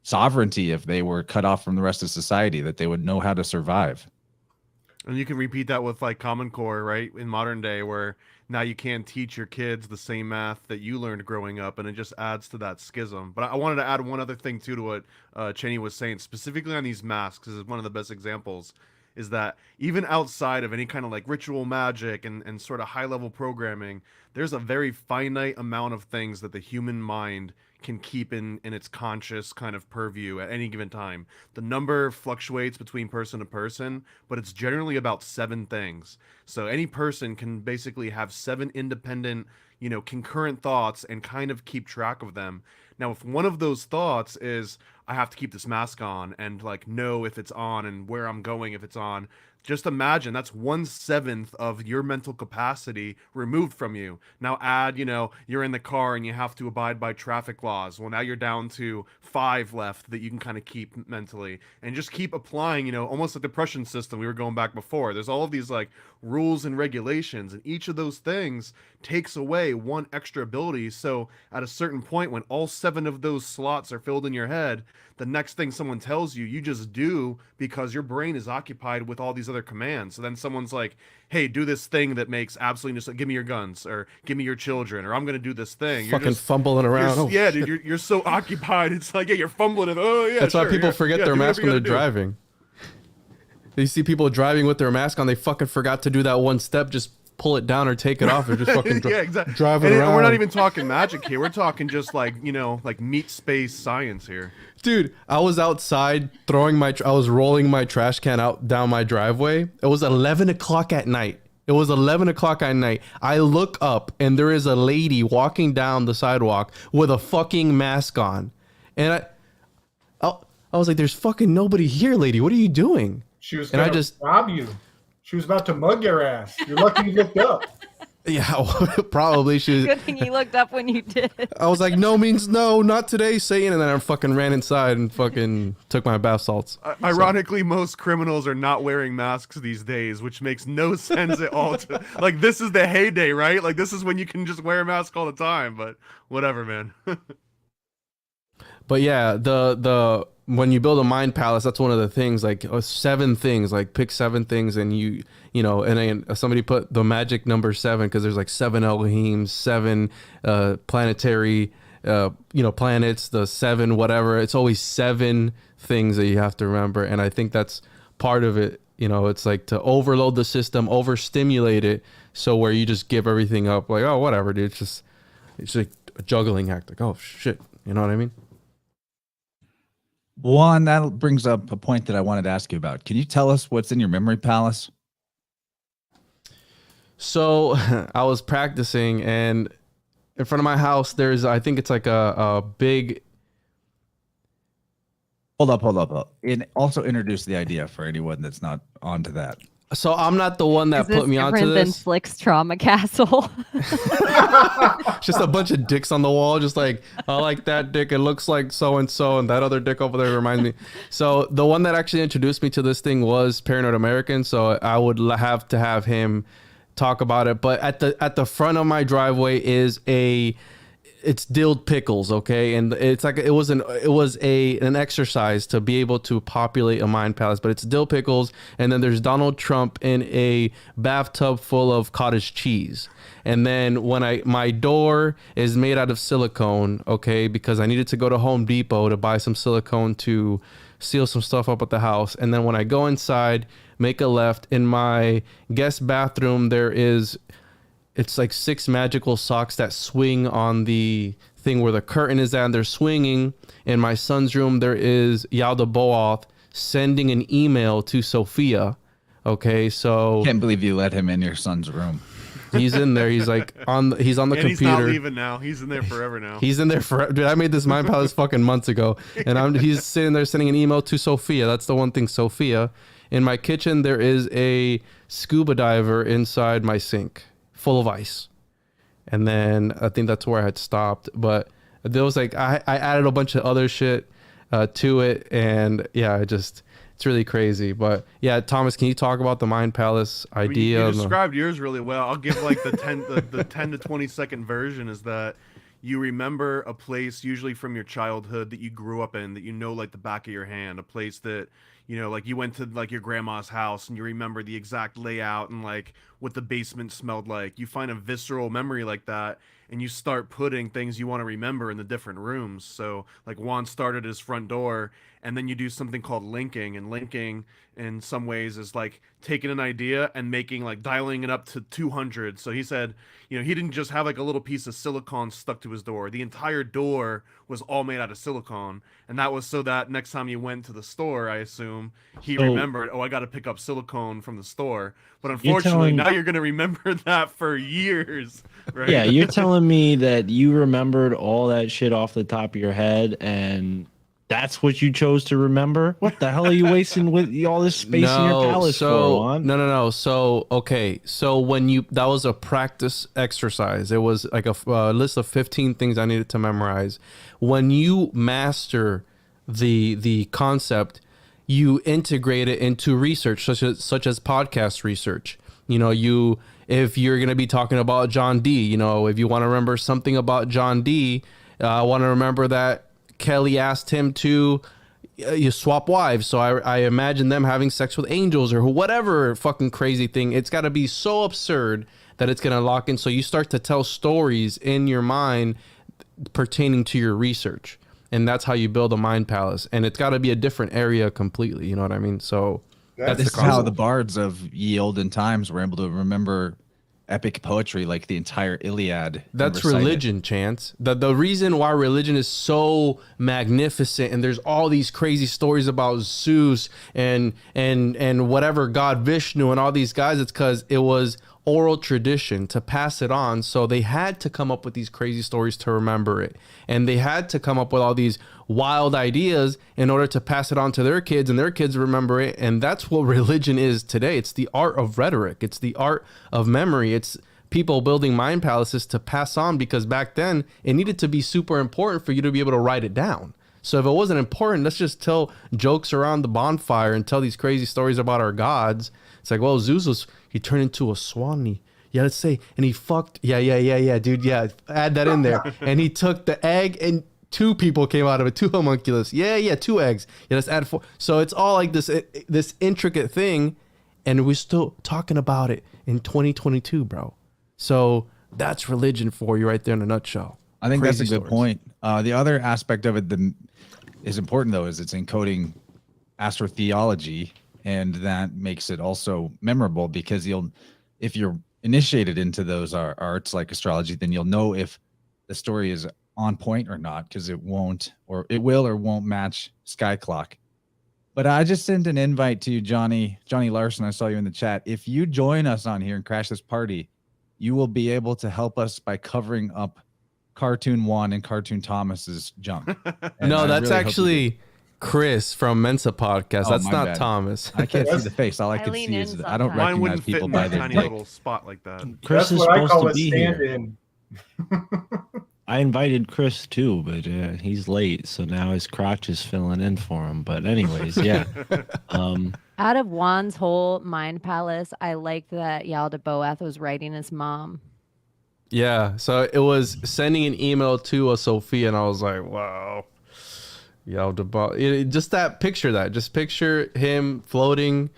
sovereignty if they were cut off from the rest of society, that they would know how to survive. And you can repeat that with like Common Core, right? In modern day, where now you can't teach your kids the same math that you learned growing up, and it just adds to that schism. But I wanted to add one other thing too to what Cheney was saying, specifically on these masks, because it's one of the best examples, is that even outside of any kind of like ritual magic and sort of high level programming, there's a very finite amount of things that the human mind can keep in its conscious kind of purview at any given time. The number fluctuates between person to person, but it's generally about 7 things. So any person can basically have 7 independent, concurrent thoughts and kind of keep track of them. Now, if one of those thoughts is, I have to keep this mask on and like know if it's on and where I'm going if it's on, Just imagine that's 1/7 of your mental capacity removed from you. Now add, you're in the car and you have to abide by traffic laws. Well, now you're down to 5 left that you can kind of keep mentally, and just keep applying, almost like the Prussian system we were going back before. There's all of these like rules and regulations, and each of those things takes away one extra ability. So at a certain point, when all 7 of those slots are filled in your head, the next thing someone tells you, you just do because your brain is occupied with all these other commands. So then someone's like, hey, do this thing that makes absolutely just like, give me your guns, or give me your children, or I'm going to do this thing. Fucking fumbling around. Yeah, dude, you're so occupied. It's like, yeah, you're fumbling it. Oh, yeah. That's why people forget their do mask when whatever they're you gotta do. driving. You see people driving with their mask on, they fucking forgot to do that one step, just pull it down or take it off. They're just fucking Yeah, exactly. driving And around. we're not even talking magic here. We're talking just like, like meat space science here. Dude, I was outside I was rolling my trash can out down my driveway. It was 11 o'clock at night. It was 11 o'clock at night. I look up and there is a lady walking down the sidewalk with a fucking mask on. And I was like, there's fucking nobody here, lady. What are you doing? She was And I going to just- rob you. She was about to mug your ass. You're lucky you looked up. Yeah, probably. She was, Good thing you looked up when you did. I was like, no means no, not today, Satan. And then I fucking ran inside and fucking took my bath salts. Ironically, most criminals are not wearing masks these days, which makes no sense at all. Like, this is the heyday, right? Like, this is when you can just wear a mask all the time. But whatever, man. But yeah, the when you build a mind palace, that's one of the things, like 7 things, like pick 7 things, and you know, and then somebody put the magic number 7 because there's like 7 Elohim, 7 planetary, planets, the 7 whatever. It's always 7 things that you have to remember, and I think that's part of it. It's like to overload the system, overstimulate it, so where you just give everything up, like, oh, whatever, dude. It's like a juggling act, like, oh shit, you know what I mean? Juan, that brings up a point that I wanted to ask you about. Can you tell us what's in your memory palace? So I was practicing, and in front of my house, I think it's like a big. Hold up. And also introduce the idea for anyone that's not onto that. So I'm not the one that Is this put me onto different than this. Flick's Trauma Castle? Just a bunch of dicks on the wall, just like, I like that dick. It looks like so and so, and that other dick over there reminds me. So the one that actually introduced me to this thing was Paranoid American. So I would have to have him talk about it. But at the front of my driveway is it's dilled pickles, okay, and it's like it was an exercise to be able to populate a mind palace. But it's dill pickles, and then there's Donald Trump in a bathtub full of cottage cheese. And then my door is made out of silicone, okay, because I needed to go to Home Depot to buy some silicone to seal some stuff up at the house. And then when I go inside, make a left, in my guest bathroom it's like 6 magical socks that swing on the thing where the curtain is at, and they're swinging. In my son's room, there is Yalda Boath sending an email to Sophia. Okay, so Can't believe you let him in your son's room. he's in there. He's like he's on the And computer. he's not leaving now. He's in there forever now. He's in there forever. Dude, I made this mind palace fucking months ago. And he's sitting there sending an email to Sophia. That's the one thing, Sophia. In my kitchen, there is a scuba diver inside my sink, full of ice. And then I think that's where I had stopped. But there was like, I added a bunch of other shit to it. And yeah, it's really crazy. But yeah, Thomas, can you talk about the mind palace idea? You described yours really well. I'll give like the 10 to 20 second version is that you remember a place usually from your childhood that you grew up in, that like the back of your hand, a place that like you went to like your grandma's house and you remember the exact layout and like what the basement smelled like. You find a visceral memory like that, and you start putting things you want to remember in the different rooms. So like Juan started his front door, and then you do something called linking, and linking in some ways is like taking an idea and dialing it up to 200. So he said, he didn't just have like a little piece of silicone stuck to his door. The entire door was all made out of silicone. And that was so that next time you went to the store, I assume, he remembered, I got to pick up silicone from the store. But unfortunately, now you're going to remember that for years, right? Yeah, you're telling me that you remembered all that shit off the top of your head, and That's what you chose to remember? What the hell are you wasting with all this space in your palace for, Juan? No. So, okay. So that was a practice exercise. It was like a list of 15 things I needed to memorize. When you master the concept, you integrate it into research, such as podcast research. If you're going to be talking about John D, if you want to remember something about John D, I want to remember that Kelly asked him to you swap wives. So I imagine them having sex with angels or whatever fucking crazy thing. It's got to be so absurd that it's going to lock in. So you start to tell stories in your mind pertaining to your research. And that's how you build a mind palace. And it's got to be a different area completely. You know what I mean? So this is how the bards of ye olden times were able to remember epic poetry, like the entire Iliad. That's religion, Chance. The reason why religion is so magnificent, and there's all these crazy stories about Zeus and whatever god Vishnu and all these guys, it's because it was oral tradition to pass it on. So they had to come up with these crazy stories to remember it, and they had to come up with all these wild ideas in order to pass it on to their kids, and their kids remember it. And that's what religion is today. It's the art of rhetoric. It's the art of memory. It's people building mind palaces to pass on, because back then it needed to be super important for you to be able to write it down. So if it wasn't important, let's just tell jokes around the bonfire and tell these crazy stories about our gods. It's like, well, Zeus he turned into a swan. Let's say, and he fucked. Yeah, dude. Yeah, add that in there. And he took the egg, and 2 people came out of it, 2 homunculus. Yeah, 2 eggs. Yeah, let's add 4. So it's all like this intricate thing, and we're still talking about it in 2022, bro. So that's religion for you right there in a nutshell. I think Crazy that's a good stories. point. The other aspect of it that is important, though, is it's encoding astrotheology, and that makes it also memorable, because if you're initiated into those arts like astrology, then you'll know if the story is on point or not, because it will or won't match Sky Clock. But I just sent an invite to you, Johnny Larson. I saw you in the chat. If you join us on here and crash this party, you will be able to help us by covering up Cartoon Juan and Cartoon Thomas's junk. No, that's actually Chris from Mensa Podcast. That's not bad. Thomas. I can't see the face. All I can see is I don't Mine recognize wouldn't fit people in by that their tiny dick. little spot like that. Chris That's is what I supposed call to a be here. stand-in. I invited Chris too, but he's late, so now his crotch is filling in for him. But anyways, yeah. Out of Juan's whole mind palace, I liked that Yalda Boath was writing his mom. Yeah, so it was sending an email to Sophia, and I was like, wow. Just picture him floating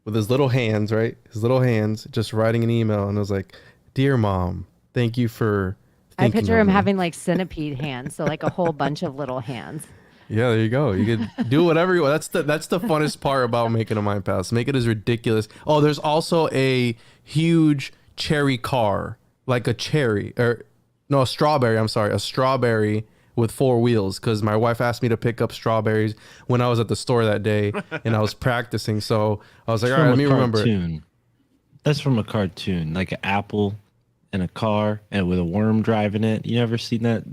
with his little hands, right? His little hands, just writing an email. And I was like, dear mom, thank you for I thinking picture of him me." having like centipede hands, so like a whole bunch of little hands. Yeah, there you go. You could do whatever you want. That's the funnest part about making a mind palace. Make it as ridiculous. Oh, there's also a huge cherry car, like a strawberry. I'm sorry, a strawberry with 4 wheels, because my wife asked me to pick up strawberries when I was at the store that day and I was practicing. So I was like, all right, let me remember it. That's from a cartoon, like an apple in a car and with a worm driving it. You ever seen that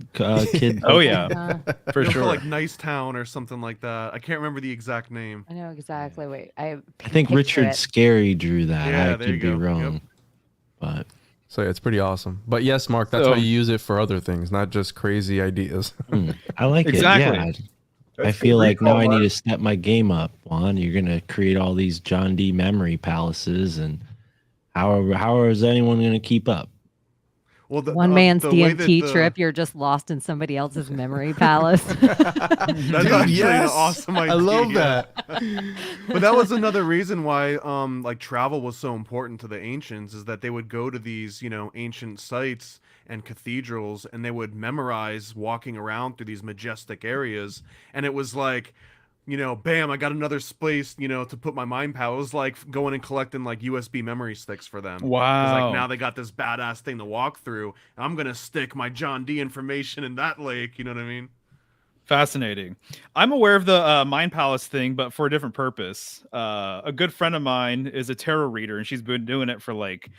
kid? Oh yeah, for They're sure. like Nice Town or something like that. I can't remember the exact name. I know exactly. Wait, I think picture Richard it. Scary drew that. Yeah, I there you could be go. wrong. Yep. But So it's pretty awesome. But yes, Mark, that's So- how you use it for other things, not just crazy ideas. I like Exactly. it. Yeah. I That's feel good like now recall, I need Mark. to step my game up, Juan. You're gonna create all these John D memory palaces, and how is anyone gonna keep up? Well, One man's the way DMT that trip, you're just lost in somebody else's memory palace. That's actually an awesome idea. I love that. But that was another reason why like travel was so important to the ancients, is that they would go to these, ancient sites and cathedrals, and they would memorize walking around through these majestic areas. And it was like, bam, I got another space, to put my mind power. It was like going and collecting like USB memory sticks for them. It's Wow. like now they got this badass thing to walk through. And I'm gonna stick my John D information in that lake. You know what I mean? Fascinating. I'm aware of the Mind Palace thing, but for a different purpose. A good friend of mine is a tarot reader, and she's been doing it for like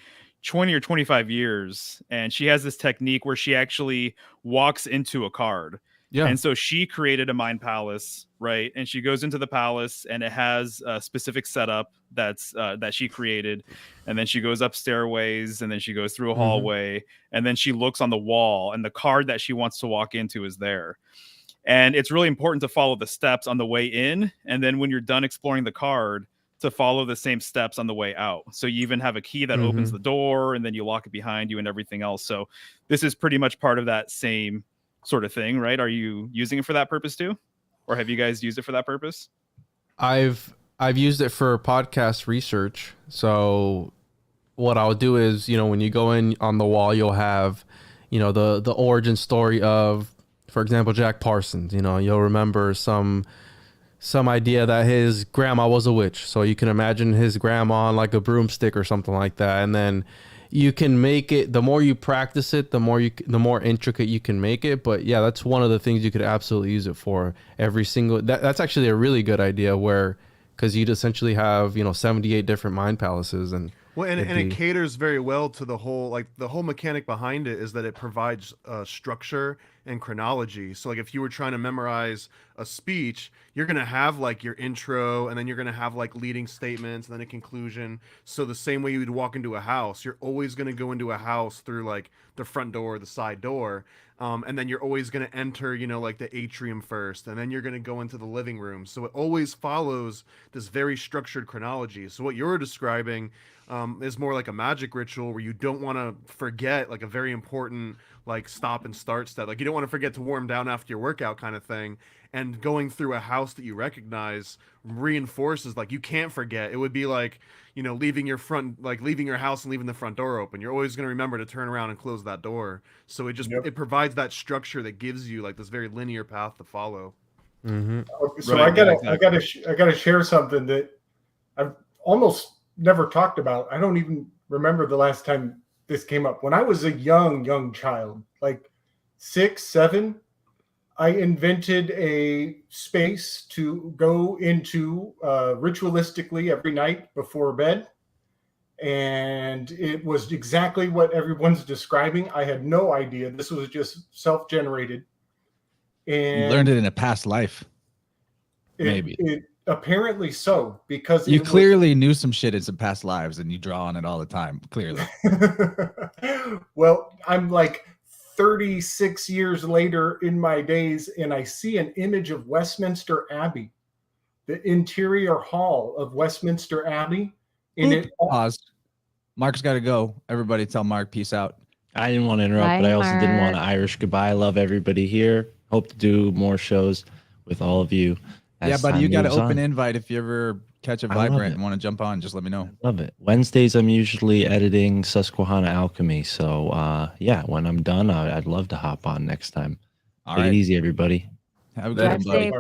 20 or 25 years. And she has this technique where she actually walks into a card. Yeah. And so she created a mind palace, right? And she goes into the palace, and it has a specific setup that's that she created. And then she goes up stairways, and then she goes through a hallway, and then she looks on the wall, and the card that she wants to walk into is there. And it's really important to follow the steps on the way in, and then when you're done exploring the card, to follow the same steps on the way out. So you even have a key that opens the door, and then you lock it behind you and everything else. So this is pretty much part of that same sort of thing, right? Are you using it for that purpose too? Or have you guys used it for that purpose? I've used it for podcast research. So what I'll do is, when you go in on the wall, you'll have, the origin story of, for example, Jack Parsons. You'll remember some idea that his grandma was a witch. So you can imagine his grandma on like a broomstick or something like that. And then you can make it, the more you practice it, the more intricate you can make it. But yeah, that's one of the things you could absolutely use it for. Every single, that's actually a really good idea, because you'd essentially have, 78 different mind palaces. And it caters very well to the whole mechanic behind it is that it provides structure and chronology. So like if you were trying to memorize a speech, you're going to have like your intro, and then you're going to have like leading statements and then a conclusion. So the same way you would walk into a house, you're always going to go into a house through like the front door or the side door. And then you're always going to enter, like the atrium first, and then you're going to go into the living room. So it always follows this very structured chronology. So what you're describing is more like a magic ritual where you don't want to forget like a very important like stop and start step. Like you don't want to forget to warm down after your workout kind of thing. And going through a house that you recognize reinforces like you can't forget. It would be like, leaving your house and leaving the front door open. You're always going to remember to turn around and close that door. So it just it provides that structure that gives you like this very linear path to follow. So right, I gotta share something that I've almost never talked about. I don't even remember the last time this came up. When I was a young child, like 6, 7, I invented a space to go into ritualistically every night before bed. And it was exactly what everyone's describing. I had no idea. This was just self-generated. And you learned it in a past life. Maybe. It apparently so, because you clearly knew some shit in some past lives and you draw on it all the time. Clearly. Well, I'm like 36 years later in my days, and I see an image of Westminster Abbey, the interior hall of Westminster Abbey. Pause. Mark's got to go. Everybody tell Mark peace out. I didn't want to interrupt, Bye, but I also didn't want Mark. to Irish goodbye. I love everybody here. Hope to do more shows with all of you. Yeah, buddy, time you got an moves open on. invite if you ever catch a I love Vibe Rant it. and want to jump on. Just let me know. Love it. Wednesdays, I'm usually editing Susquehanna Alchemy. So, yeah, when I'm done, I'd love to hop on next time. All Take right. it easy, everybody. Have a good Drive one, buddy. safe.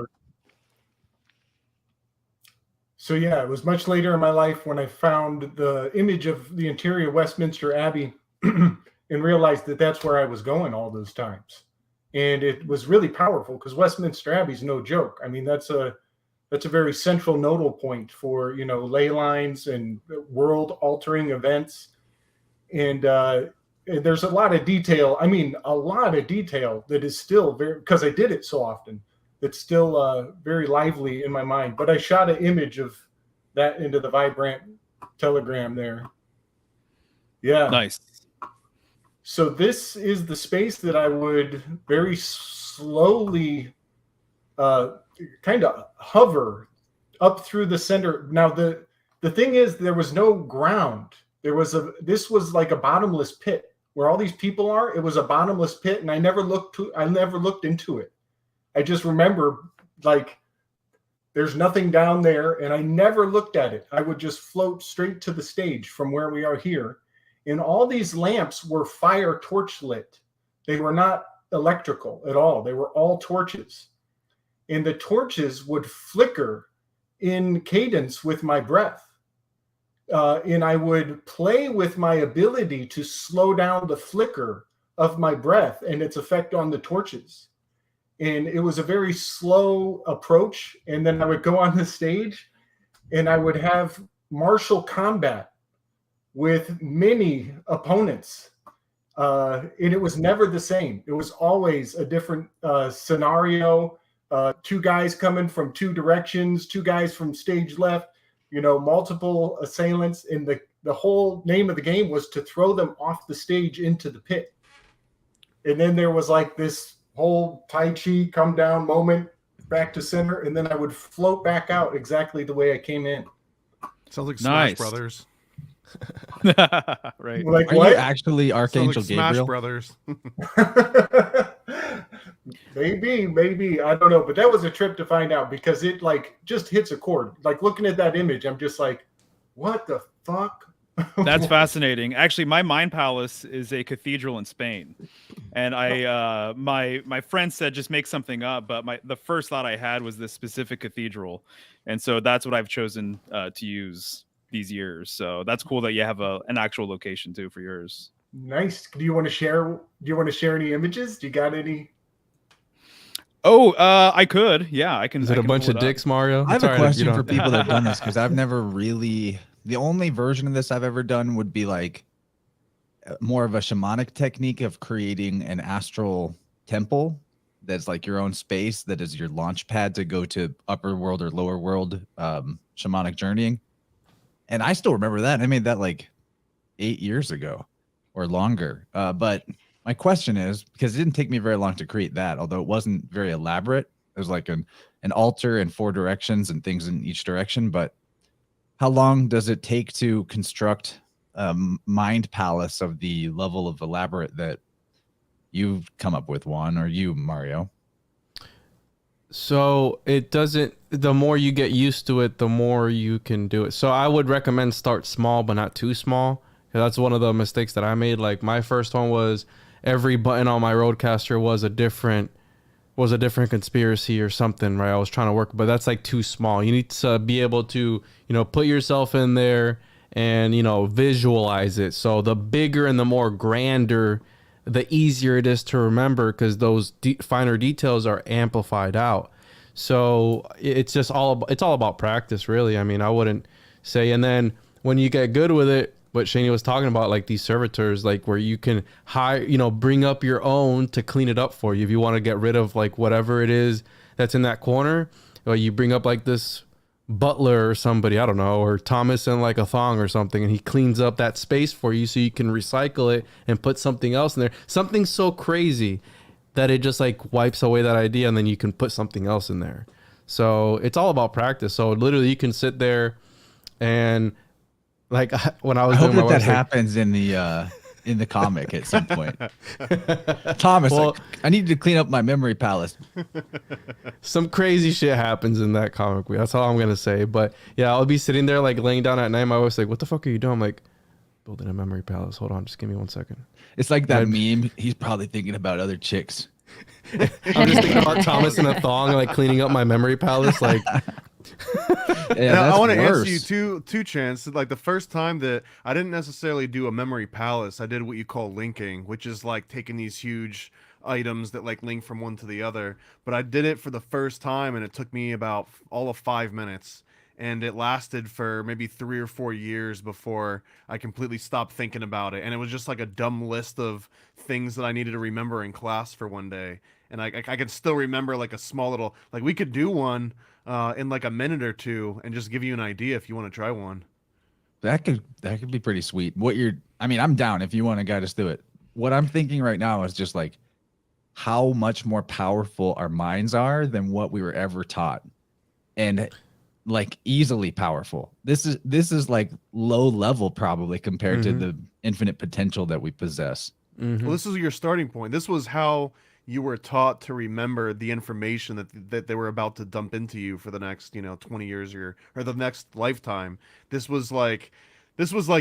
So yeah, it was much later in my life when I found the image of the interior of Westminster Abbey and realized that that's where I was going all those times. And it was really powerful because Westminster Abbey is no joke. I mean, that's a very central nodal point for, ley lines and world altering events. And there's a lot of detail. I mean, a lot of detail that is still very, because I did it so often, it's still very lively in my mind. But I shot an image of that into the Vibe Rant Telegram there. Yeah. Nice. So this is the space that I would very slowly kind of hover up through the center. Now, the thing is, there was no ground. This was like a bottomless pit where all these people are. It was a bottomless pit, and I never looked into it. I just remember like there's nothing down there, and I never looked at it. I would just float straight to the stage from where we are here. And all these lamps were fire torch lit. They were not electrical at all. They were all torches. And the torches would flicker in cadence with my breath. And I would play with my ability to slow down the flicker of my breath and its effect on the torches. And it was a very slow approach. And then I would go on the stage and I would have martial combat with many opponents. and it was never the same. It was always a different scenario. Two guys coming from two directions, two guys from stage left, multiple assailants. And the whole name of the game was to throw them off the stage into the pit. And then there was like this whole Tai Chi come down moment, back to center, and then I would float back out exactly the way I came in. Sounds like Nice. Smash Brothers. Right. Like Are what? you actually Archangel Sounds like Smash Gabriel? Brothers. maybe I don't know, but that was a trip to find out, because it like just hits a chord. Like looking at that image, I'm just like, what the fuck? That's fascinating. Actually, my mind palace is a cathedral in Spain, and I my friend said just make something up, but the first thought I had was this specific cathedral, and so that's what I've chosen to use these years. So that's cool that you have an actual location too for yours. Nice. Do you want to share any images? Do you got any? Oh, I could. Yeah, I can. Is it a bunch of dicks, Mario? I have It's a all right if you question for don't. people that have done this, because I've never really. The only version of this I've ever done would be like more of a shamanic technique of creating an astral temple that's like your own space, that is your launch pad to go to upper world or lower world shamanic journeying. And I still remember that. I made that like 8 years ago or longer. But my question is, because it didn't take me very long to create that, although it wasn't very elaborate. It was like an altar in 4 directions and things in each direction. But how long does it take to construct a mind palace of the level of elaborate that you've come up with, Juan, or you, Mario? So it doesn't, the more you get used to it, the more you can do it. So I would recommend start small, but not too small. That's one of the mistakes that I made. Like my first one was every button on my Rodecaster was a different conspiracy or something, right? I was trying to work, but that's like too small. You need to be able to, put yourself in there and, visualize it. So the bigger and the more grander, the easier it is to remember, because those finer details are amplified out. So it's just all about practice, really. I mean, I wouldn't say, and then when you get good with it, what Shani was talking about, like these servitors, like where you can hire, bring up your own to clean it up for you. If you want to get rid of like whatever it is that's in that corner, or you bring up like this butler or somebody, I don't know, or Thomas in like a thong or something, and he cleans up that space for you so you can recycle it and put something else in there. Something so crazy that it just like wipes away that idea, and then you can put something else in there. So it's all about practice. So literally you can sit there and like when I was I hope doing my that website, happens in the comic at some point. Thomas, Well, I need to clean up my memory palace. some crazy shit happens in that comic book. That's all I'm gonna say. But yeah, I'll be sitting there like laying down at night. My wife's like, "What the fuck are you doing?" I'm like, "Building a memory palace. Hold on, just give me 1 second." It's like that meme. He's probably thinking about other chicks. I'm just thinking about Thomas in a thong, like cleaning up my memory palace. Like, Yeah, Now, I that's want to answer worse. you two chance. Like the first time that I didn't necessarily do a memory palace, I did what you call linking, which is like taking these huge items that like link from one to the other. But I did it for the first time, and it took me about all of 5 minutes, and it lasted for maybe 3 or 4 years before I completely stopped thinking about it. And it was just like a dumb list of things that I needed to remember in class for one day. And I could still remember like a small little, like we could do one in like a minute or two and just give you an idea if you want to try one. That could be pretty sweet. I'm down if you want to guide us through it. What I'm thinking right now is just like how much more powerful our minds are than what we were ever taught. And like easily powerful. This is like low level probably compared to the infinite potential that we possess. Well, this is your starting point. This was how you were taught to remember the information that they were about to dump into you for the next 20 years or the next lifetime. This was like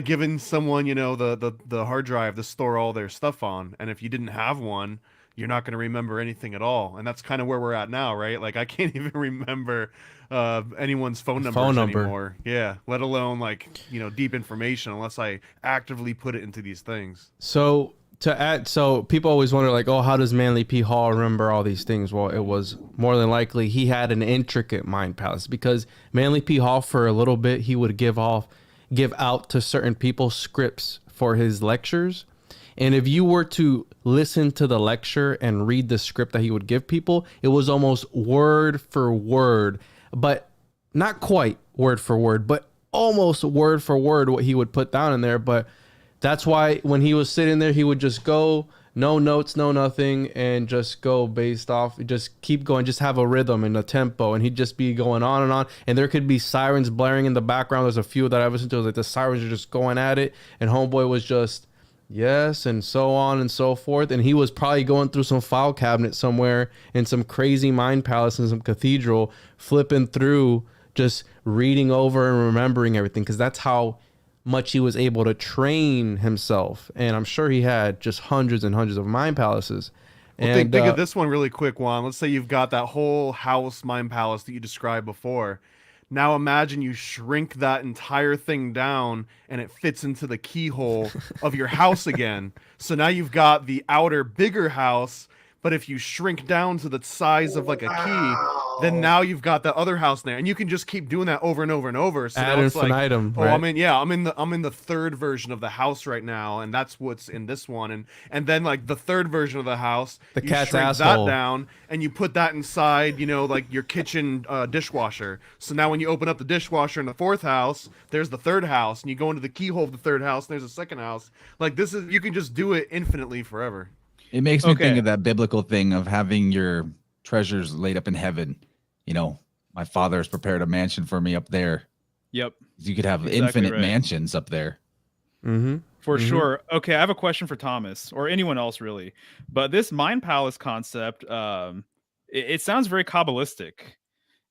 giving someone the hard drive to store all their stuff on, and if you didn't have one, you're not going to remember anything at all. And that's kind of where we're at now, right? Like I can't even remember anyone's phone numbers anymore. Yeah, let alone like deep information unless I actively put it into these things. so to add, so people always wonder like, oh, how does Manly P. Hall remember all these things? Well, it was more than likely he had an intricate mind palace, because Manly P. Hall for a little bit, he would give out to certain people scripts for his lectures. And if you were to listen to the lecture and read the script that he would give people, it was almost word for word, but not quite word for word, but almost word for word what he would put down in there. But that's why when he was sitting there, he would just go, no notes, no nothing, and just go based off, just keep going, just have a rhythm and a tempo, and he'd just be going on and on. And there could be sirens blaring in the background. There's a few that I've listened to, like the sirens are just going at it, and homeboy was just yes, and so on and so forth. And he was probably going through some file cabinet somewhere in some crazy mind palace in some cathedral, flipping through, just reading over and remembering everything, because that's how much he was able to train himself. And I'm sure he had just hundreds and hundreds of mind palaces. Well, And think of this one really quick, Juan. Let's say you've got that whole house mind palace that you described before. Now imagine you shrink that entire thing down and it fits into the keyhole of your house again. So now you've got the outer bigger house, but if you shrink down to the size of like a key, then now you've got the other house there, and you can just keep doing that over and over and over. So ad now it's like, infinitum, oh, right? I'm in the third version of the house right now, and that's what's in this one, and then like the third version of the house, The you cat's shrink asshole. that down, and you put that inside, like your kitchen dishwasher. So now when you open up the dishwasher in the fourth house, there's the third house, and you go into the keyhole of the third house, and there's a second house. Like this is, you can just do it infinitely forever. It makes me Okay. think of that biblical thing of having your treasures laid up in heaven. My father has prepared a mansion for me up there. Yep. You could have Exactly infinite right. mansions up there. Mm-hmm. For Mhm. sure. Okay, I have a question for Thomas or anyone else really. But this mind palace concept, it sounds very Kabbalistic,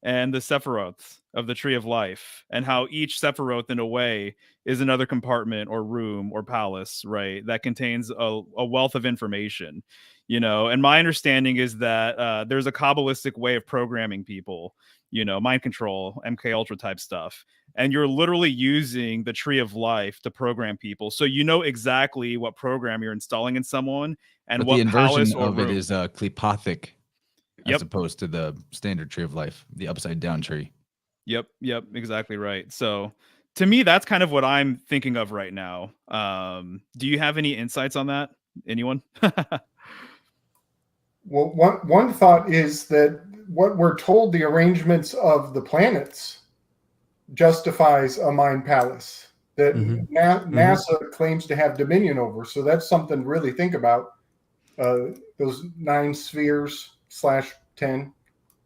and the Sephiroth of the Tree of Life, and how each Sephiroth in a way is another compartment or room or palace, right? That contains a wealth of information, And my understanding is that there's a Kabbalistic way of programming people, mind control, MK Ultra type stuff. And you're literally using the Tree of Life to program people. So you know exactly what program you're installing in someone and But what the inversion palace or of room. it is klipothic as Yep. opposed to the standard tree of life, the upside down tree. Yep, exactly right. So to me, that's kind of what I'm thinking of right now. Do you have any insights on that? Anyone? Well, one thought is that what we're told the arrangements of the planets justifies a mind palace that NASA claims to have dominion over. So that's something to really think about. Those 9 spheres /10.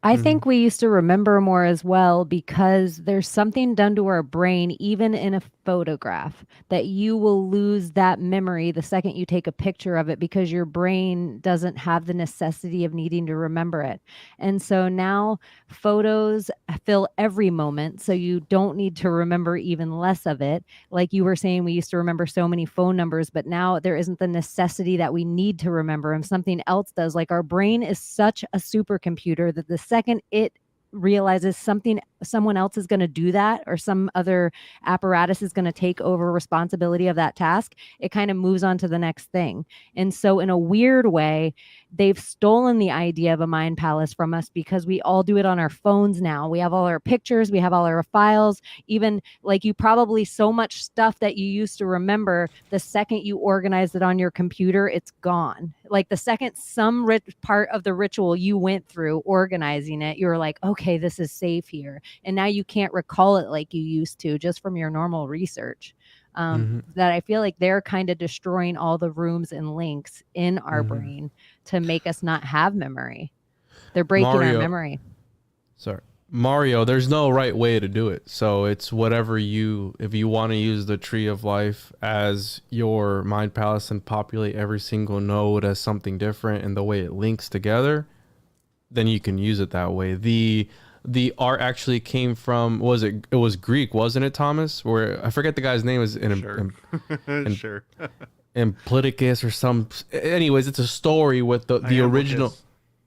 I think we used to remember more as well because there's something done to our brain, even in a photograph, that you will lose that memory the second you take a picture of it because your brain doesn't have the necessity of needing to remember it. And so now photos fill every moment, so you don't need to remember even less of it. Like you were saying, we used to remember so many phone numbers, but now there isn't the necessity that we need to remember them. Something else does. Like our brain is such a supercomputer that the second it realizes someone else is going to do that, or some other apparatus is going to take over responsibility of that task, it kind of moves on to the next thing. And so in a weird way, they've stolen the idea of a mind palace from us because we all do it on our phones now. We have all our pictures, we have all our files, even like you probably so much stuff that you used to remember, the second you organize it on your computer, it's gone. Like the second some part of the ritual you went through organizing it, you were like, okay, this is safe here. And now you can't recall it like you used to just from your normal research. That I feel like they're kind of destroying all the rooms and links in our brain to make us not have memory. They're breaking our memory. Sorry. Mario, there's no right way to do it. So it's whatever if you want to use the Tree of Life as your mind palace and populate every single node as something different and the way it links together, then you can use it that way. The art actually came from, it was Greek, wasn't it, Thomas? Where I forget the guy's name is Sure. Ampliticus or some. Anyways, it's a story with the original. Iamblichus.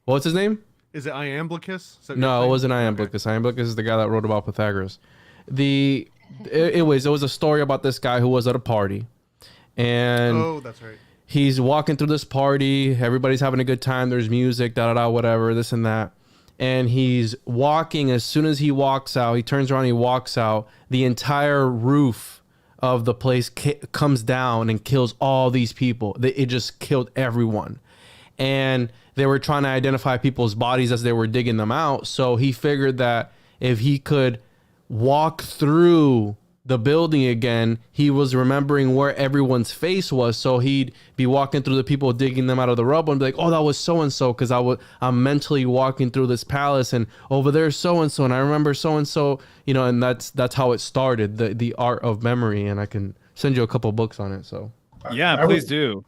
What's his name? Is it Iamblichus? Is that No, your it thing? wasn't Okay. Iamblichus. Iamblichus is the guy that wrote about Pythagoras. It was a story about this guy who was at a party, and Oh, that's right. he's walking through this party. Everybody's having a good time. There's music, whatever, this and that. And he's walking. As soon as he walks out, he turns around, he walks out. The entire roof of the place comes down and kills all these people. It just killed everyone. And they were trying to identify people's bodies as they were digging them out. So he figured that if he could walk through the building again, he was remembering where everyone's face was. So he'd be walking through the people, digging them out of the rubble, and be like, oh, that was so-and-so, because I'm mentally walking through this palace, and over there's so-and-so, and I remember so-and-so, you know, and that's how it started, the art of memory. And I can send you a couple books on it. So yeah, please do.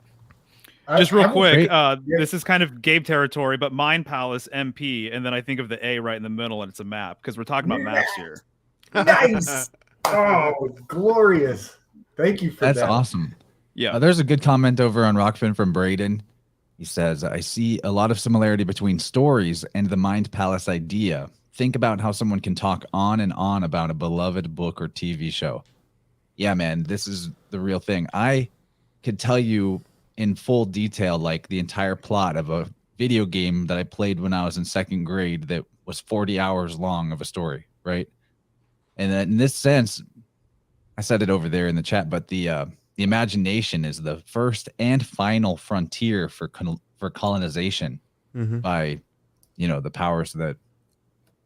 Just real quick, this is kind of Gabe territory, but Mind Palace MP, and then I think of the A right in the middle, and it's a map, because we're talking about maps here. Nice. Oh, glorious. Thank you for that. That's awesome. Yeah. There's a good comment over on Rockfin from Braden. He says, I see a lot of similarity between stories and the Mind Palace idea. Think about how someone can talk on and on about a beloved book or TV show. Yeah, man, this is the real thing. I could tell you in full detail, like the entire plot of a video game that I played when I was in second grade that was 40 hours long of a story, right? And in this sense, I said it over there in the chat, but the imagination is the first and final frontier for colonization by, you know, the powers that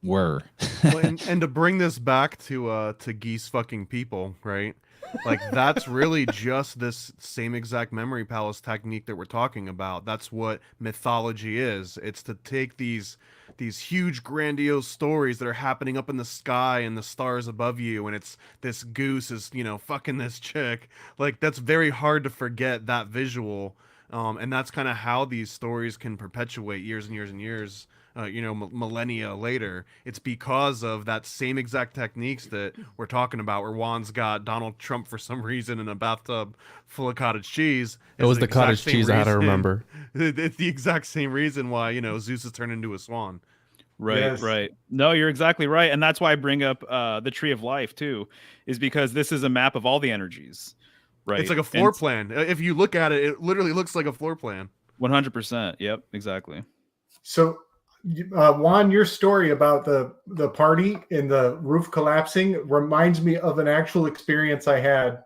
were. Well, and to bring this back to geese fucking people, right? Like, that's really just this same exact memory palace technique that we're talking about. That's what mythology is. It's to take these huge grandiose stories that are happening up in the sky and the stars above you, and it's this goose is, you know, fucking this chick. Like, that's very hard to forget that visual. And that's kind of how these stories can perpetuate years and years and years, you know, millennia later. It's because of that same exact techniques that we're talking about, where Juan's got Donald Trump for some reason in a bathtub full of cottage cheese. It was the cottage cheese I had to remember. It's the exact same reason why, you know, Zeus is turned into a swan. Right, Yes. right. No, you're exactly right. And that's why I bring up the Tree of Life, too, is because this is a map of all the energies. Right. It's like a floor plan. If you look at it, it literally looks like a floor plan. 100%. Yep, exactly. So, Juan, your story about the party and the roof collapsing reminds me of an actual experience I had.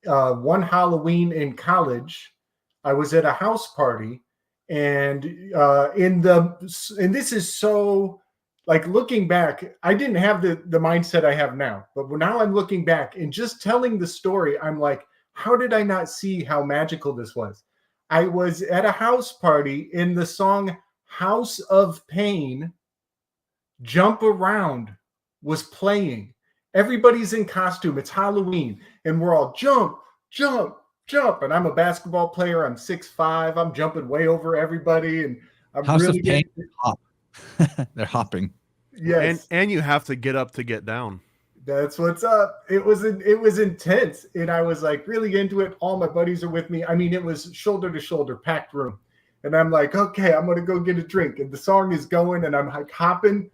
One Halloween in college, I was at a house party, and this is so, like, looking back, I didn't have the mindset I have now, but now I'm looking back and just telling the story, I'm like, how did I not see how magical this was? I was at a house party, in the song House of Pain, Jump Around was playing. Everybody's in costume. It's Halloween. And we're all jump, jump, jump. And I'm a basketball player. I'm 6'5". I'm jumping way over everybody. And I'm House really of Pain, hop. They're hopping. Yes. And you have to get up to get down. That's what's up. It was intense. And I was like really into it. All my buddies are with me. I mean, it was shoulder to shoulder, packed room. And I'm like, okay, I'm going to go get a drink. And the song is going, and I'm like hopping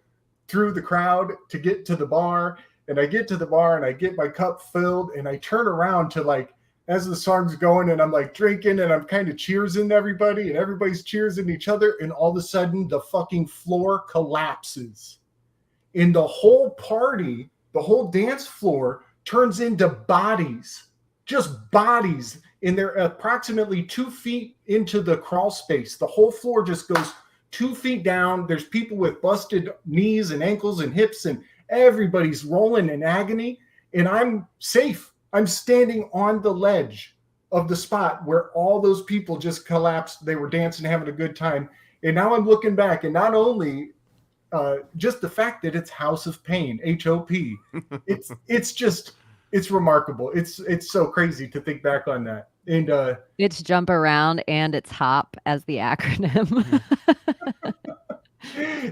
through the crowd to get to the bar. And I get to the bar, and I get my cup filled, and I turn around to, like, as the song's going, and I'm like drinking, and I'm kind of cheersing everybody, and everybody's cheersing each other. And all of a sudden, the fucking floor collapses. And the whole party, the whole dance floor turns into bodies, just bodies. And they're approximately 2 feet into the crawl space. The whole floor just goes 2 feet down. There's people with busted knees and ankles and hips, and everybody's rolling in agony. And I'm safe. I'm standing on the ledge of the spot where all those people just collapsed. They were dancing, having a good time. And now I'm looking back, and not only just the fact that it's House of Pain, HOP, it's remarkable. It's so crazy to think back on that. And It's Jump Around and it's HOP as the acronym.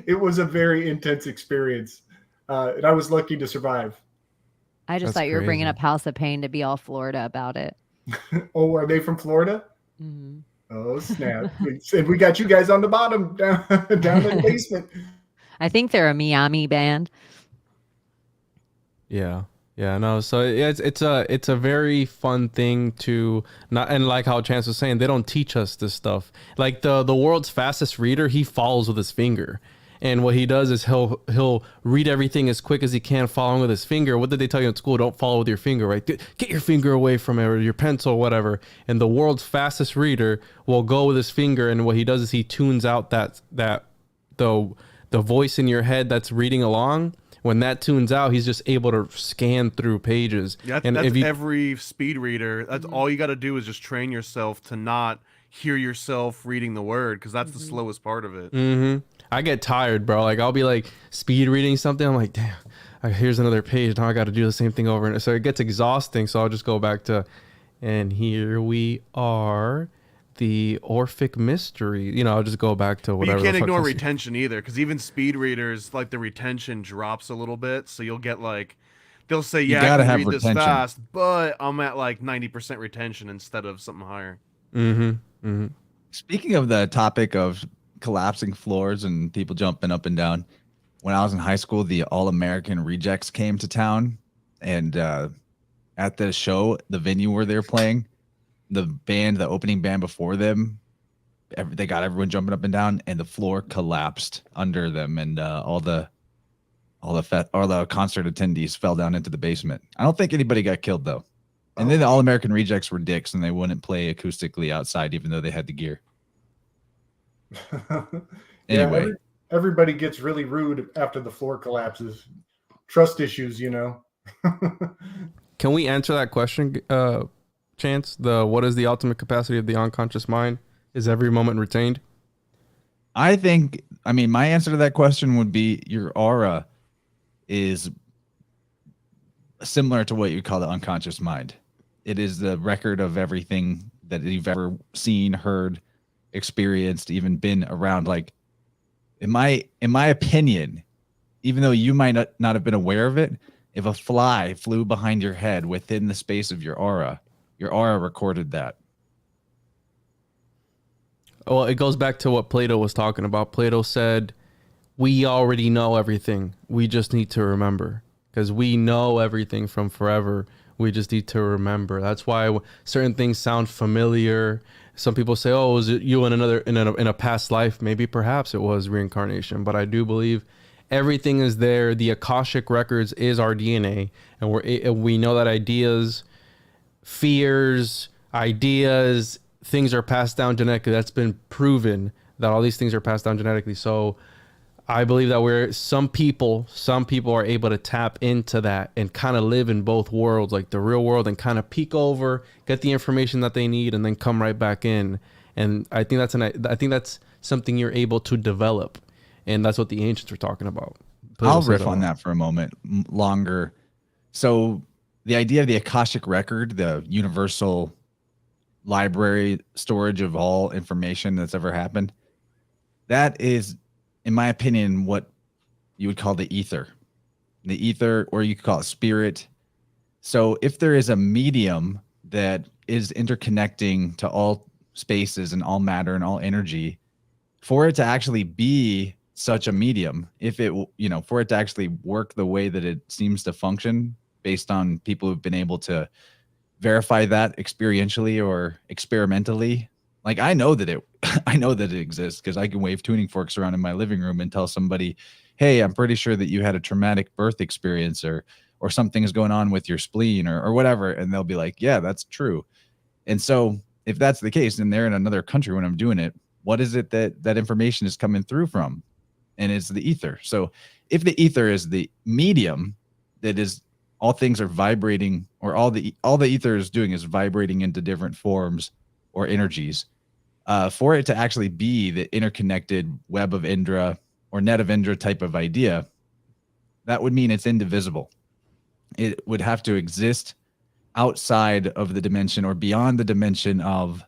it was a very intense experience. And I was lucky to survive. I just That's thought you were bringing crazy. up House of Pain to be all Florida about it. Oh, are they from Florida? Mhm. Oh, snap. And we got you guys on the bottom, down in the basement. I think they're a Miami band. Yeah. Yeah, no. So it's a very fun thing to not, and like how Chance was saying, they don't teach us this stuff. Like the world's fastest reader, he follows with his finger. And what he does is he'll read everything as quick as he can, following with his finger. What did they tell you in school? Don't follow with your finger, right? Get your finger away from it, or your pencil, whatever. And the world's fastest reader will go with his finger, and what he does is he tunes out the voice in your head that's reading along. When that tunes out, he's just able to scan through pages. Yeah, and that's every speed reader. That's all you got to do is just train yourself to not hear yourself reading the word, because that's the slowest part of it. I get tired, bro. Like, I'll be like speed reading something. I'm like, damn, here's another page. Now I got to do the same thing over. And so it gets exhausting. So I'll just go back to, and here we are, the Orphic Mystery. You know, I'll just go back to But whatever. you can't the fuck ignore this- retention either, because even speed readers, like, the retention drops a little bit. So you'll get like, they'll say, yeah, I gotta can have read this retention. fast, but I'm at like 90% retention instead of something higher. Speaking of the topic of collapsing floors and people jumping up and down, when I was in high school, the All American Rejects came to town, and at the show, the venue where they were playing, the opening band before them, they got everyone jumping up and down, and the floor collapsed under them, and all the concert attendees fell down into the basement. I don't think anybody got killed though. And then the All American Rejects were dicks, and they wouldn't play acoustically outside, even though they had the gear. Anyway, everybody gets really rude after the floor collapses. Trust issues, you know. Can we answer that question, Chance? What is the ultimate capacity of the unconscious mind? Is every moment retained? I mean, my answer to that question would be your aura is similar to what you call the unconscious mind. It is the record of everything that you've ever seen, heard, experienced, even been around. Like, in my opinion, even though you might not have been aware of it, if a fly flew behind your head within the space of your aura recorded that. Well, it goes back to what Plato was talking about. Plato said, we already know everything. We just need to remember, because we know everything from forever. We just need to remember. That's why certain things sound familiar. Some people say, oh, was it you in a past life? Maybe perhaps it was reincarnation, but I do believe everything is there. The Akashic records is our DNA, and we know that ideas, fears, things are passed down genetically. That's been proven that all these things are passed down genetically. So I believe that some people are able to tap into that and kind of live in both worlds, like the real world, and kind of peek over, get the information that they need, and then come right back in. And I think that's something you're able to develop, and that's what the ancients were talking about. I'll riff on that for a moment longer. So the idea of the Akashic record, the universal library storage of all information that's ever happened, that is, in my opinion, what you would call the ether, or you could call it spirit. So if there is a medium that is interconnecting to all spaces and all matter and all energy, for it to actually be such a medium, for it to actually work the way that it seems to function, based on people who've been able to verify that experientially or experimentally. Like, I know that it exists, because I can wave tuning forks around in my living room and tell somebody, hey, I'm pretty sure that you had a traumatic birth experience, or something is going on with your spleen, or whatever. And they'll be like, yeah, that's true. And so if that's the case, and they're in another country when I'm doing it, what is it that information is coming through from? And it's the ether. So if the ether is the medium that is, all things are vibrating, or all the ether is doing is vibrating into different forms or energies, for it to actually be the interconnected web of Indra or net of Indra type of idea, that would mean it's indivisible. It would have to exist outside of the dimension, or beyond the dimension of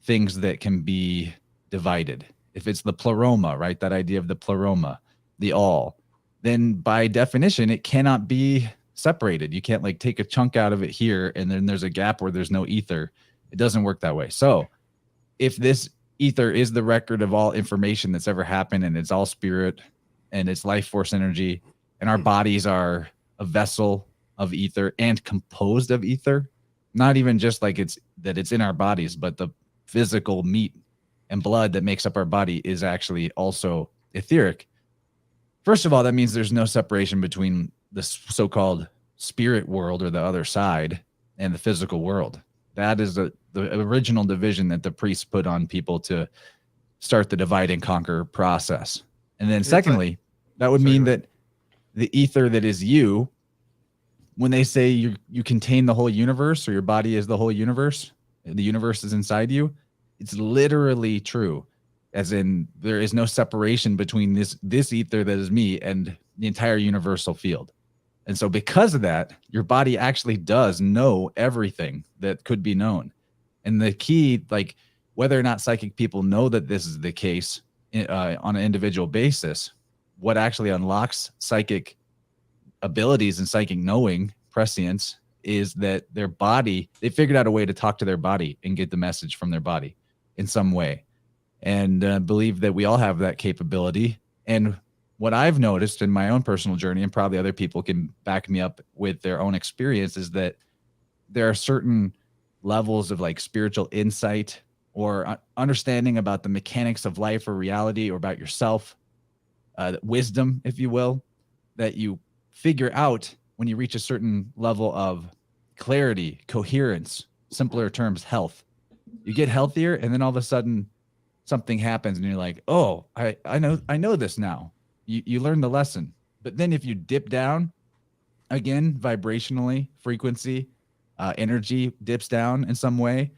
things that can be divided. If it's the pleroma, right? That idea of the pleroma, the all, then by definition, it cannot be separated. You can't like take a chunk out of it here, and then there's a gap where there's no ether. It doesn't work that way. So if this ether is the record of all information that's ever happened, and it's all spirit, and it's life force energy, and our bodies are a vessel of ether and composed of ether, not even just like it's in our bodies, but the physical meat and blood that makes up our body is actually also etheric, First of all, that means there's no separation between the so-called spirit world or the other side and the physical world. That is the original division that the priests put on people to start the divide and conquer process. And then secondly, that would mean that the ether that is you, when they say you contain the whole universe, or your body is the whole universe, the universe is inside you, it's literally true. As in, there is no separation between this ether that is me and the entire universal field. And so because of that, your body actually does know everything that could be known. And the key, like whether or not psychic people know that this is the case on an individual basis, what actually unlocks psychic abilities and psychic knowing, prescience, is that their body, they figured out a way to talk to their body and get the message from their body in some way. And believe that we all have that capability. And what I've noticed in my own personal journey, and probably other people can back me up with their own experience, is that there are certain levels of like spiritual insight or understanding about the mechanics of life or reality, or about yourself, wisdom, if you will, that you figure out when you reach a certain level of clarity, coherence, simpler terms, health. You get healthier, and then all of a sudden something happens and you're like, oh, I know this now. You learn the lesson. But then if you dip down again, vibrationally, frequency, energy dips down in some way,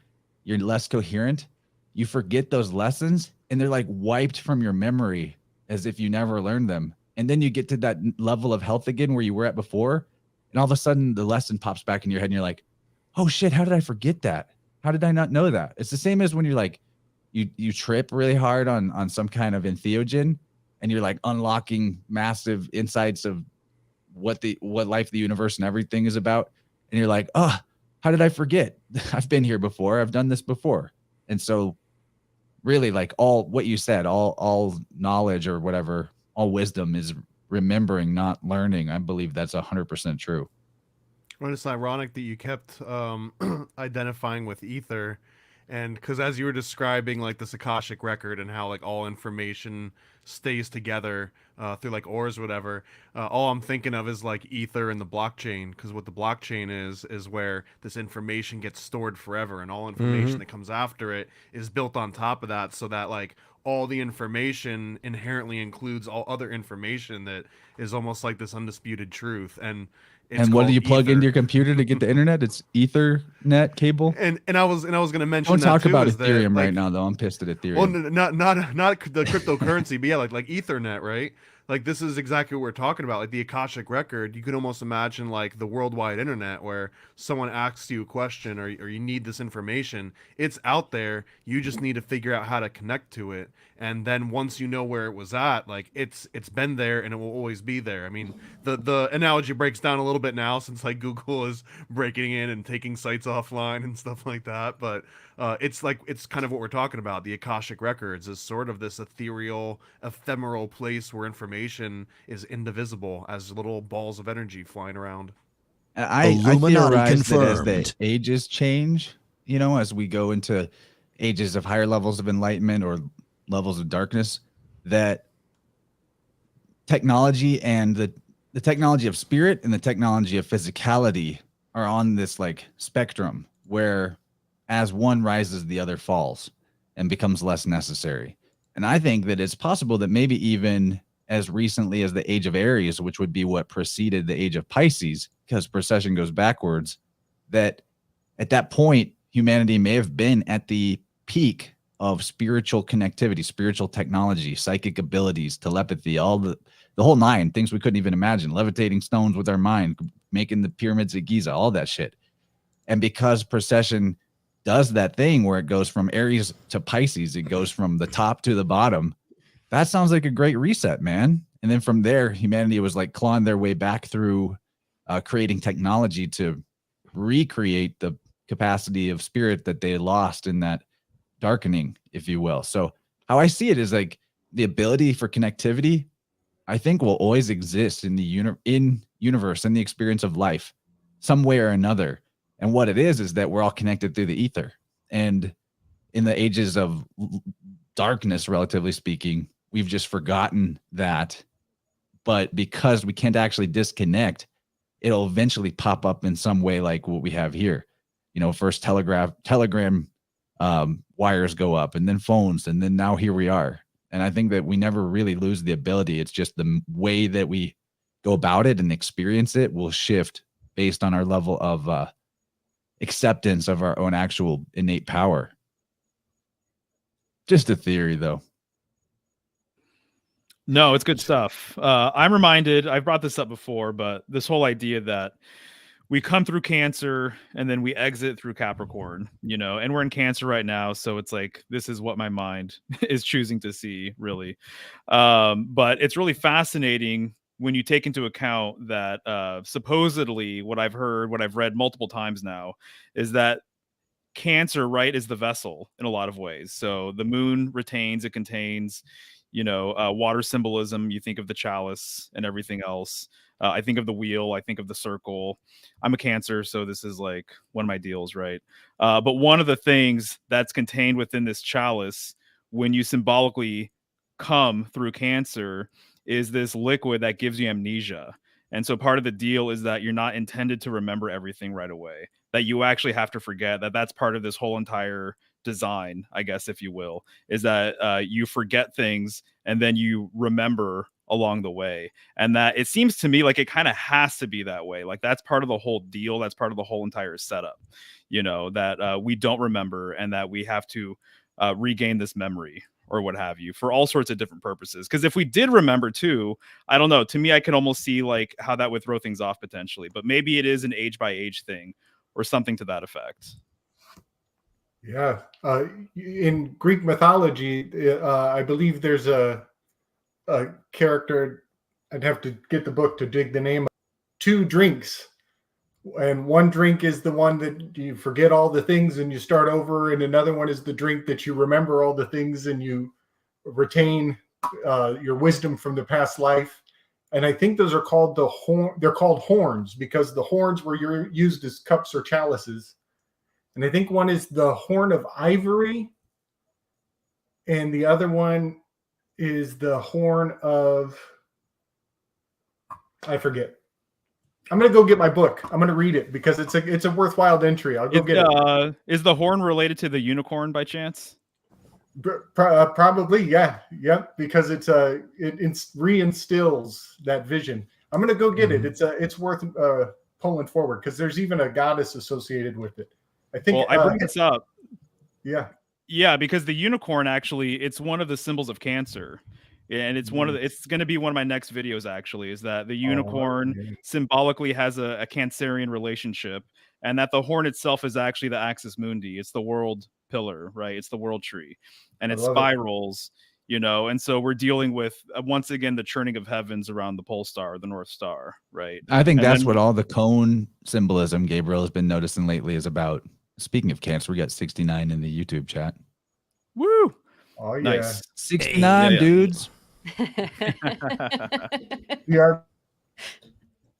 you're less coherent, you forget those lessons, and they're like wiped from your memory as if you never learned them. And then you get to that level of health again where you were at before, and all of a sudden the lesson pops back in your head and you're like, oh shit, how did I forget that? How did I not know that? It's the same as when you're like, you trip really hard on some kind of entheogen, and you're like unlocking massive insights of what life, the universe, and everything is about. And you're like, oh, how did I forget? I've been here before. I've done this before. And so really, like all what you said, all knowledge or whatever, all wisdom is remembering, not learning. I believe that's 100% true. Well, it's ironic that you kept identifying with ether, and because as you were describing like this Akashic record and how like all information stays together through like ores or whatever, all I'm thinking of is like ether and the blockchain, because what the blockchain is where this information gets stored forever, and all information that comes after it is built on top of that, so that like all the information inherently includes all other information that is almost like this undisputed truth. And what do you plug into your computer to get the internet? It's Ethernet cable. And I was going to mention. Don't talk too, about is Ethereum that, like, right now, though. I'm pissed at Ethereum. Well, not the cryptocurrency, but yeah, like Ethernet, right? Like this is exactly what we're talking about. Like the Akashic record, you can almost imagine like the worldwide internet, where someone asks you a question or you need this information. It's out there. You just need to figure out how to connect to it. And then once you know where it was at, like it's been there and it will always be there. I mean, the analogy breaks down a little bit now, since like Google is breaking in and taking sites offline and stuff like that. But it's kind of what we're talking about. The Akashic records is sort of this ethereal, ephemeral place where information is indivisible as little balls of energy flying around. I theorize that as the ages change, as we go into ages of higher levels of enlightenment or levels of darkness, that technology and the technology of spirit and the technology of physicality are on this like spectrum where as one rises, the other falls and becomes less necessary. And I think that it's possible that maybe even as recently as the age of Aries, which would be what preceded the age of Pisces, because precession goes backwards, that at that point, humanity may have been at the peak of spiritual connectivity, spiritual technology, psychic abilities, telepathy, all the whole nine, things we couldn't even imagine, levitating stones with our mind, making the pyramids at Giza, all that shit. And because precession does that thing where it goes from Aries to Pisces, it goes from the top to the bottom, that sounds like a great reset, man. And then from there, humanity was like clawing their way back through creating technology to recreate the capacity of spirit that they lost in that darkening, if you will. So how I see it is like the ability for connectivity, I think, will always exist in the universe, in the experience of life, some way or another. And what it is that we're all connected through the ether. And in the ages of darkness, relatively speaking, we've just forgotten that but because we can't actually disconnect, it'll eventually pop up in some way like what we have here. You know, first telegram wires go up, and then phones, and then now here we are. And I think that we never really lose the ability. It's just the way that we go about it and experience it will shift based on our level of acceptance of our own actual innate power. Just a theory, though. No, it's good stuff. I'm reminded, I've brought this up before, but this whole idea that we come through Cancer and then we exit through Capricorn, you know, and we're in Cancer right now. So it's like, this is what my mind is choosing to see, really. But it's really fascinating when you take into account that supposedly what I've heard, what I've read multiple times now, is that Cancer, right, is the vessel in a lot of ways. So the moon retains, it contains, you know, water symbolism. You think of the chalice and everything else. I think of the wheel. I think of the circle. I'm a Cancer, so this is like one of my deals, right? But one of the things that's contained within this chalice, when you symbolically come through Cancer, is this liquid that gives you amnesia. And so part of the deal is that you're not intended to remember everything right away, that you actually have to forget that that's part of this whole entire design, I guess, if you will, is that you forget things and then you remember along the way. And that it seems to me like it kind of has to be that way. Like that's part of the whole deal. That's part of the whole entire setup, you know, that we don't remember and that we have to regain this memory or what have you for all sorts of different purposes. Because if we did remember too, I don't know, to me, I can almost see like how that would throw things off potentially, but maybe it is an age by age thing or something to that effect. Yeah. In Greek mythology, I believe there's a character, I'd have to get the book to dig the name of, 2 drinks. And one drink is the one that you forget all the things and you start over. And another one is the drink that you remember all the things and you retain your wisdom from the past life. And I think those are called they're called horns because the horns were used as cups or chalices. And I think one is the horn of ivory. And the other one is the horn of, I forget. I'm going to go get my book. I'm going to read it because it's a worthwhile entry. I'll go get it. Is the horn related to the unicorn by chance? Probably, yeah. Because it reinstills that vision. I'm going to go get it. It's worth pulling forward because there's even a goddess associated with it. I think. Well, I bring this up. Yeah, because the unicorn actually, it's one of the symbols of Cancer. And it's it's going to be one of my next videos, actually, is that the unicorn symbolically has a Cancerian relationship and that the horn itself is actually the axis mundi. It's the world pillar, right? It's the world tree and it spirals, you know, and so we're dealing with, once again, the churning of heavens around the pole star, the North Star, right? I think that's what all the cone symbolism Gabriel has been noticing lately is about. Speaking of Cancer, we got 69 in the YouTube chat. Woo! Oh, yeah. Nice. 69 dudes. Yeah.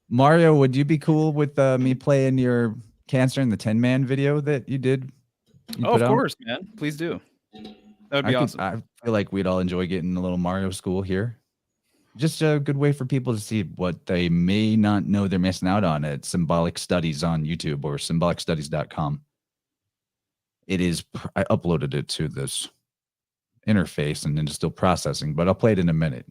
Mario, would you be cool with me playing your Cancer in the 10-man video that you did? Of course, man. Please do. That would be awesome. I feel like we'd all enjoy getting a little Mario school here. Just a good way for people to see what they may not know they're missing out on at Symbolic Studies on YouTube or symbolicstudies.com. It is, I uploaded it to this interface and then it's still processing, but I'll play it in a minute.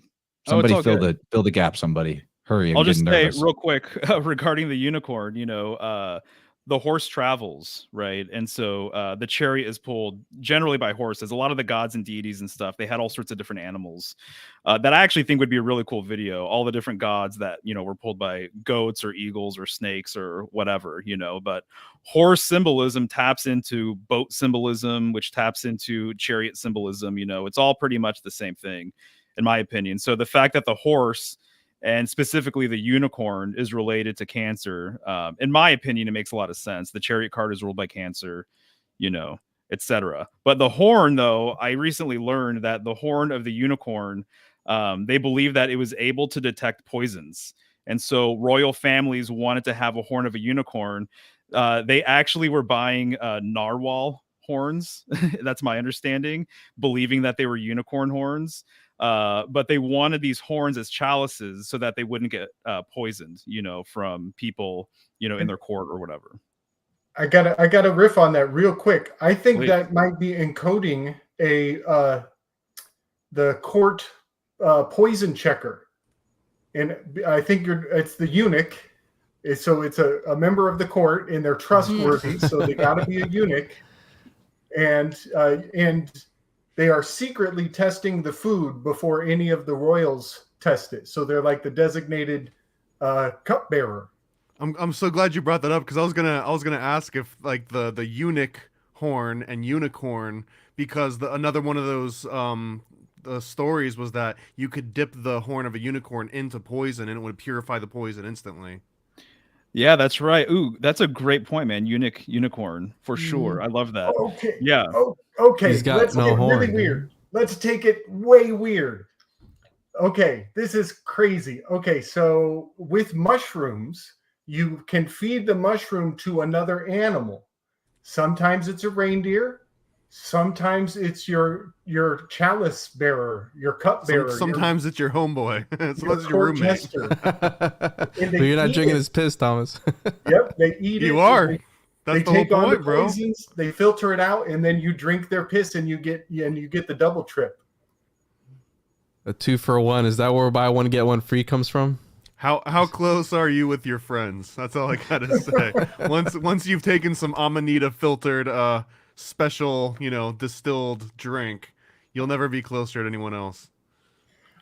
Somebody fill the gap. Somebody hurry. I'll just say real quick regarding the unicorn, you know, the horse travels, right? And so the chariot is pulled generally by horses. A lot of the gods and deities and stuff, they had all sorts of different animals that I actually think would be a really cool video. All the different gods that, you know, were pulled by goats or eagles or snakes or whatever, you know, but horse symbolism taps into boat symbolism, which taps into chariot symbolism. You know, it's all pretty much the same thing, in my opinion. So the fact that the horse and specifically the unicorn is related to Cancer, in my opinion, it makes a lot of sense. The chariot card is ruled by Cancer, you know, etc. But the horn, though, I recently learned that the horn of the unicorn, they believe that it was able to detect poisons. And so royal families wanted to have a horn of a unicorn. They actually were buying narwhal horns. That's my understanding, believing that they were unicorn horns. But they wanted these horns as chalices so that they wouldn't get poisoned, from people, in their court or whatever. I gotta riff on that real quick. I think Please. that might be encoding the court poison checker, and I think it's the eunuch. So it's a member of the court, and they're trustworthy, so they got to be a eunuch, and they are secretly testing the food before any of the royals test it. So they're like the designated cupbearer. I'm so glad you brought that up, because I was gonna ask if like the eunuch horn and unicorn, because another one of those the stories was that you could dip the horn of a unicorn into poison and it would purify the poison instantly. Yeah, that's right. Ooh, that's a great point, man. Unicorn for sure. I love that. Okay. Yeah. Okay. He's got Let's no get horn, really dude. weird. Let's take it way weird. Okay, this is crazy. Okay, so with mushrooms, you can feed the mushroom to another animal. Sometimes it's a reindeer. Sometimes it's your chalice bearer, your cup bearer. Sometimes it's your homeboy. Sometimes it's your court roommate. jester. But you're not eat drinking it. his piss, Thomas. Yep, they eat it. You are. They That's the take whole on the point, bro. poisons, they filter it out, and then you drink their piss, and you get the double trip. A 2-for-1. Is that where buy one get one free comes from? How close are you with your friends? That's all I gotta say. Once you've taken some Amanita filtered special, distilled drink, you'll never be closer to anyone else.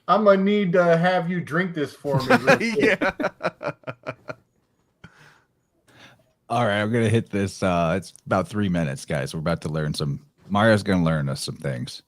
I'm gonna need to have you drink this for me. Real quick. Yeah. All right, I'm gonna hit this. It's about 3 minutes, guys. We're about to learn Mario's gonna learn us some things.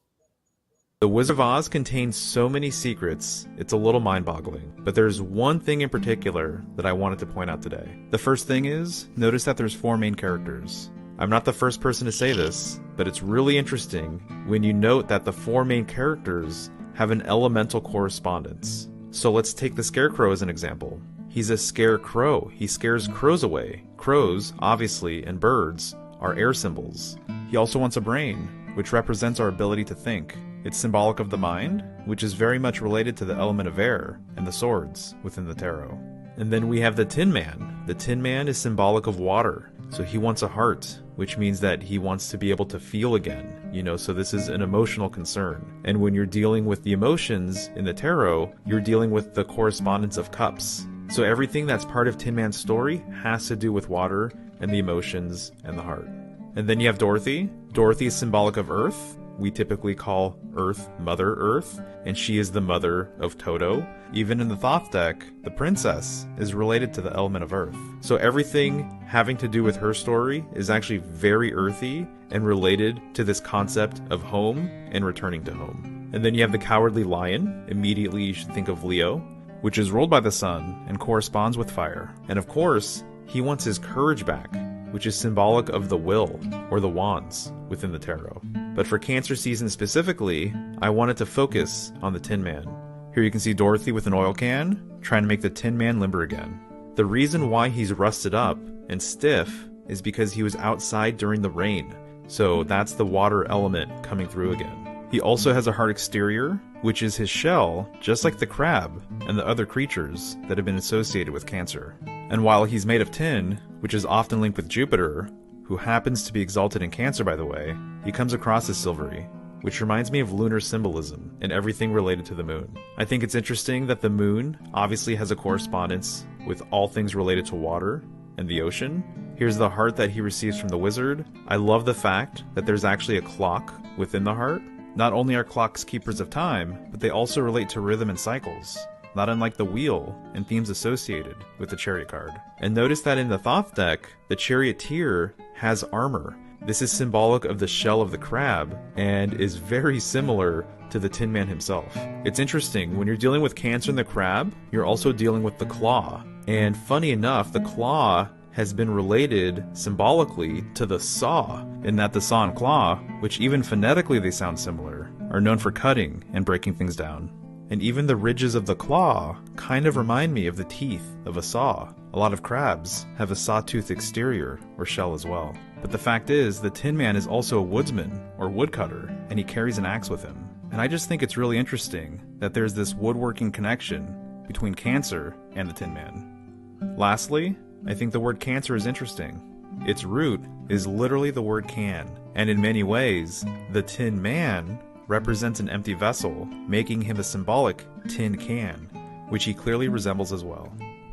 The Wizard of Oz contains so many secrets, it's a little mind-boggling. But there's one thing in particular that I wanted to point out today. The first thing is, notice that there's 4 main characters. I'm not the first person to say this, but it's really interesting when you note that the 4 main characters have an elemental correspondence. So let's take the Scarecrow as an example. He's a scarecrow. He scares crows away. Crows, obviously, and birds are air symbols. He also wants a brain, which represents our ability to think. It's symbolic of the mind, which is very much related to the element of air and the swords within the tarot. And then we have the Tin Man. The Tin Man is symbolic of water, so he wants a heart, which means that he wants to be able to feel again, so this is an emotional concern. And when you're dealing with the emotions in the tarot, you're dealing with the correspondence of cups. So everything that's part of Tin Man's story has to do with water and the emotions and the heart. And then you have Dorothy. Dorothy is symbolic of Earth. We typically call Earth Mother Earth, and she is the mother of Toto. Even in the Thoth deck, the princess is related to the element of Earth. So everything having to do with her story is actually very earthy and related to this concept of home and returning to home. And then you have the Cowardly Lion. Immediately you should think of Leo, which is ruled by the sun and corresponds with fire. And of course, he wants his courage back, which is symbolic of the will, or the wands, within the tarot. But for Cancer season specifically, I wanted to focus on the Tin Man. Here you can see Dorothy with an oil can, trying to make the Tin Man limber again. The reason why he's rusted up and stiff is because he was outside during the rain, so that's the water element coming through again. He also has a hard exterior, which is his shell, just like the crab and the other creatures that have been associated with Cancer. And while he's made of tin, which is often linked with Jupiter, who happens to be exalted in Cancer by the way, he comes across as silvery, which reminds me of lunar symbolism and everything related to the moon. I think it's interesting that the moon obviously has a correspondence with all things related to water and the ocean. Here's the heart that he receives from the wizard. I love the fact that there's actually a clock within the heart. Not only are clocks keepers of time, but they also relate to rhythm and cycles, not unlike the wheel and themes associated with the Chariot card. And notice that in the Thoth deck, the Charioteer has armor. This is symbolic of the shell of the crab and is very similar to the Tin Man himself. It's interesting, when you're dealing with Cancer and the crab, you're also dealing with the claw. And funny enough, the claw has been related symbolically to the saw, in that the saw and claw, which even phonetically they sound similar, are known for cutting and breaking things down. And even the ridges of the claw kind of remind me of the teeth of a saw. A lot of crabs have a sawtooth exterior or shell as well. But the fact is, the Tin Man is also a woodsman, or woodcutter, and he carries an axe with him. And I just think it's really interesting that there's this woodworking connection between Cancer and the Tin Man. Lastly, I think the word cancer is interesting. Its root is literally the word can, and in many ways, the Tin Man represents an empty vessel, making him a symbolic tin can, which he clearly resembles as well.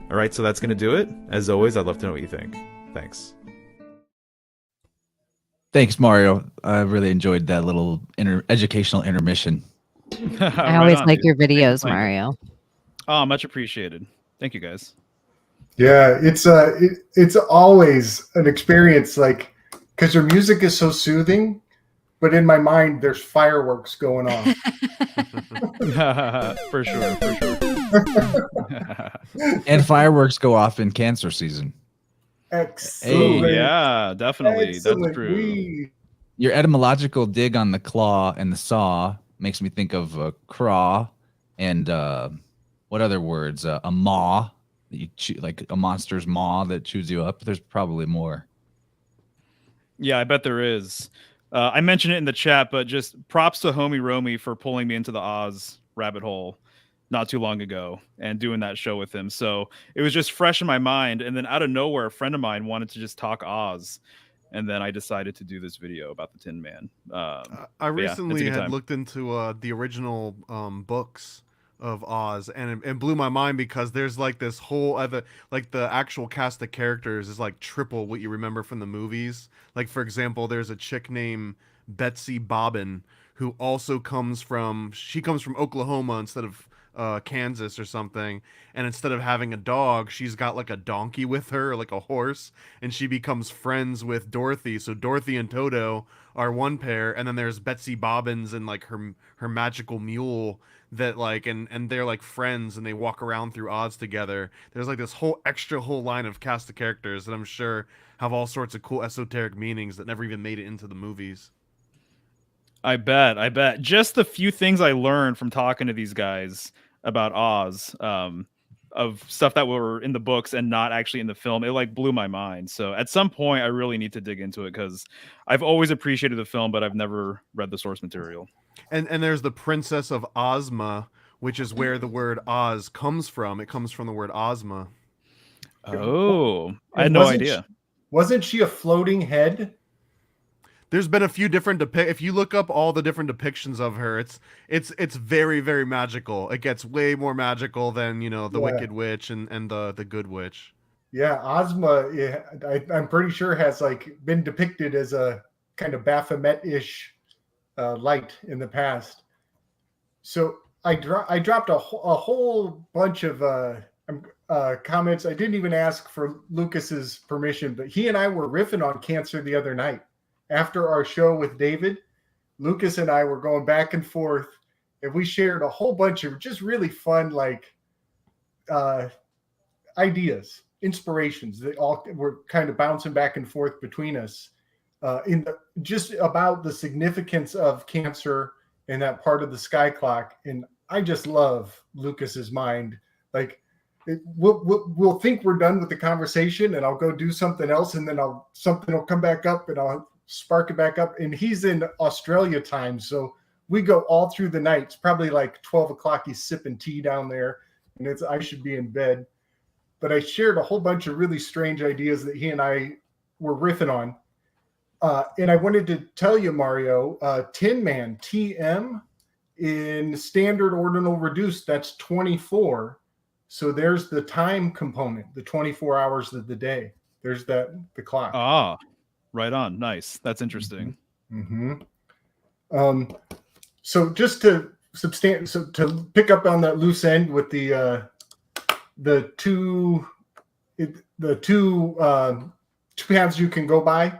Alright, so that's going to do it. As always, I'd love to know what you think. Thanks. Thanks, Mario. I really enjoyed that little educational intermission. I always like your videos, Mario. Oh, much appreciated. Thank you, guys. Yeah, it's always an experience, like, because your music is so soothing, but in my mind there's fireworks going on. For sure. And fireworks go off in Cancer season. Excellent. Hey. Yeah, definitely. Excellent. That's true. Your etymological dig on the claw and the saw makes me think of a craw and what other words? A maw, that you chew, like a monster's maw that chews you up. There's probably more. Yeah, I bet there is. I mentioned it in the chat, but just props to Homie Romy for pulling me into the Oz rabbit hole not too long ago and doing that show with him. So it was just fresh in my mind. And then out of nowhere, a friend of mine wanted to just talk Oz. And then I decided to do this video about the Tin Man. I recently had time. looked into the original books of Oz, and it blew my mind because there's like this whole other, like the actual cast of characters is like triple what you remember from the movies. Like, for example, there's a chick named Betsy Bobbin who also comes from Oklahoma instead of Kansas or something, and instead of having a dog, she's got like a donkey with her, like a horse, and she becomes friends with Dorothy. So Dorothy and Toto are one pair, and then there's Betsy Bobbins and like her magical mule that like, and they're like friends, and they walk around through Oz together. There's like this whole line of cast of characters that I'm sure have all sorts of cool esoteric meanings that never even made it into the movies. I bet. Just the few things I learned from talking to these guys about Oz, of stuff that were in the books and not actually in the film, it like blew my mind. So at some point I really need to dig into it, because I've always appreciated the film, but I've never read the source material. And there's the Princess of Ozma, which is where the word Oz comes from. It comes from the word Ozma. Oh, I had no idea. Wasn't she a floating head? There's been a few different if you look up all the different depictions of her, it's very, very magical. It gets way more magical than, the Wicked Witch and the Good Witch. Yeah, Ozma, I'm pretty sure has like been depicted as a kind of Baphomet-ish light in the past. So I dropped a whole bunch of comments. I didn't even ask for Lucas's permission, but he and I were riffing on Cancer the other night. After our show with David, Lucas and I were going back and forth, and we shared a whole bunch of just really fun, like, ideas, inspirations that all were kind of bouncing back and forth between us, just about the significance of Cancer and that part of the sky clock. And I just love Lucas's mind. Like, we'll think we're done with the conversation, and I'll go do something else, and then something will come back up, and I'll spark it back up. And he's in Australia time, so we go all through the night. It's probably like 12 o'clock. He's sipping tea down there, and I should be in bed. But I shared a whole bunch of really strange ideas that he and I were riffing on. And I wanted to tell you, Mario, Tin Man, TM, in standard ordinal reduced, that's 24. So there's the time component, the 24 hours of the day. There's the clock. Ah, right on. Nice. That's interesting. Mm-hmm. So just to pick up on that loose end with the two paths you can go by,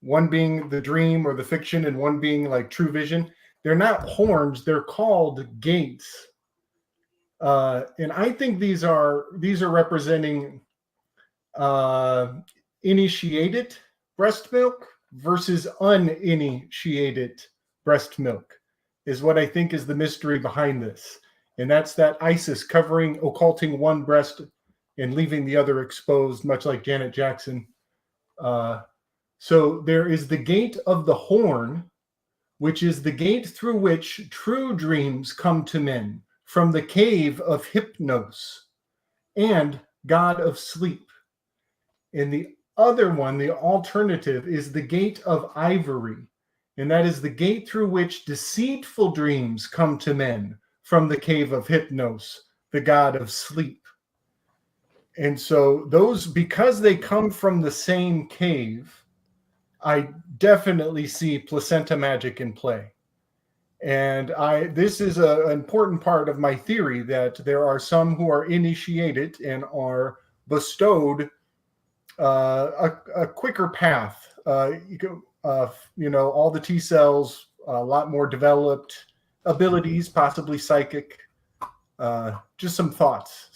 one being the dream or the fiction, and one being like true vision. They're not horns; they're called gates. And I think these are representing initiated breast milk versus uninitiated breast milk is what I think is the mystery behind this. And that's that Isis occulting one breast and leaving the other exposed, much like Janet Jackson So there is the gate of the horn, which is the gate through which true dreams come to men from the cave of Hypnos, and god of sleep. And the other one, the alternative, is the gate of ivory, and that is the gate through which deceitful dreams come to men from the cave of Hypnos, the god of sleep. And so those, because they come from the same cave, I definitely see placenta magic in play. And this is an important part of my theory, that there are some who are initiated and are bestowed a quicker path. All the T cells, a lot more developed abilities, possibly psychic. Just some thoughts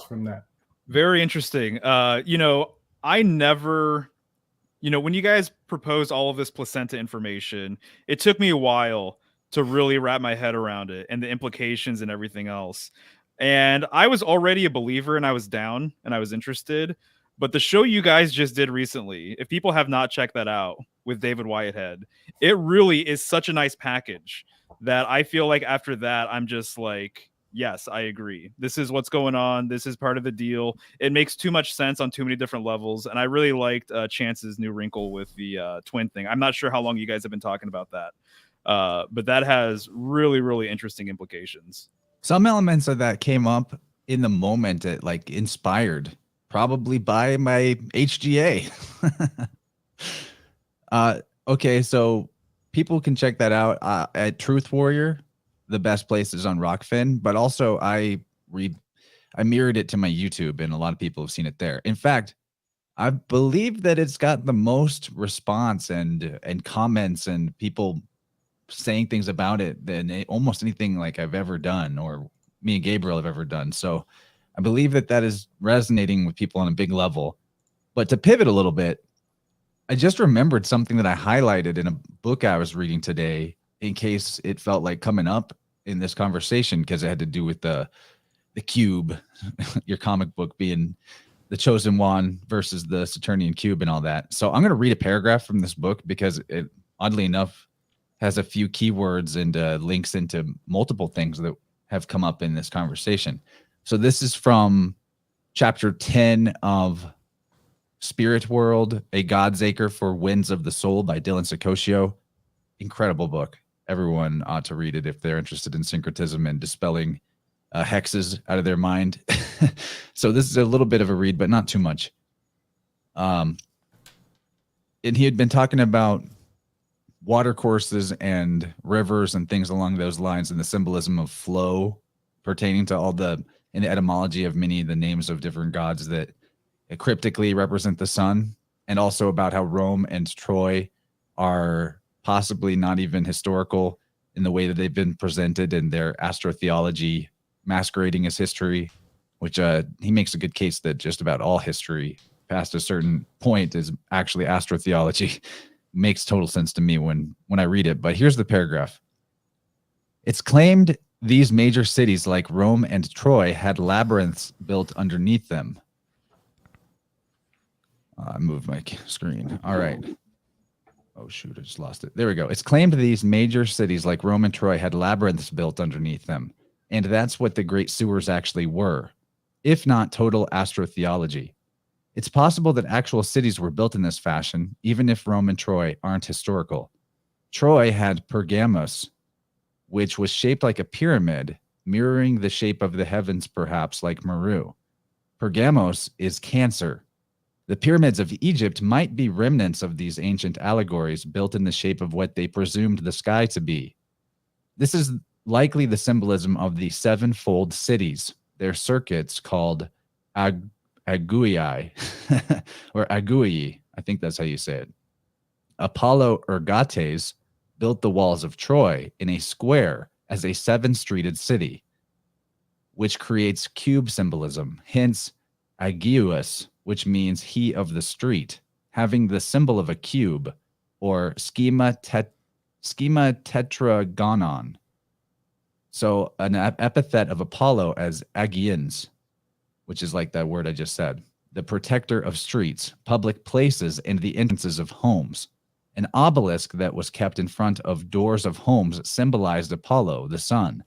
from that. Very interesting. I never, when you guys proposed all of this placenta information, it took me a while to really wrap my head around it and the implications and everything else. And I was already a believer and I was down and I was interested. But the show you guys just did recently, if people have not checked that out with David Whitehead, it really is such a nice package that I feel like after that, I'm just like, yes, I agree. This is what's going on. This is part of the deal. It makes too much sense on too many different levels. And I really liked Chance's new wrinkle with the twin thing. I'm not sure how long you guys have been talking about that. But that has really, really interesting implications. Some elements of that came up in the moment, it like inspired probably by my HGA. Okay, so people can check that out at Truth Warrior. The best place is on Rockfin, but also I mirrored it to my YouTube, and a lot of people have seen it there. In fact, I believe that it's got the most response and comments and people saying things about it than almost anything like I've ever done, or me and Gabriel have ever done. So I believe that is resonating with people on a big level. But to pivot a little bit, I just remembered something that I highlighted in a book I was reading today, in case it felt like coming up in this conversation, because it had to do with the cube, your comic book being the chosen one versus the Saturnian cube and all that. So I'm going to read a paragraph from this book because it, oddly enough, has a few keywords and links into multiple things that have come up in this conversation. So this is from chapter 10 of Spirit World, A God's Acre for Winds of the Soul by Dylan Sicosio. Incredible book. Everyone ought to read it if they're interested in syncretism and dispelling hexes out of their mind. So this is a little bit of a read, but not too much. And he had been talking about watercourses and rivers and things along those lines, and the symbolism of flow pertaining to all the etymology of many of the names of different gods that cryptically represent the sun, and also about how Rome and Troy are possibly not even historical in the way that they've been presented in their astrotheology masquerading as history, which he makes a good case that just about all history past a certain point is actually astrotheology. Makes total sense to me when I read it. But here's the paragraph. It's claimed these major cities like Rome and Troy had labyrinths built underneath them. I moved my screen. All right. Oh, shoot, I just lost it. There we go. It's claimed these major cities like Rome and Troy had labyrinths built underneath them. And that's what the great sewers actually were, if not total astrotheology. It's possible that actual cities were built in this fashion, even if Rome and Troy aren't historical. Troy had Pergamos, which was shaped like a pyramid, mirroring the shape of the heavens, perhaps like Meru. Pergamos is Cancer. The pyramids of Egypt might be remnants of these ancient allegories built in the shape of what they presumed the sky to be. This is likely the symbolism of the sevenfold cities, their circuits called Aguii, or Aguii, I think that's how you say it. Apollo Ergates built the walls of Troy in a square as a seven-streeted city, which creates cube symbolism, hence Agius, which means he of the street, having the symbol of a cube, or schema tetragonon. So an epithet of Apollo as Agians, which is like that word I just said. the protector of streets, public places, and the entrances of homes. An obelisk that was kept in front of doors of homes symbolized Apollo, the sun.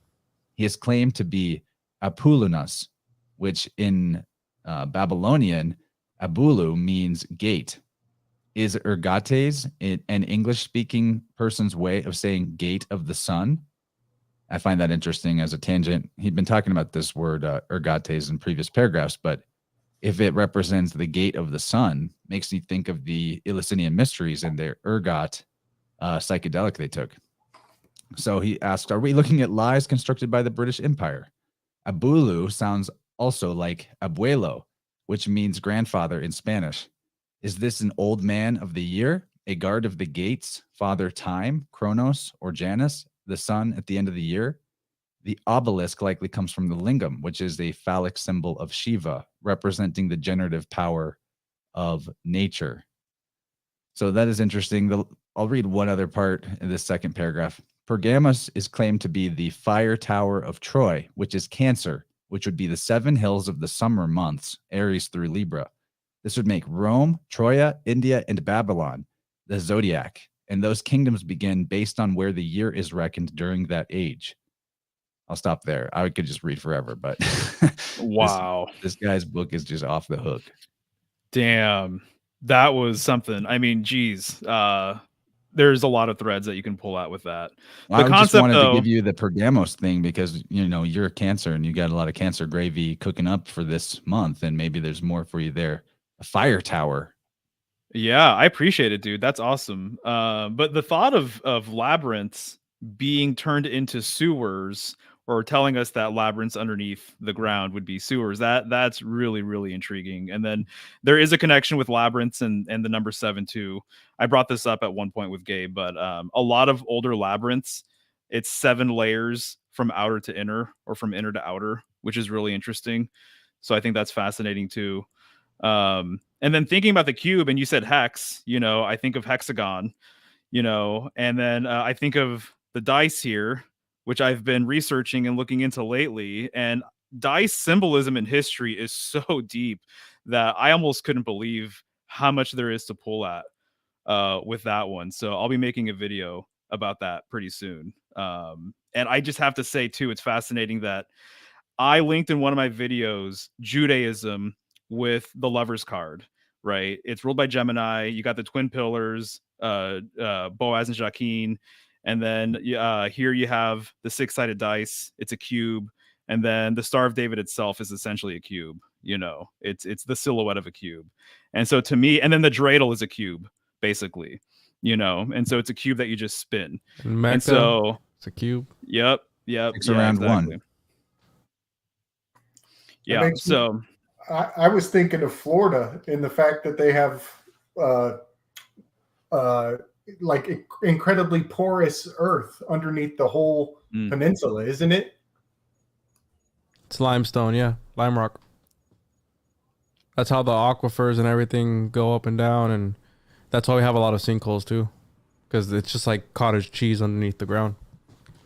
He is claimed to be Apollonius, which in Babylonian, Abulu means gate. Is Ergates an English-speaking person's way of saying gate of the sun? I find that interesting as a tangent. He'd been talking about this word Ergates in previous paragraphs, but if it represents the gate of the sun, makes me think of the Eleusinian mysteries and their ergot psychedelic they took. So he asked, are we looking at lies constructed by the British Empire? Abulu sounds also like abuelo, which means grandfather in Spanish. Is this an old man of the year, a guard of the gates, father time, Kronos, or Janus, the sun at the end of the year? The obelisk likely comes from the lingam, which is a phallic symbol of Shiva, representing the generative power of nature. So that is interesting. I'll read one other part in this second paragraph. Pergamos is claimed to be the fire tower of Troy, which is Cancer, which would be the 7 hills of the summer months, Aries through Libra. This would make Rome, Troya, India, and Babylon the zodiac, and those kingdoms begin based on where the year is reckoned during that age. I'll stop there. I could just read forever, but wow, this guy's book is just off the hook. Damn, that was something. I mean, geez, there's a lot of threads that you can pull out with that. Well, The I just wanted though, to give you the Pergamos thing because, you know, you're a Cancer and you got a lot of Cancer gravy cooking up for this month, and maybe there's more for you there. A fire tower. Yeah, I appreciate it, dude. That's awesome. But the thought of labyrinths being turned into sewers, or telling us that labyrinths underneath the ground would be sewers, that's really, really intriguing. And then there is a connection with labyrinths and the number 7 too. I brought this up at one point with Gabe, but a lot of older labyrinths, it's 7 layers from outer to inner, or from inner to outer, which is really interesting. So I think that's fascinating too. And then thinking about the cube, and you said hex, you know, I think of hexagon, you know, and then I think of the dice here, which I've been researching and looking into lately. And dice symbolism in history is so deep that I almost couldn't believe how much there is to pull at with that one. So I'll be making a video about that pretty soon. And I just have to say too, it's fascinating that I linked in one of my videos Judaism with the Lover's card, right? It's ruled by Gemini. You got the twin pillars, Boaz and Jachin. And then here you have the 6-sided dice. It's a cube. And then the Star of David itself is essentially a cube. You know, it's the silhouette of a cube. And so to me, and then the dreidel is a cube, basically, you know, and so it's a cube that you just spin. And so it's a cube. Yep. It's around exactly. 1. Yeah. So I was thinking of Florida in the fact that they have like incredibly porous earth underneath the whole peninsula, isn't it? It's limestone, yeah, lime rock. That's how the aquifers and everything go up and down, and that's why we have a lot of sinkholes too, because it's just like cottage cheese underneath the ground.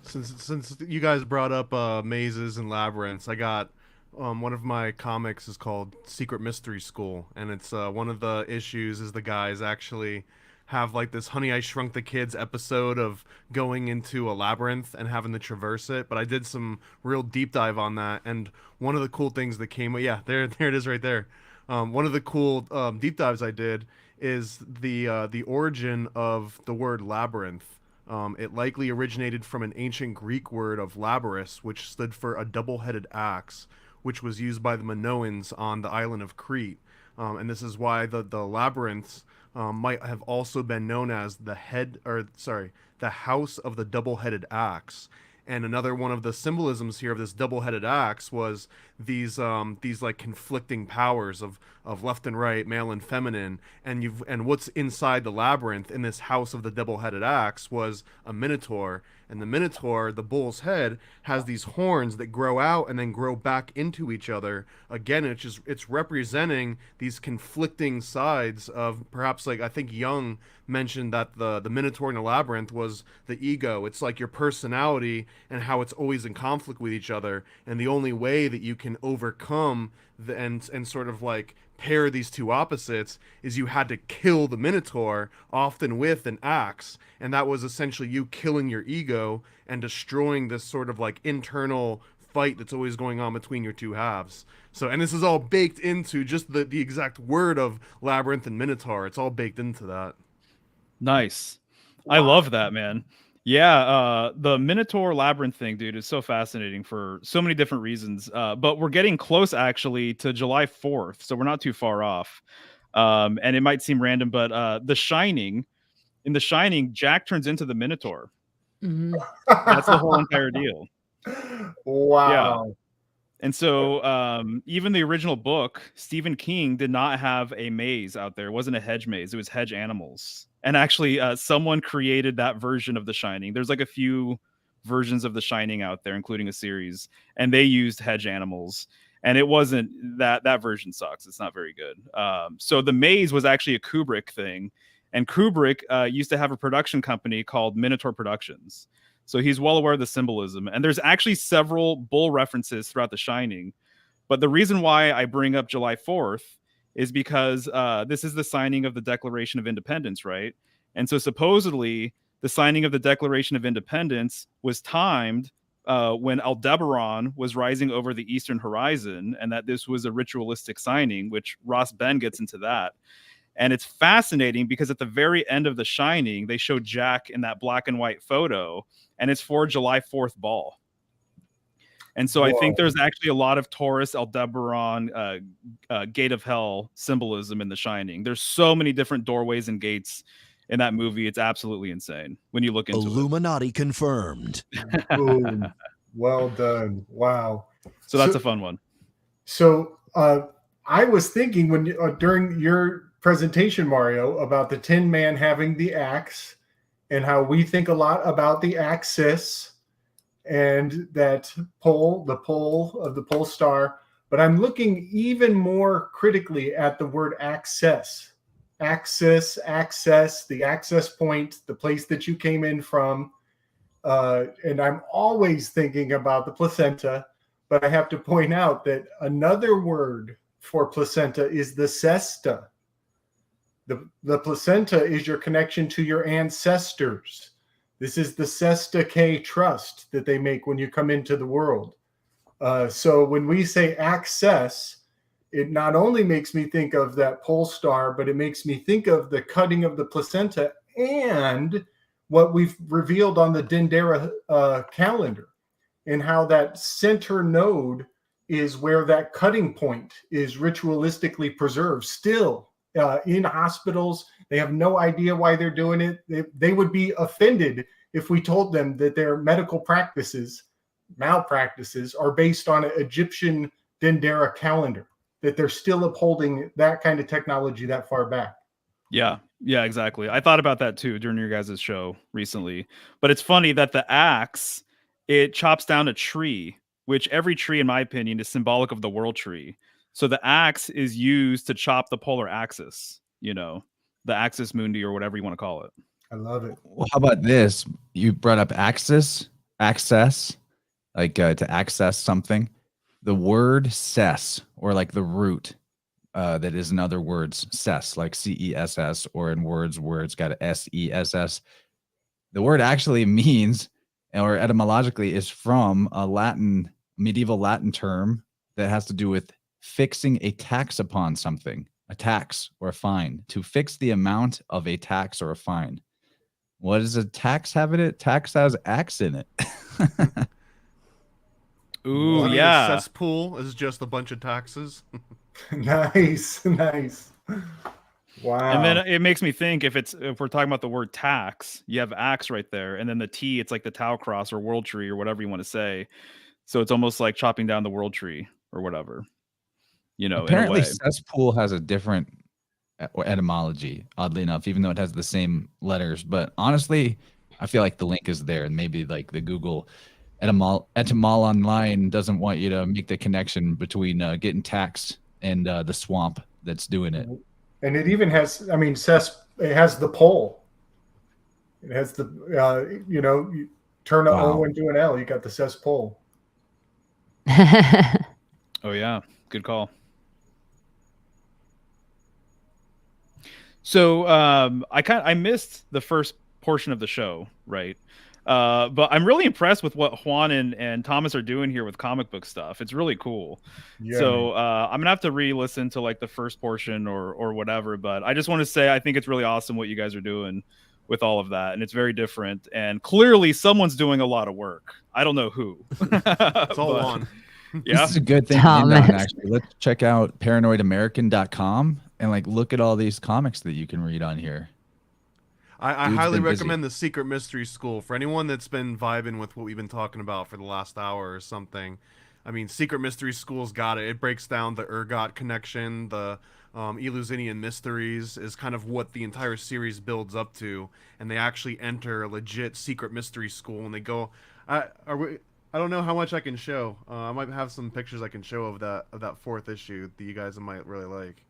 Since you guys brought up mazes and labyrinths, I got one of my comics is called Secret Mystery School, and it's one of the issues is the guys actually have like this Honey, I Shrunk the Kids episode of going into a labyrinth and having to traverse it. But I did some real deep dive on that, and one of the cool things that came, yeah, there it is right there. One of the cool deep dives I did is the origin of the word labyrinth. It likely originated from an ancient Greek word of labyrinth, which stood for a double-headed axe, which was used by the Minoans on the island of Crete. And this is why the labyrinths might have also been known as the house of the double-headed axe. And another one of the symbolisms here of this double-headed axe was these like conflicting powers of left and right, male and feminine, and what's inside the labyrinth in this house of the double-headed axe was a minotaur. And the minotaur, the bull's head, has these horns that grow out and then grow back into each other. Again, it's representing these conflicting sides of, perhaps, like I think Jung mentioned that the minotaur in the labyrinth was the ego. It's like your personality and how it's always in conflict with each other. And the only way that you can can overcome and sort of like pair these two opposites is you had to kill the Minotaur, often with an axe, and that was essentially you killing your ego and destroying this sort of like internal fight that's always going on between your two halves. So, and this is all baked into just the exact word of labyrinth and Minotaur. It's all baked into that. Nice. I love that, man. Yeah, the Minotaur labyrinth thing, dude, is so fascinating for so many different reasons. But we're getting close actually to July 4th, so we're not too far off. And it might seem random, but The Shining, in The Shining, Jack turns into the Minotaur. Mhm. That's the whole entire deal. Wow. Yeah. And so even the original book, Stephen King did not have a maze out there. It wasn't a hedge maze. It was hedge animals. And actually, someone created that version of The Shining. There's like a few versions of The Shining out there, including a series, and they used hedge animals. And it wasn't that version sucks. It's not very good. So the maze was actually a Kubrick thing. And Kubrick used to have a production company called Minotaur Productions. So he's well aware of the symbolism. And there's actually several bull references throughout The Shining. But the reason why I bring up July 4th is because this is the signing of the Declaration of Independence, right? And so supposedly the signing of the Declaration of Independence was timed when Aldebaran was rising over the eastern horizon, and that this was a ritualistic signing, which Ross Ben gets into that. And it's fascinating because at the very end of The Shining, they show Jack in that black and white photo, and it's for July 4th ball. And so I think there's actually a lot of Taurus, Aldebaran, Gate of Hell symbolism in The Shining. There's so many different doorways and gates in that movie. It's absolutely insane when you look into Illuminati confirmed. Boom. Well done. Wow. So that's a fun one. So I was thinking when during your presentation, Mario, about the Tin Man having the axe and how we think a lot about the axis and that pole, the pole of the pole star. But I'm looking even more critically at the word access. Access, the access point, the place that you came in from. And I'm always thinking about the placenta, but I have to point out that another word for placenta is the cesta. The placenta is your connection to your ancestors. This is the Cesta K trust that they make when you come into the world. So when we say access, it not only makes me think of that pole star, but it makes me think of the cutting of the placenta and what we've revealed on the Dendera calendar, and how that center node is where that cutting point is ritualistically preserved still in hospitals. They have no idea why they're doing it. They would be offended if we told them that their medical practices, malpractices, are based on an Egyptian Dendera calendar, that they're still upholding that kind of technology that far back. Yeah, exactly. I thought about that too during your guys' show recently. But it's funny that the axe, it chops down a tree, which every tree, in my opinion, is symbolic of the world tree. So the axe is used to chop the polar axis, the axis mundi or whatever you want to call it. I love it. Well, how about this? You brought up access, like to access something. The word cess, or like the root that is in other words, cess, like CESS, or in words where it's got a SESS. The word actually means, or etymologically, is from a medieval Latin term that has to do with fixing a tax upon something, a tax or a fine, to fix the amount of a tax or a fine. What does a tax have in it? Tax has axe in it. Ooh, A yeah. cesspool is just a bunch of taxes. Nice. Wow. And then it makes me think if we're talking about the word tax, you have axe right there, and then the T, it's like the Tau cross or world tree or whatever you want to say. So it's almost like chopping down the world tree or whatever. Apparently, in a way. cesspool has a different etymology, oddly enough, even though it has the same letters. But honestly, I feel like the link is there, and maybe like the Google etymol online doesn't want you to make the connection between getting taxed and the swamp that's doing it. And it even has, it has the pole. It has the, you turn an O into an L, you got the cesspool. Oh yeah, good call. So I missed the first portion of the show, right? But I'm really impressed with what Juan and Thomas are doing here with comic book stuff. It's really cool. Yeah, So I'm gonna have to re-listen to like the first portion or whatever. But I just want to say I think it's really awesome what you guys are doing with all of that, and it's very different. And clearly, someone's doing a lot of work. I don't know who. It's all But, on. Yeah. This is a good thing to end on, actually. Let's check out paranoidamerican.com and like look at all these comics that you can read on here. I Dude's highly been busy. recommend the Secret Mystery School for anyone that's been vibing with what we've been talking about for the last hour or something. I mean, Secret Mystery School's got it. It breaks down the Urgot connection, the Eleusinian mysteries is kind of what the entire series builds up to, and they actually enter a legit Secret Mystery School, and they go. I don't know how much I can show. I might have some pictures I can show of that fourth issue that you guys might really like.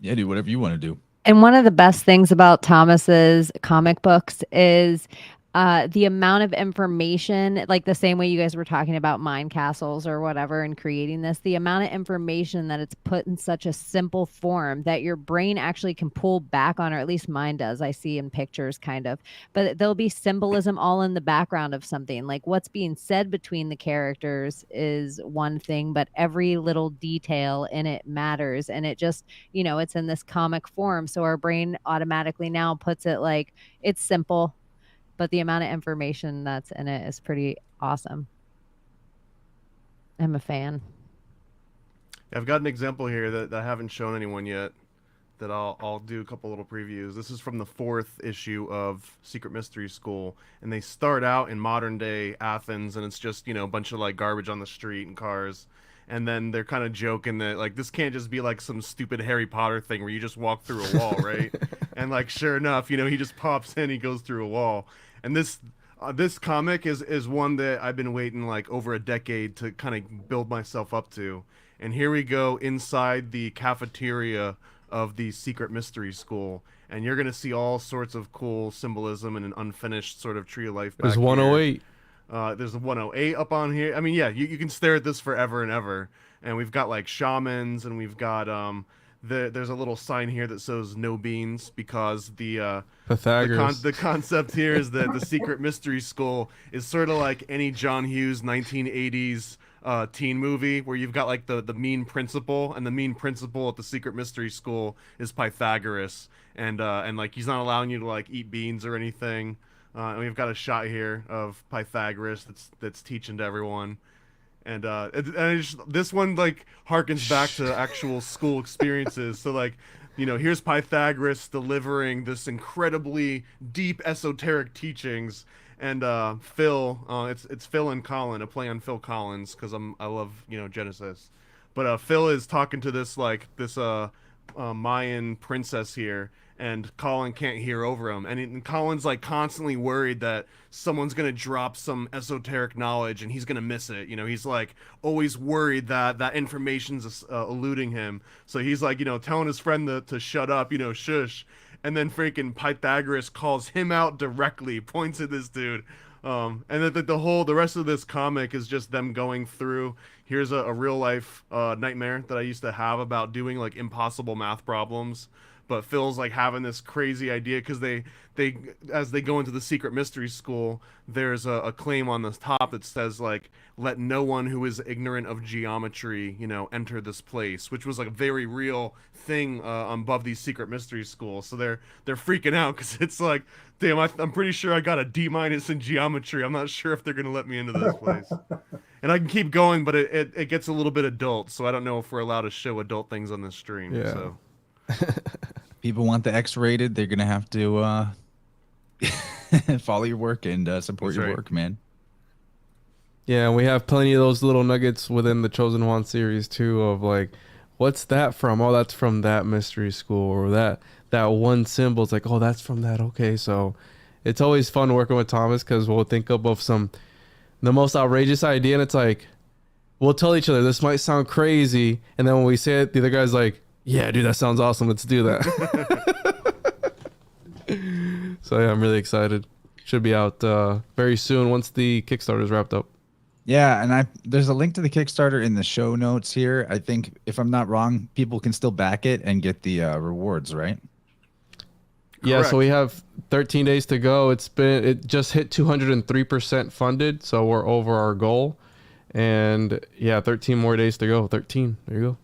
Yeah, do whatever you want to do. And one of the best things about Thomas's comic books is the amount of information, like the same way you guys were talking about mind castles or whatever and creating this, the amount of information that it's put in such a simple form that your brain actually can pull back on, or at least mine does. I see in pictures kind of, but there'll be symbolism all in the background of something. Like what's being said between the characters is one thing, but every little detail in it matters. And it just, it's in this comic form. So our brain automatically now puts it like it's simple, but the amount of information that's in it is pretty awesome. I'm a fan. I've got an example here that I haven't shown anyone yet that I'll do a couple little previews. This is from the 4th issue of Secret Mystery School, and they start out in modern day Athens, and it's just, a bunch of like garbage on the street and cars. And then they're kind of joking that like this can't just be like some stupid Harry Potter thing where you just walk through a wall, right? And like sure enough, he just pops in, he goes through a wall. And this comic is one that I've been waiting like over a decade to kind of build myself up to. And here we go inside the cafeteria of the Secret Mystery School, and you're gonna see all sorts of cool symbolism and an unfinished sort of Tree of Life. There's back 108. Here. There's a 108 up on here. I mean, yeah, you can stare at this forever and ever. And we've got like shamans, and we've got there's a little sign here that says no beans because the Pythagoras. the concept here is that the Secret Mystery School is sort of like any John Hughes 1980s teen movie where you've got like the mean principal, and the mean principal at the Secret Mystery School is Pythagoras, and like he's not allowing you to like eat beans or anything. And we've got a shot here of Pythagoras that's teaching to everyone. And this one like harkens back to actual school experiences. So like, here's Pythagoras delivering this incredibly deep esoteric teachings, and Phil, it's Phil and Colin, a play on Phil Collins because I love Genesis, but Phil is talking to this Mayan princess here, and Colin can't hear over him, and Colin's like constantly worried that someone's gonna drop some esoteric knowledge and he's gonna miss it. He's like always worried that information's eluding him, so he's like telling his friend to shut up, shush, and then freaking Pythagoras calls him out directly, points at this dude. And then the rest of this comic is just them going through. Here's a real life nightmare that I used to have about doing like impossible math problems. But Phil's like having this crazy idea because they as they go into the Secret Mystery School, there's a claim on the top that says like, let no one who is ignorant of geometry, enter this place, which was like a very real thing above these Secret Mystery Schools. So they're freaking out because it's like, damn, I'm pretty sure I got a D- in geometry. I'm not sure if they're gonna let me into this place. And I can keep going, but it gets a little bit adult, so I don't know if we're allowed to show adult things on this stream. Yeah. So. People want the X-rated. They're gonna have to follow your work and support That's your right. work, man. Yeah, we have plenty of those little nuggets within the Chosen One series too, of like, what's that from? Oh, that's from that mystery school, or that one symbol. It's like, oh, that's from that. Okay, so it's always fun working with Thomas because we'll think up of the most outrageous idea, and it's like, we'll tell each other this might sound crazy, and then when we say it, the other guy's like, yeah, dude, that sounds awesome. Let's do that. So yeah, I'm really excited. Should be out very soon once the Kickstarter is wrapped up. Yeah, and there's a link to the Kickstarter in the show notes here. I think if I'm not wrong, people can still back it and get the rewards, right? Yeah, so Correct. we have 13 days to go. It just hit 203% funded, so we're over our goal. And yeah, 13 more days to go. 13. There you go.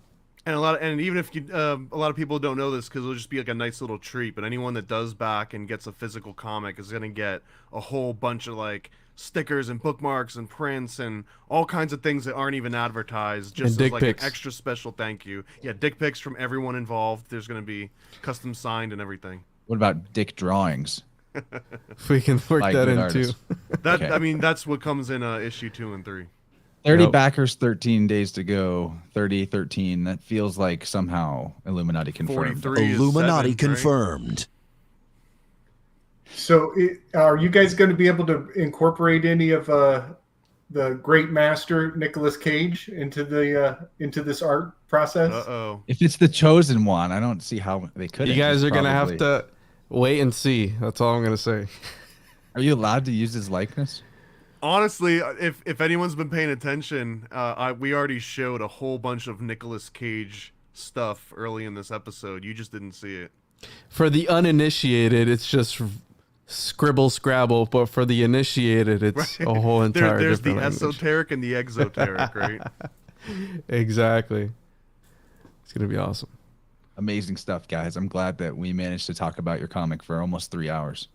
And even if you a lot of people don't know this because it'll just be like a nice little treat, but anyone that does back and gets a physical comic is gonna get a whole bunch of like stickers and bookmarks and prints and all kinds of things that aren't even advertised, just And as dick like pics. an extra special thank you. Yeah, dick pics from everyone involved. There's gonna be custom signed and everything. What about dick drawings? If we can work By that good in artists. too. That Okay. I mean, that's what comes in issue 2 and 3. 30 Yep. backers, 13 days to go. 30, 13. That feels like somehow Illuminati confirmed. 43 is Illuminati 7, right? confirmed. So, are you guys going to be able to incorporate any of the great master Nicolas Cage into this art process? Uh-oh. If it's the chosen one, I don't see how they could. You guys are going to have to wait and see. That's all I'm going to say. Are you allowed to use his likeness? Honestly, if anyone's been paying attention, we already showed a whole bunch of Nicolas Cage stuff early in this episode. You just didn't see it. For the uninitiated, it's just scribble scrabble, but for the initiated, it's a whole entire There's the different language. esoteric and the exoteric, right? Exactly. It's going to be awesome. Amazing stuff, guys. I'm glad that we managed to talk about your comic for almost 3 hours.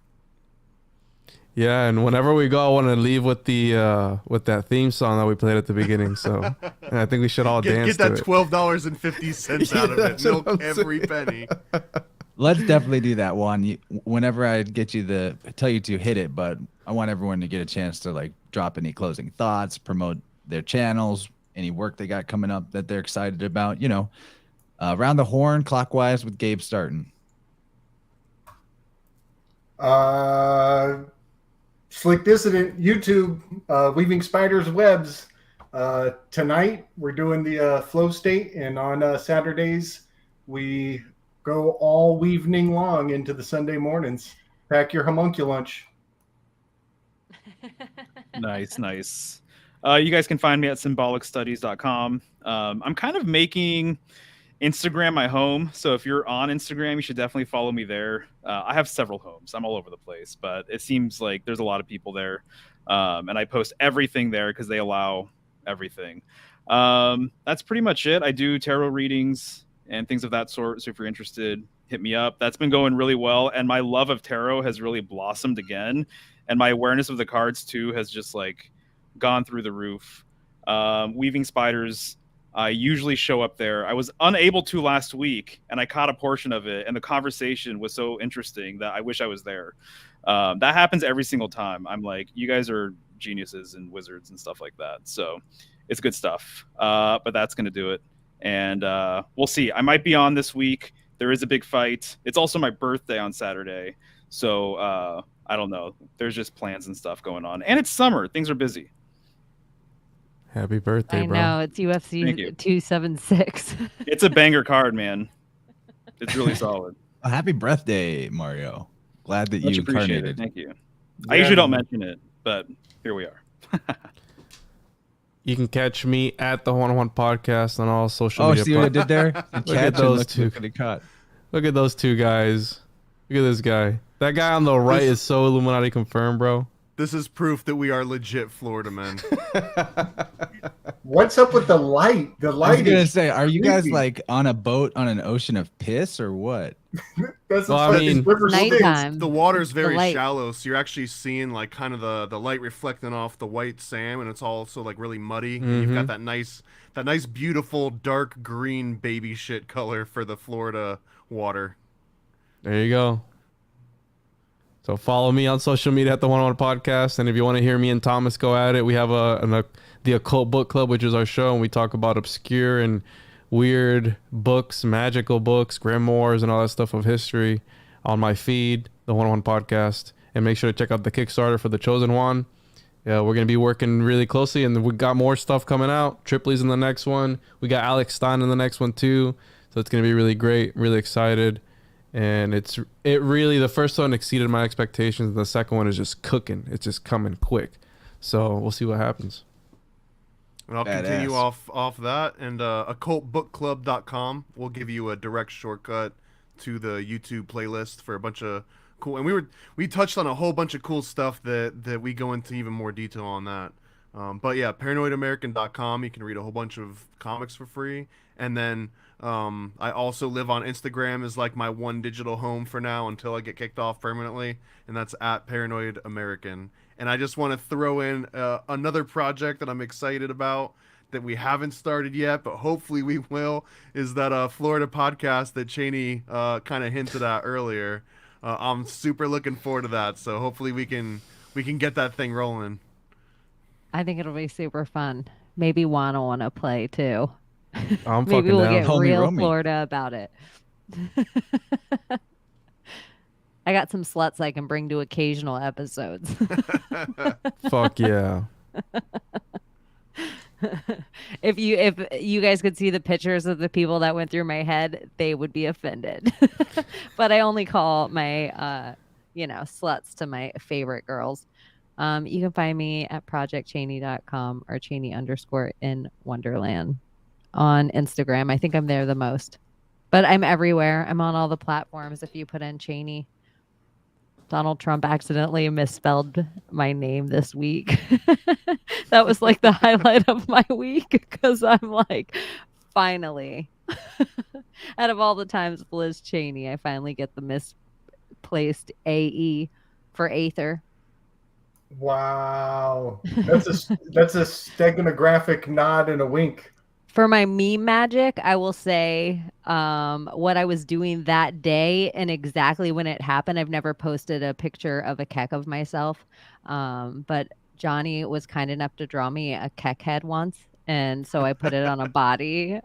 Yeah, and whenever we go, I want to leave with the with that theme song that we played at the beginning. So and I think we should all dance Get that to it. $12.50 out of it. That's what Milk I'm every saying. penny. Let's definitely do that one. Whenever I get you tell you to hit it, but I want everyone to get a chance to like drop any closing thoughts, promote their channels, any work they got coming up that they're excited about. You know, around the horn, clockwise with Gabe starting. Slick Dissident, YouTube, Weaving Spiders Webs. Tonight, we're doing the flow state, and on Saturdays, we go all evening long into the Sunday mornings. Pack your homunculunch. Nice. You guys can find me at symbolicstudies.com. I'm kind of making Instagram my home, so if you're on Instagram, you should definitely follow me there. I have several homes. I'm all over the place, but it seems like there's a lot of people there, and I post everything there because they allow everything. That's pretty much it. I do tarot readings and things of that sort, so if you're interested, hit me up. That's been going really well, and my love of tarot has really blossomed again, and my awareness of the cards too has just like gone through the roof. Weaving Spiders, I usually show up there. I was unable to last week, and I caught a portion of it, and the conversation was so interesting that I wish I was there. That happens every single time. I'm like, you guys are geniuses and wizards and stuff like that. So it's good stuff. But that's going to do it. And we'll see. I might be on this week. There is a big fight. It's also my birthday on Saturday. So I don't know. There's just plans and stuff going on. And it's summer. Things are busy. Happy birthday, I bro. know it's Thank UFC you. 276. It's a banger card, man. It's really solid. Happy birthday, Mario. Glad that Much you appreciated. incarnated. Thank you. I usually don't mention it, but here we are. You can catch me at the One on One Podcast on all social Oh, media. see what I did there? Look at those two. Look at it cut. Look at those two guys. Look at this guy. That guy on the right is so Illuminati confirmed, bro. This is proof that we are legit Florida men. What's up with the light? The I was light gonna is say, are you guys creepy. like on a boat on an ocean of piss or what? That's Well, I what mean, these river Styx. Nighttime. The water's The very light. shallow, so you're actually seeing like kind of the light reflecting off the white sand, and it's also like really muddy. And you've got that nice beautiful dark green baby shit color for the Florida water. There you go. So follow me on social media at the One on One Podcast, and if you want to hear me and Thomas go at it, we have the Occult Book Club, which is our show, and we talk about obscure and weird books, magical books, grimoires, and all that stuff of history on my feed, the One on One Podcast. And make sure to check out the Kickstarter for The Chosen One. Yeah, we're gonna be working really closely, and we got more stuff coming out. Tripley's in the next one. We got Alex Stein in the next one too. So it's gonna be really great. Really excited. And it really, the first one exceeded my expectations. The second one is just cooking. It's just coming quick. So we'll see what happens. And I'll continue off that. And occultbookclub.com will give you a direct shortcut to the YouTube playlist for a bunch of cool. And we touched on a whole bunch of cool stuff that we go into even more detail on that. But yeah, paranoidamerican.com. You can read a whole bunch of comics for free. And then I also live on Instagram as like my one digital home for now until I get kicked off permanently. And that's at Paranoid American. And I just want to throw in another project that I'm excited about that we haven't started yet, but hopefully we will, is that Florida podcast that Cheney kind of hinted at earlier. I'm super looking forward to that. So hopefully we can get that thing rolling. I think it'll be super fun. Maybe Juan will want to play too. I'm Maybe fucking we'll down. get Homie real Romy. Florida about it. I got some sluts I can bring to occasional episodes. Fuck yeah. If you guys could see the pictures of the people that went through my head, they would be offended. But I only call my sluts to my favorite girls. You can find me at projectcheney.com or Cheney_in_Wonderland on Instagram. I think I'm there the most, but I'm everywhere. I'm on all the platforms. If you put in Cheney, Donald Trump accidentally misspelled my name this week. That was like the highlight of my week because I'm like, finally, out of all the times Liz Cheney, I finally get the misplaced AE for Aether. Wow, that's a steganographic nod and a wink. For my meme magic, I will say what I was doing that day and exactly when it happened. I've never posted a picture of a kek of myself, but Johnny was kind enough to draw me a kek head once. And so I put it on a body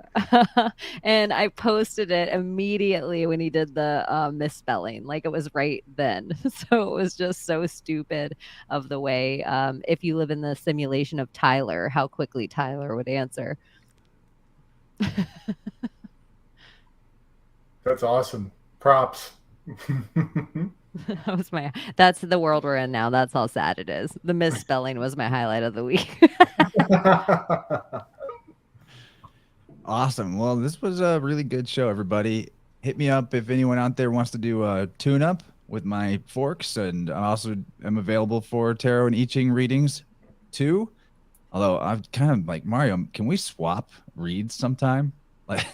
and I posted it immediately when he did the misspelling. Like it was right then. So it was just so stupid of the way, if you live in the simulation of Tyler, how quickly Tyler would answer. That's awesome. Props. That's the world we're in now. That's how sad it is. The misspelling was my highlight of the week. Awesome. Well, this was a really good show, everybody. Hit me up if anyone out there wants to do a tune-up with my forks, and I also am available for tarot and I Ching readings too. Although I'm kind of like, Mario, can we swap reads sometime? Like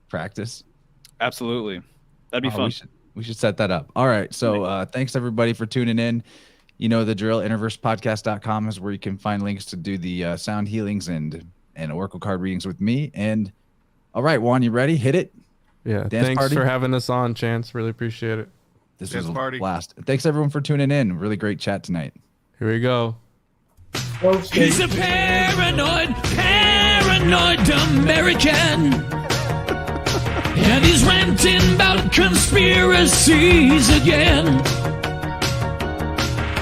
practice? Absolutely. That'd be fun. We should set that up. All right. So thanks everybody for tuning in. You know the drill. InnerVersePodcast.com is where you can find links to do the sound healings and oracle card readings with me. And all right, Juan, you ready? Hit it. Yeah. Dance Thanks party? for having us on, Chance. Really appreciate it. This Dance was a party. blast. Thanks everyone for tuning in. Really great chat tonight. Here we go. He's a paranoid American. And he's ranting about conspiracies again.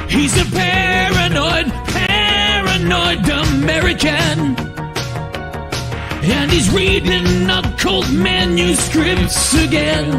He's a paranoid American. And he's reading occult manuscripts again.